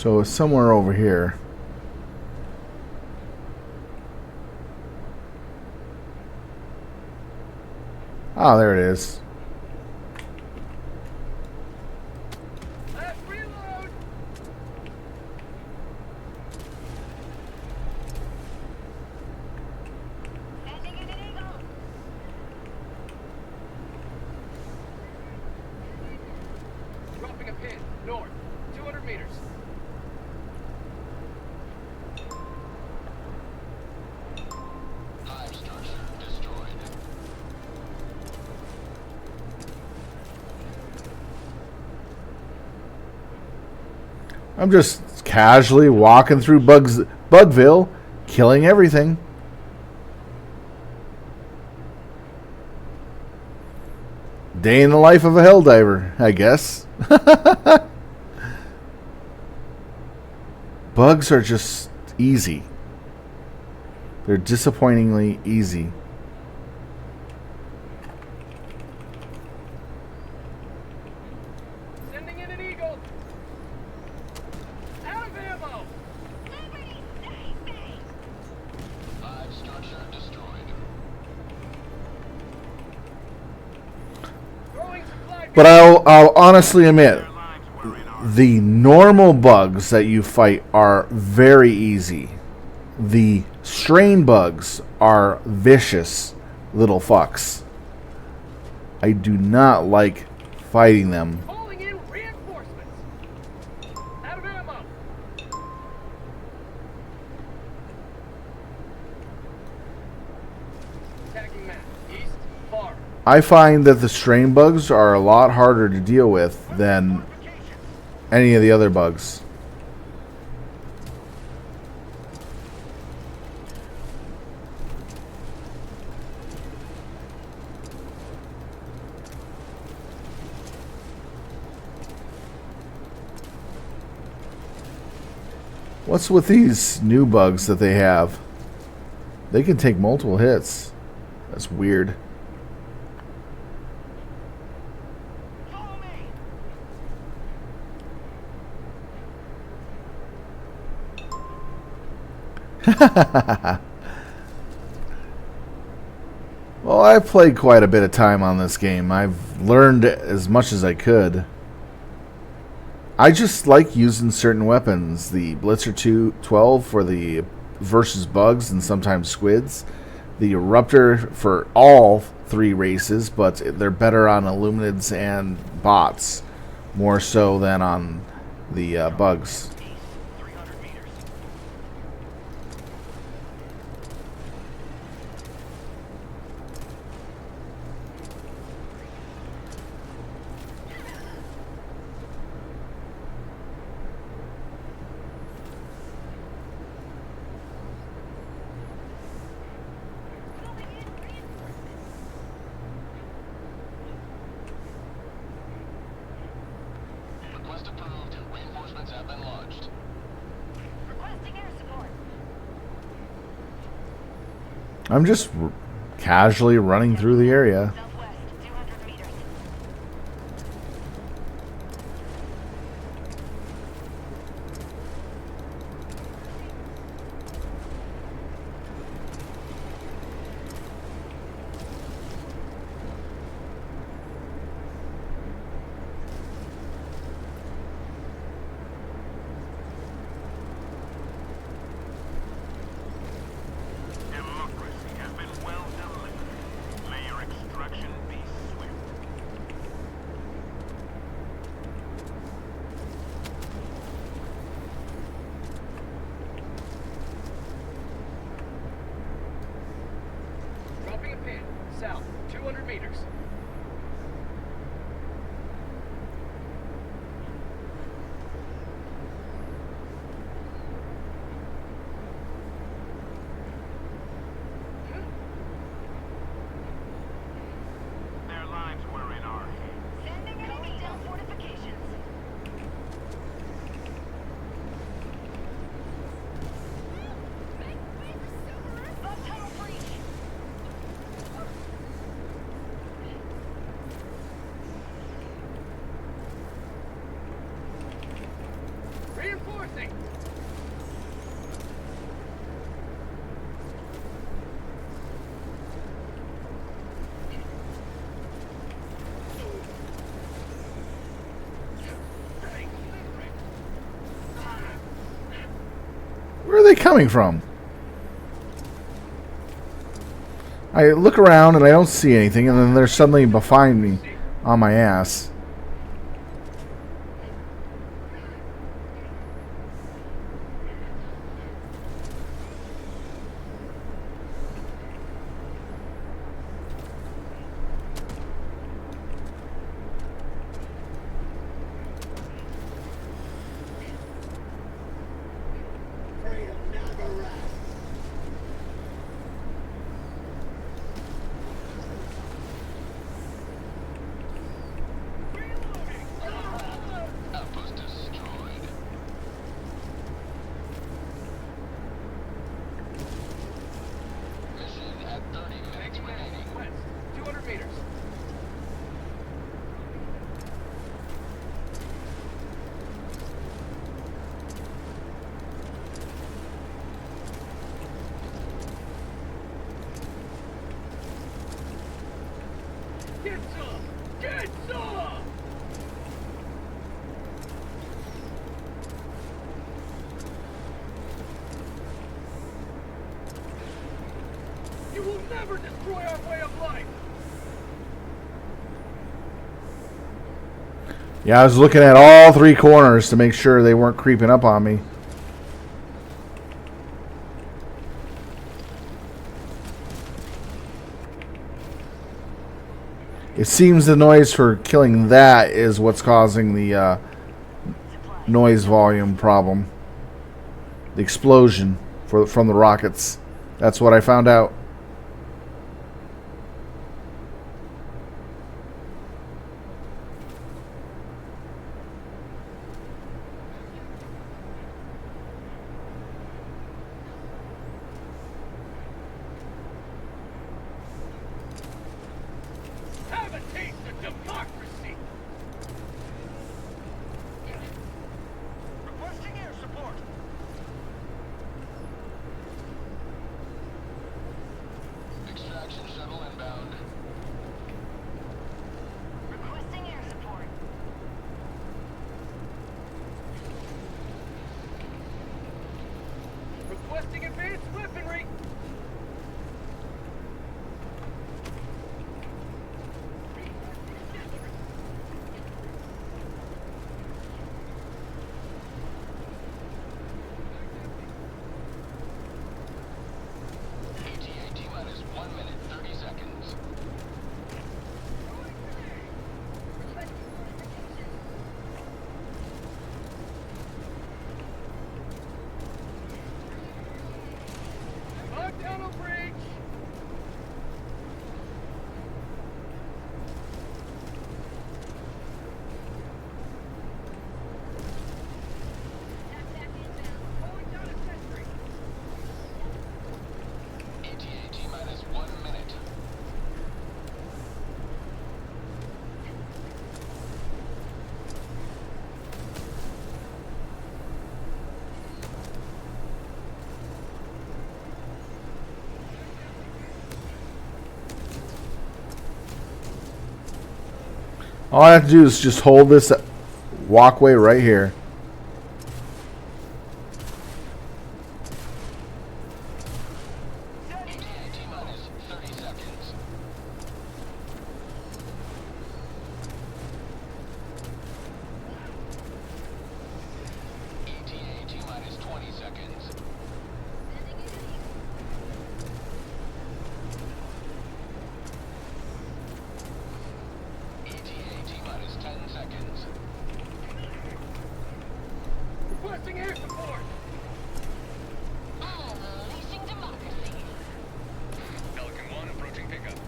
So it's somewhere over here. Oh, there it is. Let's reload. Sending in an eagle. Dropping a pin. North. 200 meters. Hive structure destroyed. I'm just casually walking through Bugville, killing everything. Day in the life of a helldiver, I guess. Bugs are just easy. They're disappointingly easy. Sending in an eagle. Out of ammo. Somebody save me! Hive structure destroyed. Throwing supply. But I'll honestly admit, Their lives were in our the normal bugs that you fight are very easy. The strain bugs are vicious little fucks. I do not like fighting them. Calling in reinforcements. Out of ammo. Attacking map. East. Far. I find that the strain bugs are a lot harder to deal with than any of the other bugs. What's with these new bugs that they have? They can take multiple hits. That's weird. Follow me! Well, I've played quite a bit of time on this game. I've learned as much as I could. I just like using certain weapons. The Blitzer 212 for the versus bugs and sometimes squids. The Eruptor for all three races, but they're better on Illuminids and bots. More so than on the bugs. 300 meters. Request approved. Reinforcements have been launched. Requesting air support. I'm just casually running through the area. Southwest, 200 meters. Democracy has been well delivered. May your extraction be swift. Dropping a pin. South. 200 meters. Their lives were in our hands. Sending in an down fortifications. Bug tunnel breach. Where are they coming from? I look around and I don't see anything, and then they're suddenly behind me on my ass. Outpost destroyed. Mission at 30 minutes remaining. West, 200 meters. Get some! Get some! You will never destroy our way of life! Yeah, I was looking at all three corners to make sure they weren't creeping up on me. It seems the noise for killing that is what's causing the noise volume problem. The explosion from the rockets. That's what I found out. Have a taste of democracy! Requesting air support. Extraction shuttle inbound. Requesting air support. Requesting advanced weaponry! ETA T-minus 1 minute, 30 seconds. Tunnel bridge! Going down a sentry! ETA T-minus 1 minute. All I have to do is just hold this walkway right here. ETA T-minus 30 seconds. ETA T-minus 20 seconds. ETA T-minus 10 seconds. Requesting air support! Unleashing democracy. Pelican 1 approaching pickup.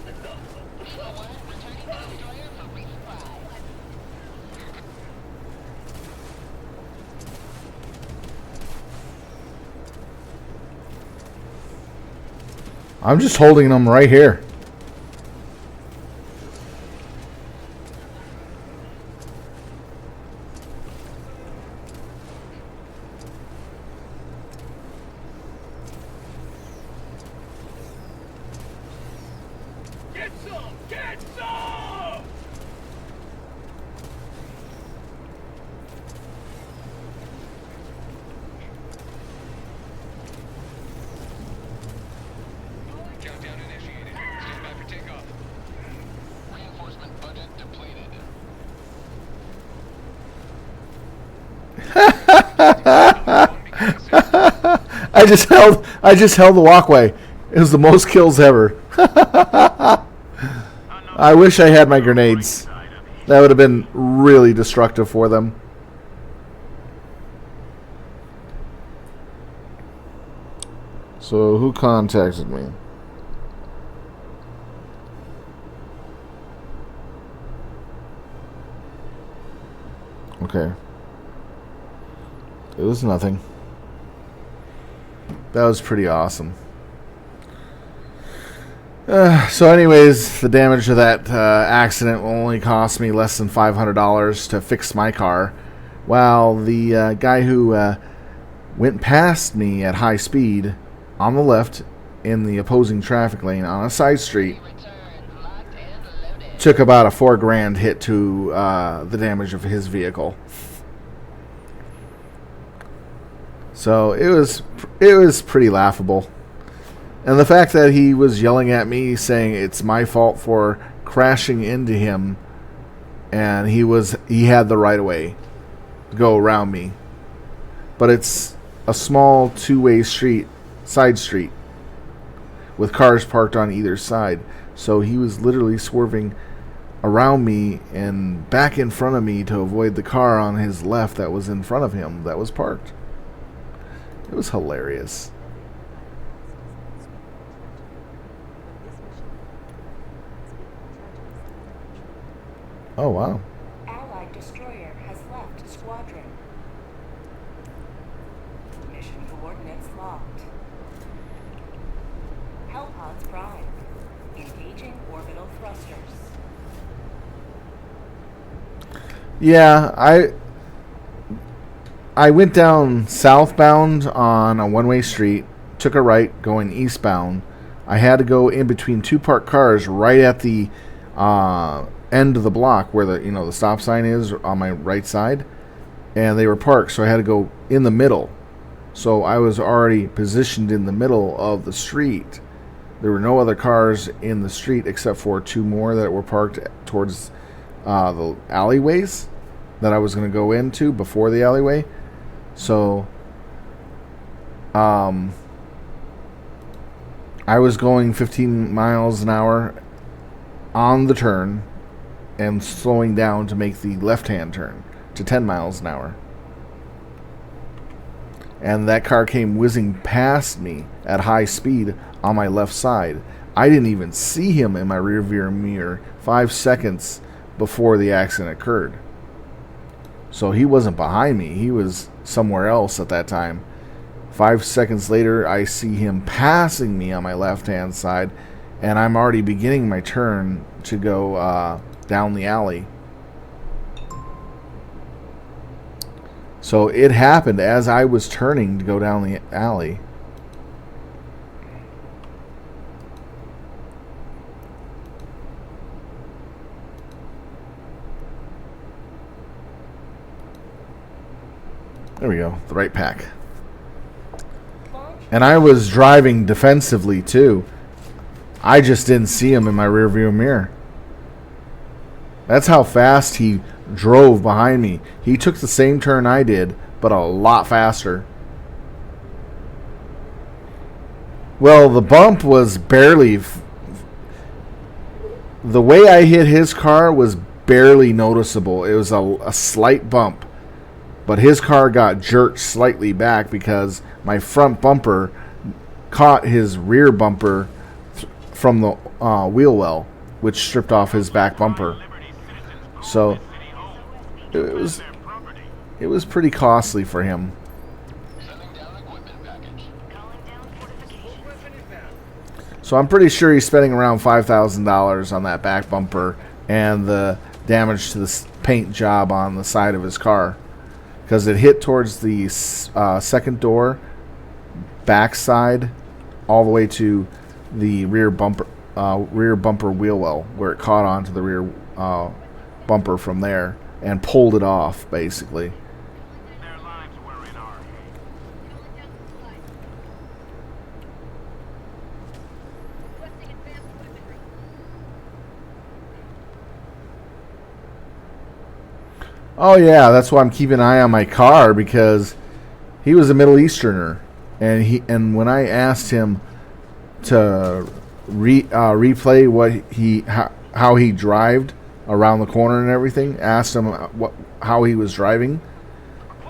Eagle 1 returning to destroyer for resupply. I'm just holding them right here. Get some! Get some! I just held the walkway. It was the most kills ever. I wish I had my grenades. That would have been really destructive for them. So who contacted me? Okay. It was nothing. That was pretty awesome. So anyways, the damage of that accident will only cost me less than $500 to fix my car, while the guy who went past me at high speed on the left in the opposing traffic lane on a side street Return locked and loaded. took about a $4,000 hit to the damage of his vehicle. So it was pretty laughable. And the fact that he was yelling at me saying it's my fault for crashing into him, and he had the right of way to go around me. But it's a small two-way street, side street, with cars parked on either side. So he was literally swerving around me and back in front of me to avoid the car on his left that was in front of him that was parked. It was hilarious. Oh, wow. Allied destroyer has left squadron. Mission coordinates locked. Hellpods prime. Engaging orbital thrusters. Yeah, I went down southbound on a one-way street, took a right going eastbound. I had to go in between two parked cars right at the end of the block where the stop sign is on my right side, and they were parked, so I had to go in the middle. So I was already positioned in the middle of the street. There were no other cars in the street except for two more that were parked towards the alleyways that I was going to go into before the alleyway. So I was going 15 miles an hour on the turn and slowing down to make the left-hand turn to 10 miles an hour. And that car came whizzing past me at high speed on my left side. I didn't even see him in my rearview mirror 5 seconds before the accident occurred. So he wasn't behind me. He was somewhere else at that time. 5 seconds later, I see him passing me on my left-hand side, and I'm already beginning my turn to go down the alley. So it happened as I was turning to go down the alley. There we go, the right pack. And I was driving defensively too. I just didn't see him in my rearview mirror. That's how fast he drove behind me. He took the same turn I did, but a lot faster. Well, the bump was barely... The way I hit his car was barely noticeable. It was a slight bump. But his car got jerked slightly back because my front bumper caught his rear bumper from the wheel well, which stripped off his back bumper. So it was pretty costly for him. Sending down equipment package. Calling down fortifications. Weapon inbound. So I'm pretty sure he's spending around $5,000 on that back bumper and the damage to the paint job on the side of his car. Because it hit towards the second door, back side, all the way to the rear bumper wheel well, where it caught onto the rear bumper from there and pulled it off, basically. Their lives were in our hands. Calling down supplies. Requesting advanced weaponry. Oh yeah, that's why I'm keeping an eye on my car, because he was a Middle Easterner. and when I asked him to replay how he drived around the corner and everything, asked him how he was driving,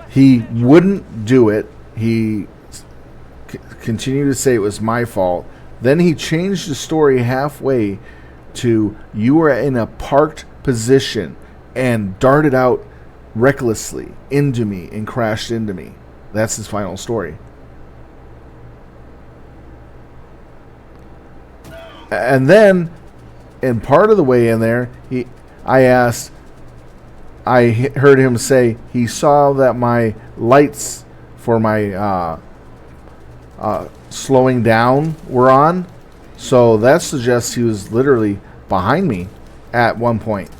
he wouldn't do it. He continued to say it was my fault. Then he changed the story halfway to, you were in a parked position and darted out recklessly into me and crashed into me. That's his final story. And then, in part of the way in there, I heard him say he saw that my lights for my slowing down were on. So that suggests he was literally behind me at one point.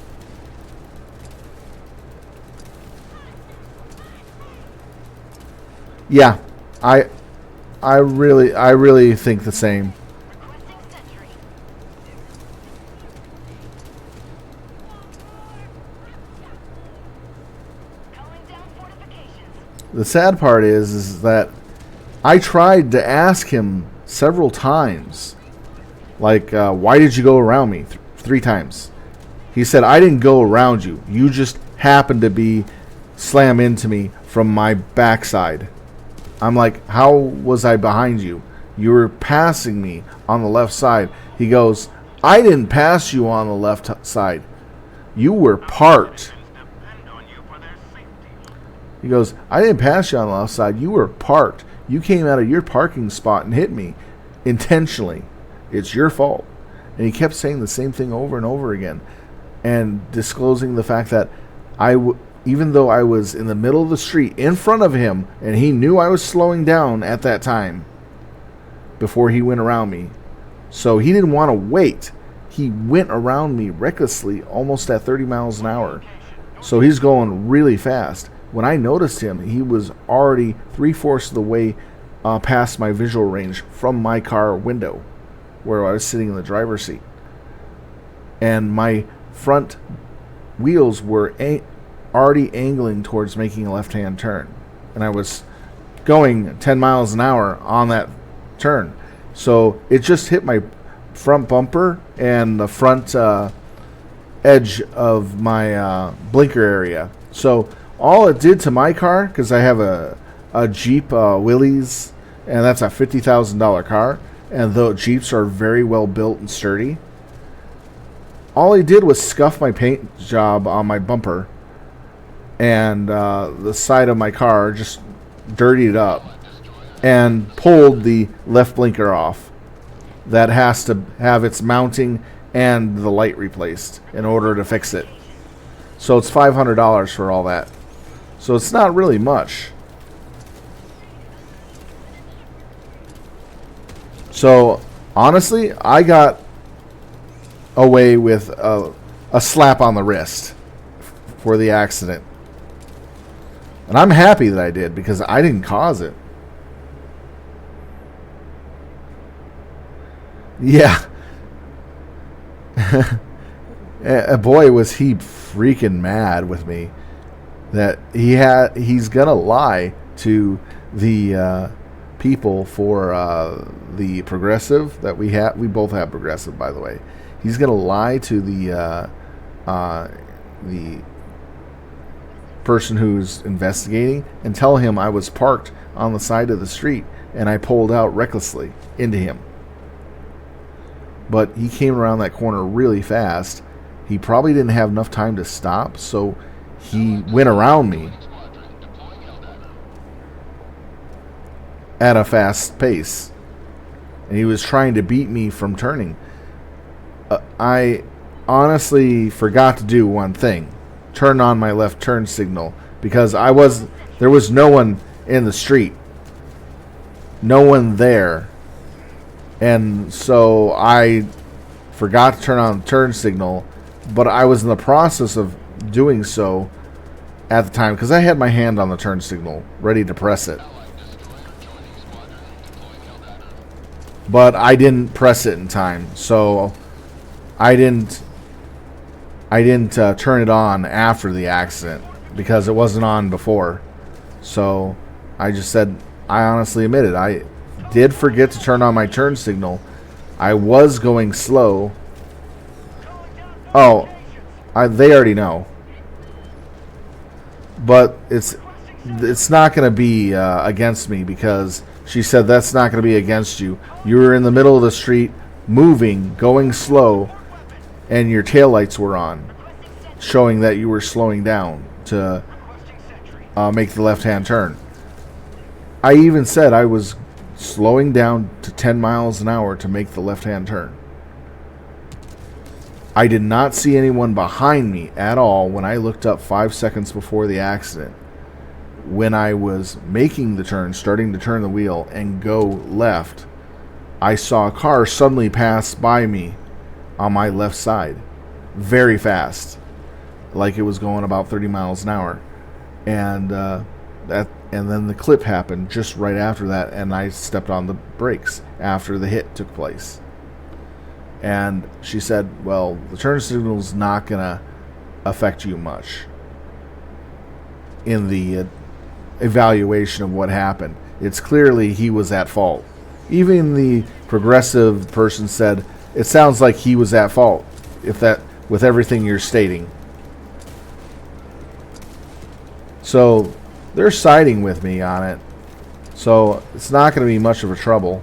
Yeah, I really think the same. Requesting sentry. Calling down fortifications. The sad part is that I tried to ask him several times, like, why did you go around me? 3 times. He said, I didn't go around you. You just happened to slam into me from my backside. I'm like, how was I behind you? You were passing me on the left side. He goes, I didn't pass you on the left side. You were parked. Depend on you for their safety. He goes, I didn't pass you on the left side. You were parked. You came out of your parking spot and hit me intentionally. It's your fault. And he kept saying the same thing over and over again, and disclosing the fact that even though I was in the middle of the street in front of him, and he knew I was slowing down at that time before he went around me, so he didn't want to wait. He went around me recklessly, almost at 30 miles an hour. So he's going really fast. When I noticed him, he was already 3/4 of the way past my visual range from my car window, where I was sitting in the driver's seat. And my front wheels were already angling towards making a left-hand turn. And I was going 10 miles an hour on that turn. So it just hit my front bumper and the front edge of my blinker area. So all it did to my car, because I have a Jeep Willys, and that's a $50,000 car, and the Jeeps are very well built and sturdy, all he did was scuff my paint job on my bumper and the side of my car, just dirtied it up, and pulled the left blinker off. That has to have its mounting and the light replaced in order to fix it. So it's $500 for all that. So it's not really much. So honestly, I got away with a slap on the wrist for the accident. And I'm happy that I did, because I didn't cause it. Yeah. Boy, was he freaking mad with me that he's gonna lie to the people for the Progressive that we have. We both have Progressive, by the way. He's gonna lie to the person who's investigating and tell him I was parked on the side of the street and I pulled out recklessly into him. But he came around that corner really fast. He probably didn't have enough time to stop, so he went around me at a fast pace. And he was trying to beat me from turning. I honestly forgot to do one thing. Turn on my left turn signal, because there was no one in the street. No one there. And so I forgot to turn on the turn signal, but I was in the process of doing so at the time, because I had my hand on the turn signal ready to press it. But I didn't press it in time, so I didn't turn it on after the accident, because it wasn't on before. So I just said, I honestly admit it. I did forget to turn on my turn signal. I was going slow. Oh, they already know. But it's not going to be against me, because she said that's not going to be against you. You were in the middle of the street, moving, going slow, and your taillights were on, showing that you were slowing down to make the left-hand turn. I even said I was slowing down to 10 miles an hour to make the left-hand turn. I did not see anyone behind me at all when I looked up 5 seconds before the accident. When I was making the turn, starting to turn the wheel and go left, I saw a car suddenly pass by me on my left side, very fast, like it was going about 30 miles an hour. And then the clip happened just right after that, and I stepped on the brakes after the hit took place. And she said, well, the turn signal's not going to affect you much in the evaluation of what happened. It's clearly he was at fault. Even the progressive person said, it sounds like he was at fault, with everything you're stating. So they're siding with me on it. So it's not going to be much of a trouble.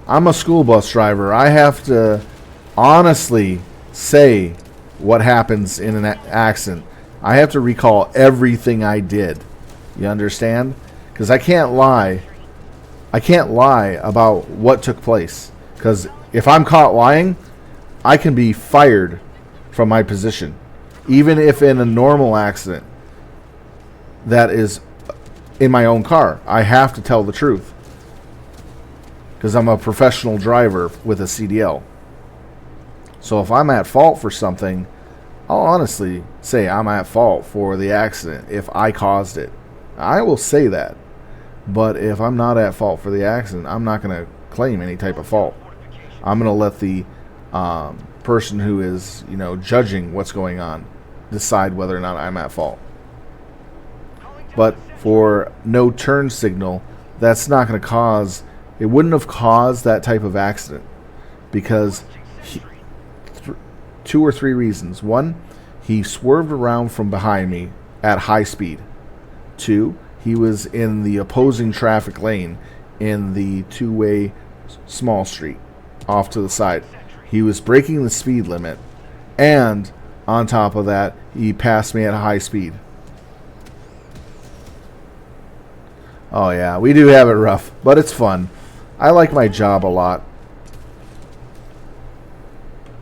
I'm a school bus driver. I have to honestly say what happens in an accident. I have to recall everything I did. You understand? Because I can't lie. I can't lie about what took place. Because if I'm caught lying, I can be fired from my position. Even if in a normal accident that is in my own car, I have to tell the truth. Because I'm a professional driver with a CDL. So if I'm at fault for something, I'll honestly say I'm at fault for the accident if I caused it. I will say that. But if I'm not at fault for the accident, I'm not going to claim any type of fault. I'm going to let the person who is, judging what's going on decide whether or not I'm at fault. But for no turn signal, that's not going to cause... It wouldn't have caused that type of accident because 2 or 3 reasons. 1, he swerved around from behind me at high speed. 2, he was in the opposing traffic lane in the 2-way small street off to the side. He was breaking the speed limit, and on top of that, he passed me at high speed. Oh yeah, we do have it rough, but it's fun. I like my job a lot.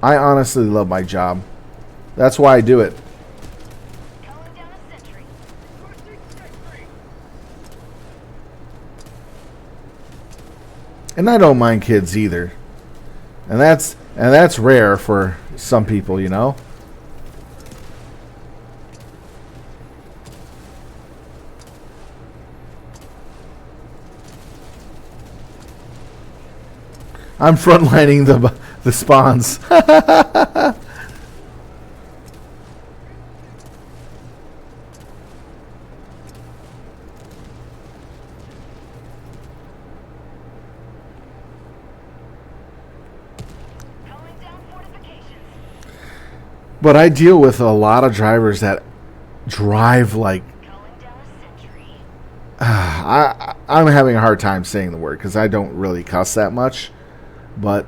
I honestly love my job. That's why I do it. Calling down a sentry. Requesting sentry. And I don't mind kids either. And that's rare for some people, I'm frontlining the spawns. Calling down fortifications. But I deal with a lot of drivers that drive like... Calling down a sentry. I'm having a hard time saying the word because I don't really cuss that much. But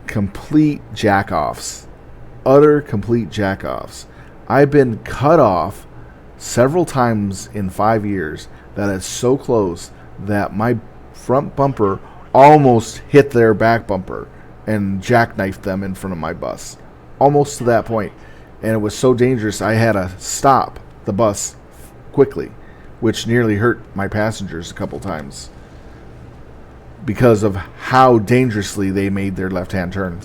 complete jack-offs. Utter complete jack-offs. I've been cut off several times in 5 years that it's so close that my front bumper almost hit their back bumper and jackknifed them in front of my bus. Almost to that point. And it was so dangerous I had to stop the bus quickly, which nearly hurt my passengers a couple times because of how dangerously they made their left-hand turn.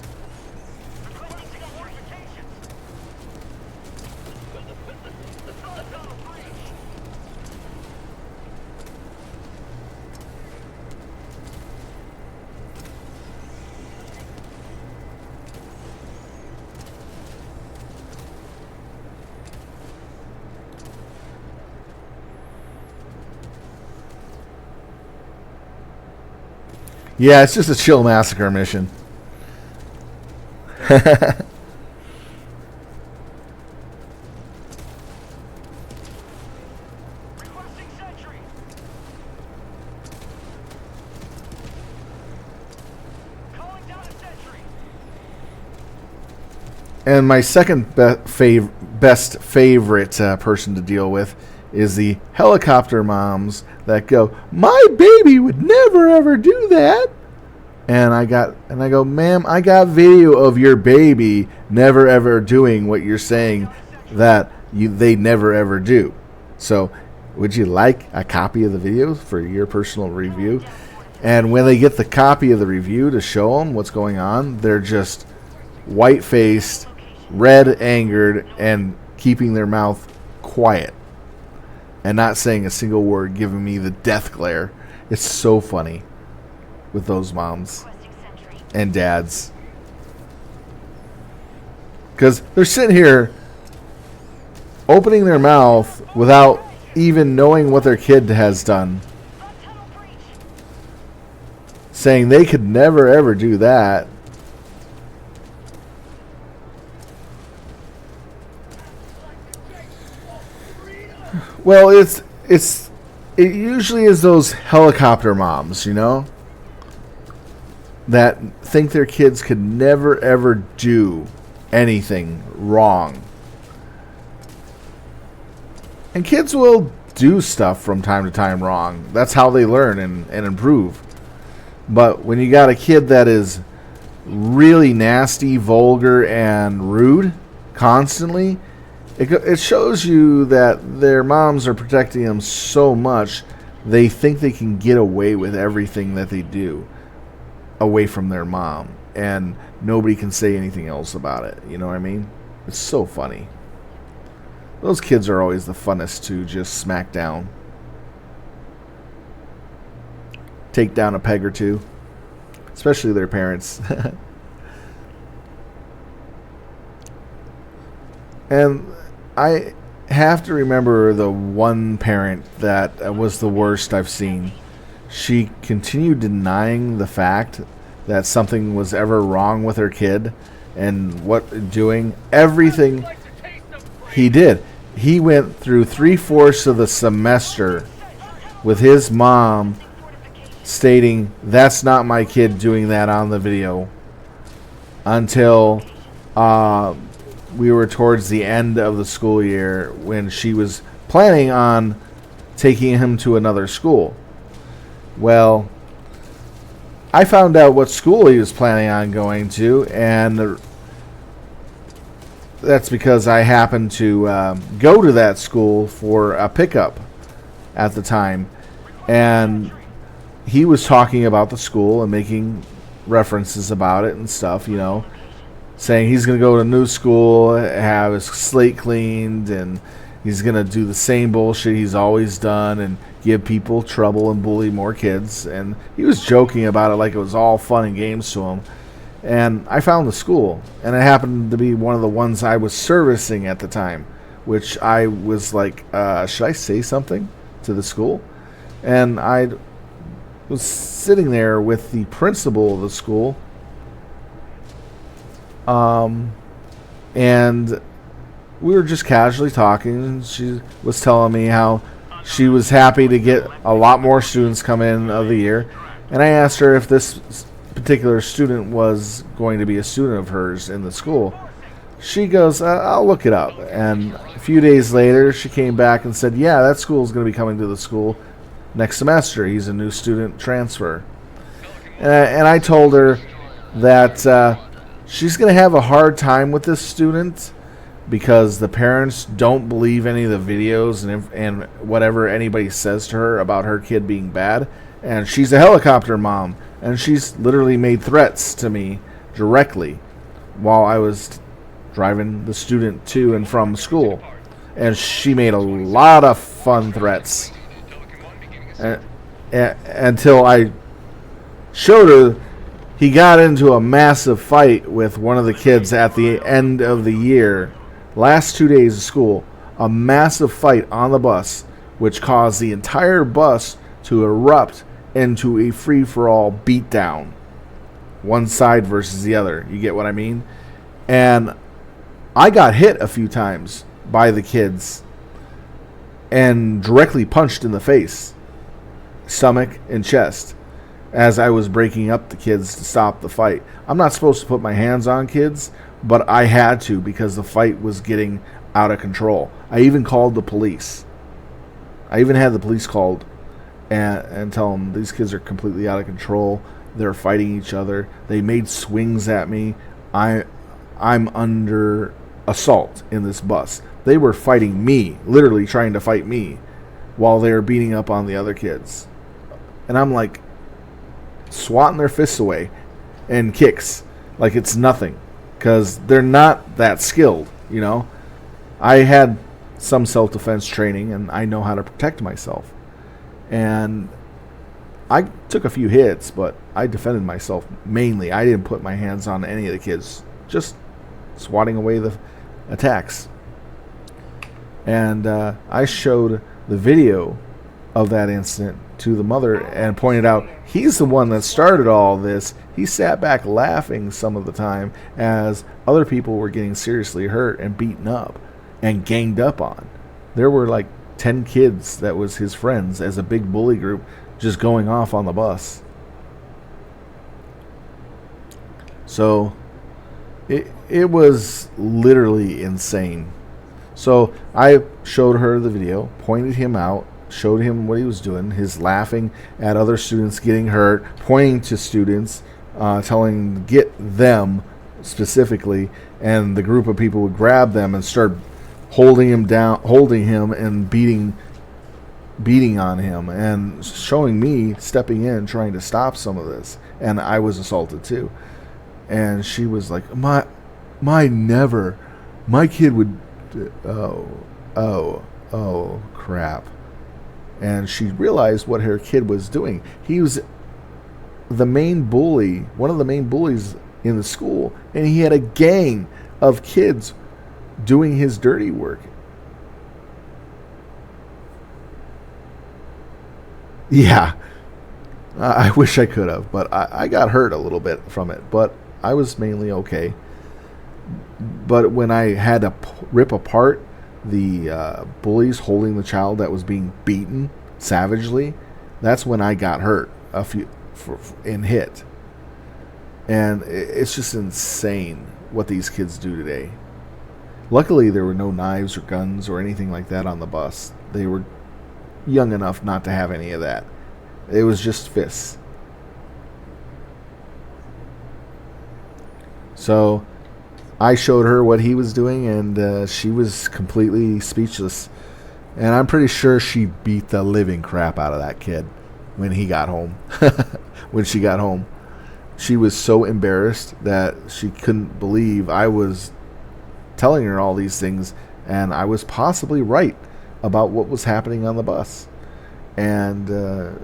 Yeah, it's just a chill massacre mission. Requesting sentry. Calling down a sentry. And my second best favorite person to deal with is the helicopter moms that go, "My baby would never ever do that." And I go, "Ma'am, I got video of your baby never ever doing what you're saying that they never ever do. So, would you like a copy of the video for your personal review?" And when they get the copy of the review to show them what's going on, they're just white-faced, red, angered, and keeping their mouth quiet and not saying a single word, giving me the death glare. It's so funny with those moms Requesting sentry. and dads. Because they're sitting here opening their mouth without even knowing what their kid has done, Front tunnel breach. saying they could never ever do that. Well, it usually is those helicopter moms, you know, that think their kids could never ever do anything wrong. And kids will do stuff from time to time wrong. That's how they learn and improve. But when you got a kid that is really nasty, vulgar, and rude constantly, it shows you that their moms are protecting them so much they think they can get away with everything that they do away from their mom, and nobody can say anything else about it. You know what I mean? It's so funny. Those kids are always the funnest to just smack down. Take down a peg or two. Especially their parents. And I have to remember the one parent that was the worst I've seen. She continued denying the fact that something was ever wrong with her kid and doing everything he did. He went through 3/4 of the semester with his mom stating, "That's not my kid doing that on the video," until we were towards the end of the school year when she was planning on taking him to another school. Well, I found out what school he was planning on going to, and that's because I happened to go to that school for a pickup at the time. And he was talking about the school and making references about it and stuff, you know, saying he's going to go to a new school, have his slate cleaned, and he's going to do the same bullshit he's always done and give people trouble and bully more kids. And he was joking about it like it was all fun and games to him. And I found the school, and it happened to be one of the ones I was servicing at the time, which I was like, should I say something to the school? And I was sitting there with the principal of the school, and we were just casually talking, and she was telling me how she was happy to get a lot more students come in of the year. And I asked her if this particular student was going to be a student of hers in the school. She goes, I'll look it up. And a few days later, she came back and said, yeah, that school is going to be coming to the school next semester. He's a new student transfer. And I told her that she's going to have a hard time with this student because the parents don't believe any of the videos and whatever anybody says to her about her kid being bad. And she's a helicopter mom, and she's literally made threats to me directly while I was driving the student to and from school. And she made a lot of fun threats until I showed her he got into a massive fight with one of the kids at the end of the year. Last 2 days of school, a massive fight on the bus, which caused the entire bus to erupt into a free-for-all beatdown, one side versus the other. You get what I mean? And I got hit a few times by the kids and directly punched in the face, stomach and chest, as I was breaking up the kids to stop the fight. I'm not supposed to put my hands on kids, but I had to because the fight was getting out of control. I even called the police. I even had the police called and tell them these kids are completely out of control. They're fighting each other. They made swings at me. I'm under assault in this bus. They were fighting me, literally trying to fight me, while they were beating up on the other kids. And I'm like swatting their fists away and kicks like it's nothing, because they're not that skilled, you know. I had some self-defense training and I know how to protect myself. And I took a few hits, but I defended myself mainly. I didn't put my hands on any of the kids, just swatting away the attacks. And I showed the video of that incident to the mother and pointed out he's the one that started all this. He sat back laughing some of the time as other people were getting seriously hurt and beaten up and ganged up on. There were like 10 kids that was his friends as a big bully group just going off on the bus. So it was literally insane. So I showed her the video, pointed him out, showed him what he was doing, his laughing at other students getting hurt, pointing to students, telling them to get them specifically, and the group of people would grab them and start holding him down, holding him and beating on him, and showing me stepping in trying to stop some of this. And I was assaulted too. And she was like, my kid would, oh crap. And she realized what her kid was doing. He was the main bully, one of the main bullies in the school, and he had a gang of kids doing his dirty work. Yeah, I wish I could have, but I got hurt a little bit from it, but I was mainly okay. But when I had to rip apart the bullies holding the child that was being beaten savagely, that's when I got hurt and hit. And it's just insane what these kids do today. Luckily, there were no knives or guns or anything like that on the bus. They were young enough not to have any of that. It was just fists. So I showed her what he was doing, and she was completely speechless. And I'm pretty sure she beat the living crap out of that kid when he got home. When she got home, she was so embarrassed that she couldn't believe I was telling her all these things, and I was possibly right about what was happening on the bus. And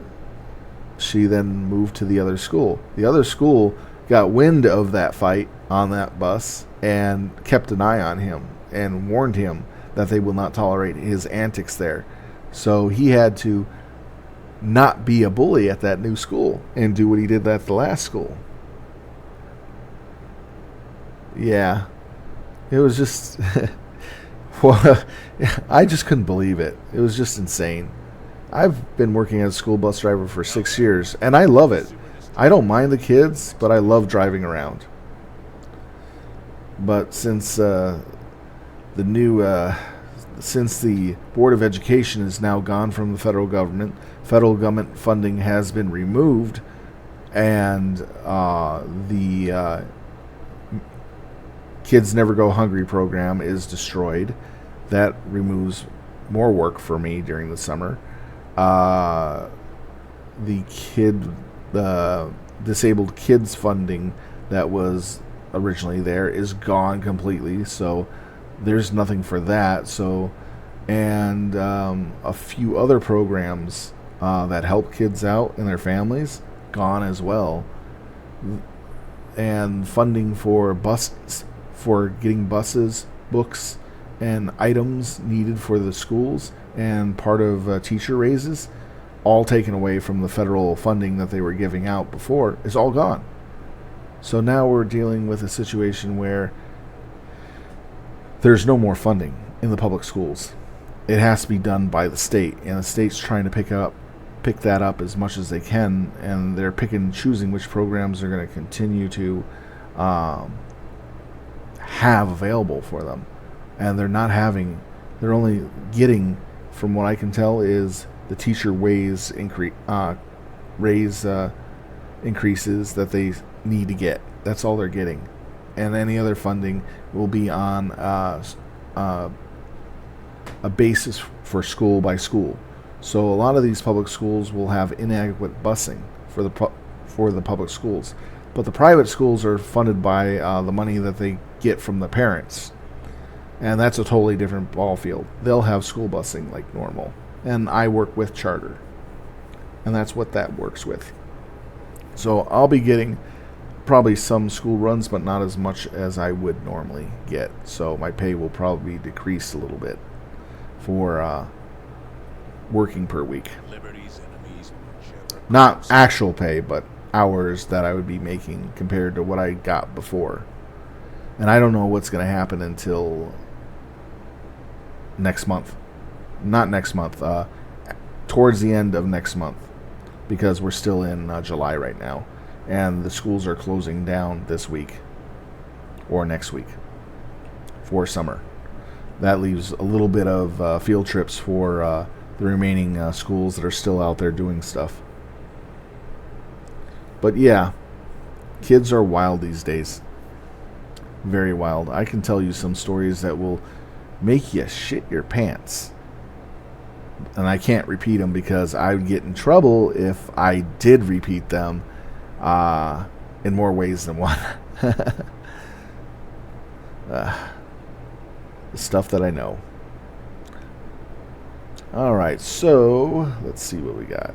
she then moved to the other school. The other school got wind of that fight on that bus and kept an eye on him and warned him that they will not tolerate his antics there. So he had to not be a bully at that new school and do what he did at the last school. Yeah. It was just well, I just couldn't believe it. It was just insane. I've been working as a school bus driver for 6 years, and I love it. I don't mind the kids, but I love driving around. But since the Board of Education is now gone from the federal government funding has been removed, and the Kids Never Go Hungry program is destroyed. That removes more work for me during the summer. The disabled kids funding that was originally there is gone completely, so there's nothing for that. So, and a few other programs that help kids out and their families gone as well. And funding for buses, for getting buses, books, and items needed for the schools, and part of teacher raises all taken away from the federal funding that they were giving out before, is all gone. So now we're dealing with a situation where there's no more funding in the public schools. It has to be done by the state, and the state's trying to pick that up as much as they can, and they're picking and choosing which programs they're going to continue to have available for them. And they're only getting, from what I can tell, is the teacher raise increases that they need to get. That's all they're getting. And any other funding will be on a basis for school by school. So a lot of these public schools will have inadequate busing for the public schools, but the private schools are funded by the money that they get from the parents, and that's a totally different ball field. They'll have school busing like normal, and I work with charter, and that's what that works with. So I'll be getting probably some school runs, but not as much as I would normally get. So my pay will probably decrease a little bit for working per week. Not actual pay, but hours that I would be making compared to what I got before. And I don't know what's going to happen until next month. Not next month. Towards the end of next month. Because we're still in July right now. And the schools are closing down this week. Or next week. For summer. That leaves a little bit of field trips for the remaining schools that are still out there doing stuff. But yeah, kids are wild these days. Very wild. I can tell you some stories that will make you shit your pants. And I can't repeat them because I would get in trouble if I did repeat them in more ways than one. The stuff that I know. Alright, so let's see what we got.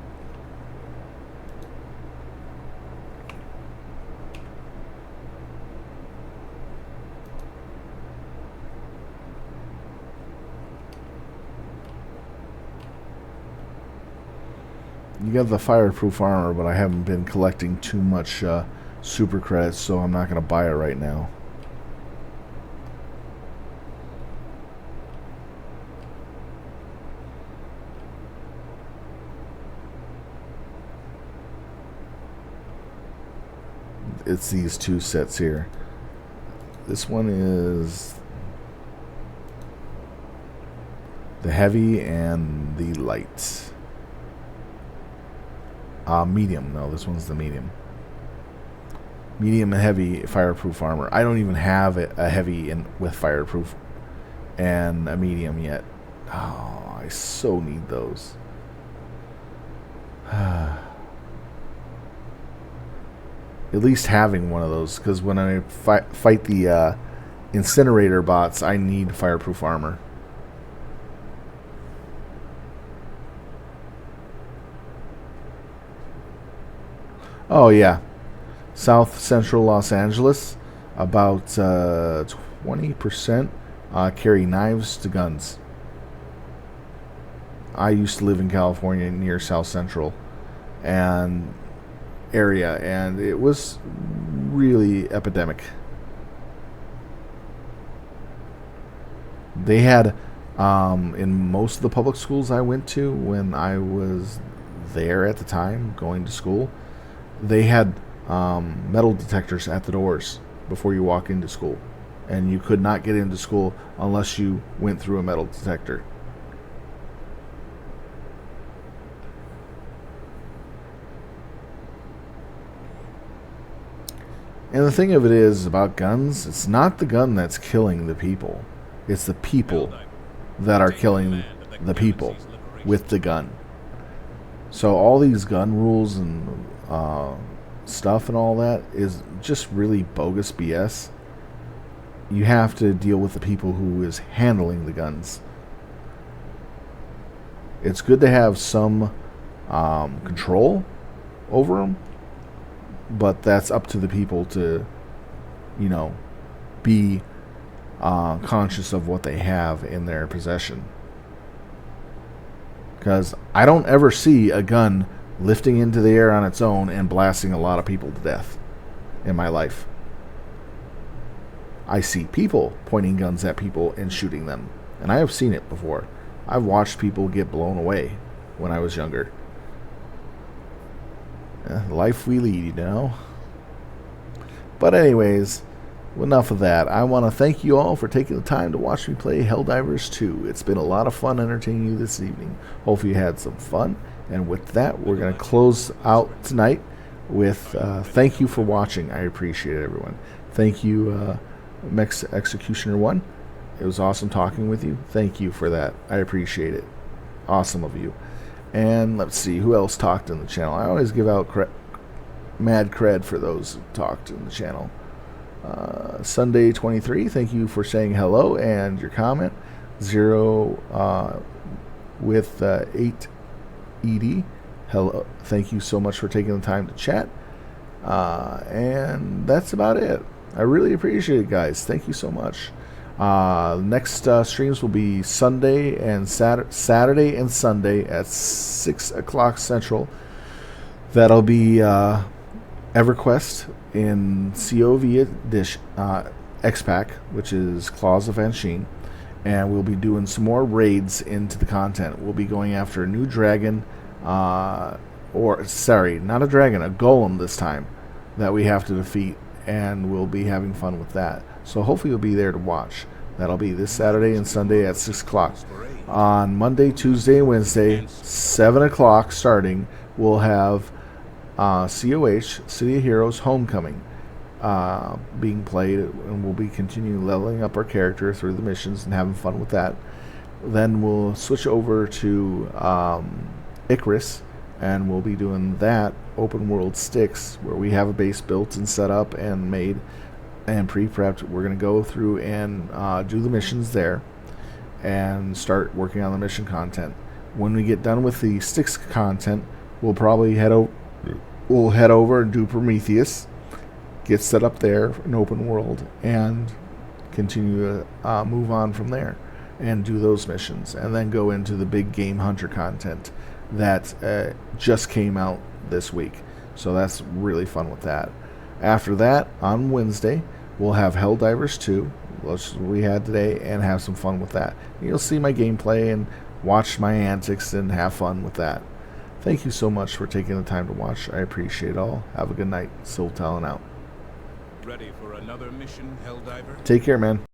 You got the fireproof armor, but I haven't been collecting too much super credits, so I'm not going to buy it right now. It's these two sets here. This one is the heavy and the light. Medium. No, this one's the medium. Medium and heavy fireproof armor. I don't even have a heavy with fireproof and a medium yet. Oh, I so need those. At least having one of those, because when I fight the incinerator bots, I need fireproof armor. Oh yeah, South Central Los Angeles, about 20% carry knives to guns. I used to live in California near South Central and area, and it was really epidemic. They had in most of the public schools I went to when I was there at the time going to school, they had metal detectors at the doors before you walk into school, and you could not get into school unless you went through a metal detector. And the thing of it is about guns, it's not the gun that's killing the people. It's the people that are killing the people with the gun. So all these gun rules and stuff and all that is just really bogus BS. You have to deal with the people who is handling the guns. It's good to have some control over them, but that's up to the people to, you know, be conscious of what they have in their possession. because I don't ever see a gun lifting into the air on its own and blasting a lot of people to death in my life. I see people pointing guns at people and shooting them, and I have seen it before. I've watched people get blown away when I was younger. Life we lead, you know. But anyways, enough of that. I want to thank you all for taking the time to watch me play Helldivers 2. It's been a lot of fun entertaining you this evening. Hopefully you had some fun. And with that, we're going to close out tonight with thank you for watching. I appreciate it, everyone. Thank you, Mex Executioner 1. It was awesome talking with you. Thank you for that. I appreciate it. Awesome of you. And let's see, who else talked in the channel? I always give out mad cred for those who talked in the channel. Sunday 23, thank you for saying hello and your comment. Zero with 8 ED, hello. Thank you so much for taking the time to chat. And that's about it. I really appreciate it, guys. Thank you so much. Next streams will be Sunday and Saturday and Sunday at 6 o'clock Central. That'll be EverQuest in COV edition, X-Pack, which is Claws of Anshin, and we'll be doing some more raids into the content. We'll be going after a new dragon, or sorry, not a dragon, a golem this time, that we have to defeat, and we'll be having fun with that. So hopefully you'll be there to watch. That'll be this Saturday and Sunday at 6 o'clock. On Monday, Tuesday, and Wednesday, 7 o'clock starting, we'll have COH, City of Heroes Homecoming, being played, and we'll be continuing leveling up our character through the missions and having fun with that. Then we'll switch over to Icarus, and we'll be doing that open world Styx, where we have a base built and set up and made and pre-prepped. We're going to go through and do the missions there and start working on the mission content. When we get done with the Styx content, we'll probably head over and do Prometheus, get set up there in open world, and continue to move on from there and do those missions, and then go into the big Game Hunter content that just came out this week. So that's really fun with that. After that, on Wednesday, we'll have Helldivers 2, which we had today, and have some fun with that. You'll see my gameplay and watch my antics and have fun with that. Thank you so much for taking the time to watch. I appreciate it all. Have a good night. Soul Talon out. Ready for another mission, Helldiver? Take care, man.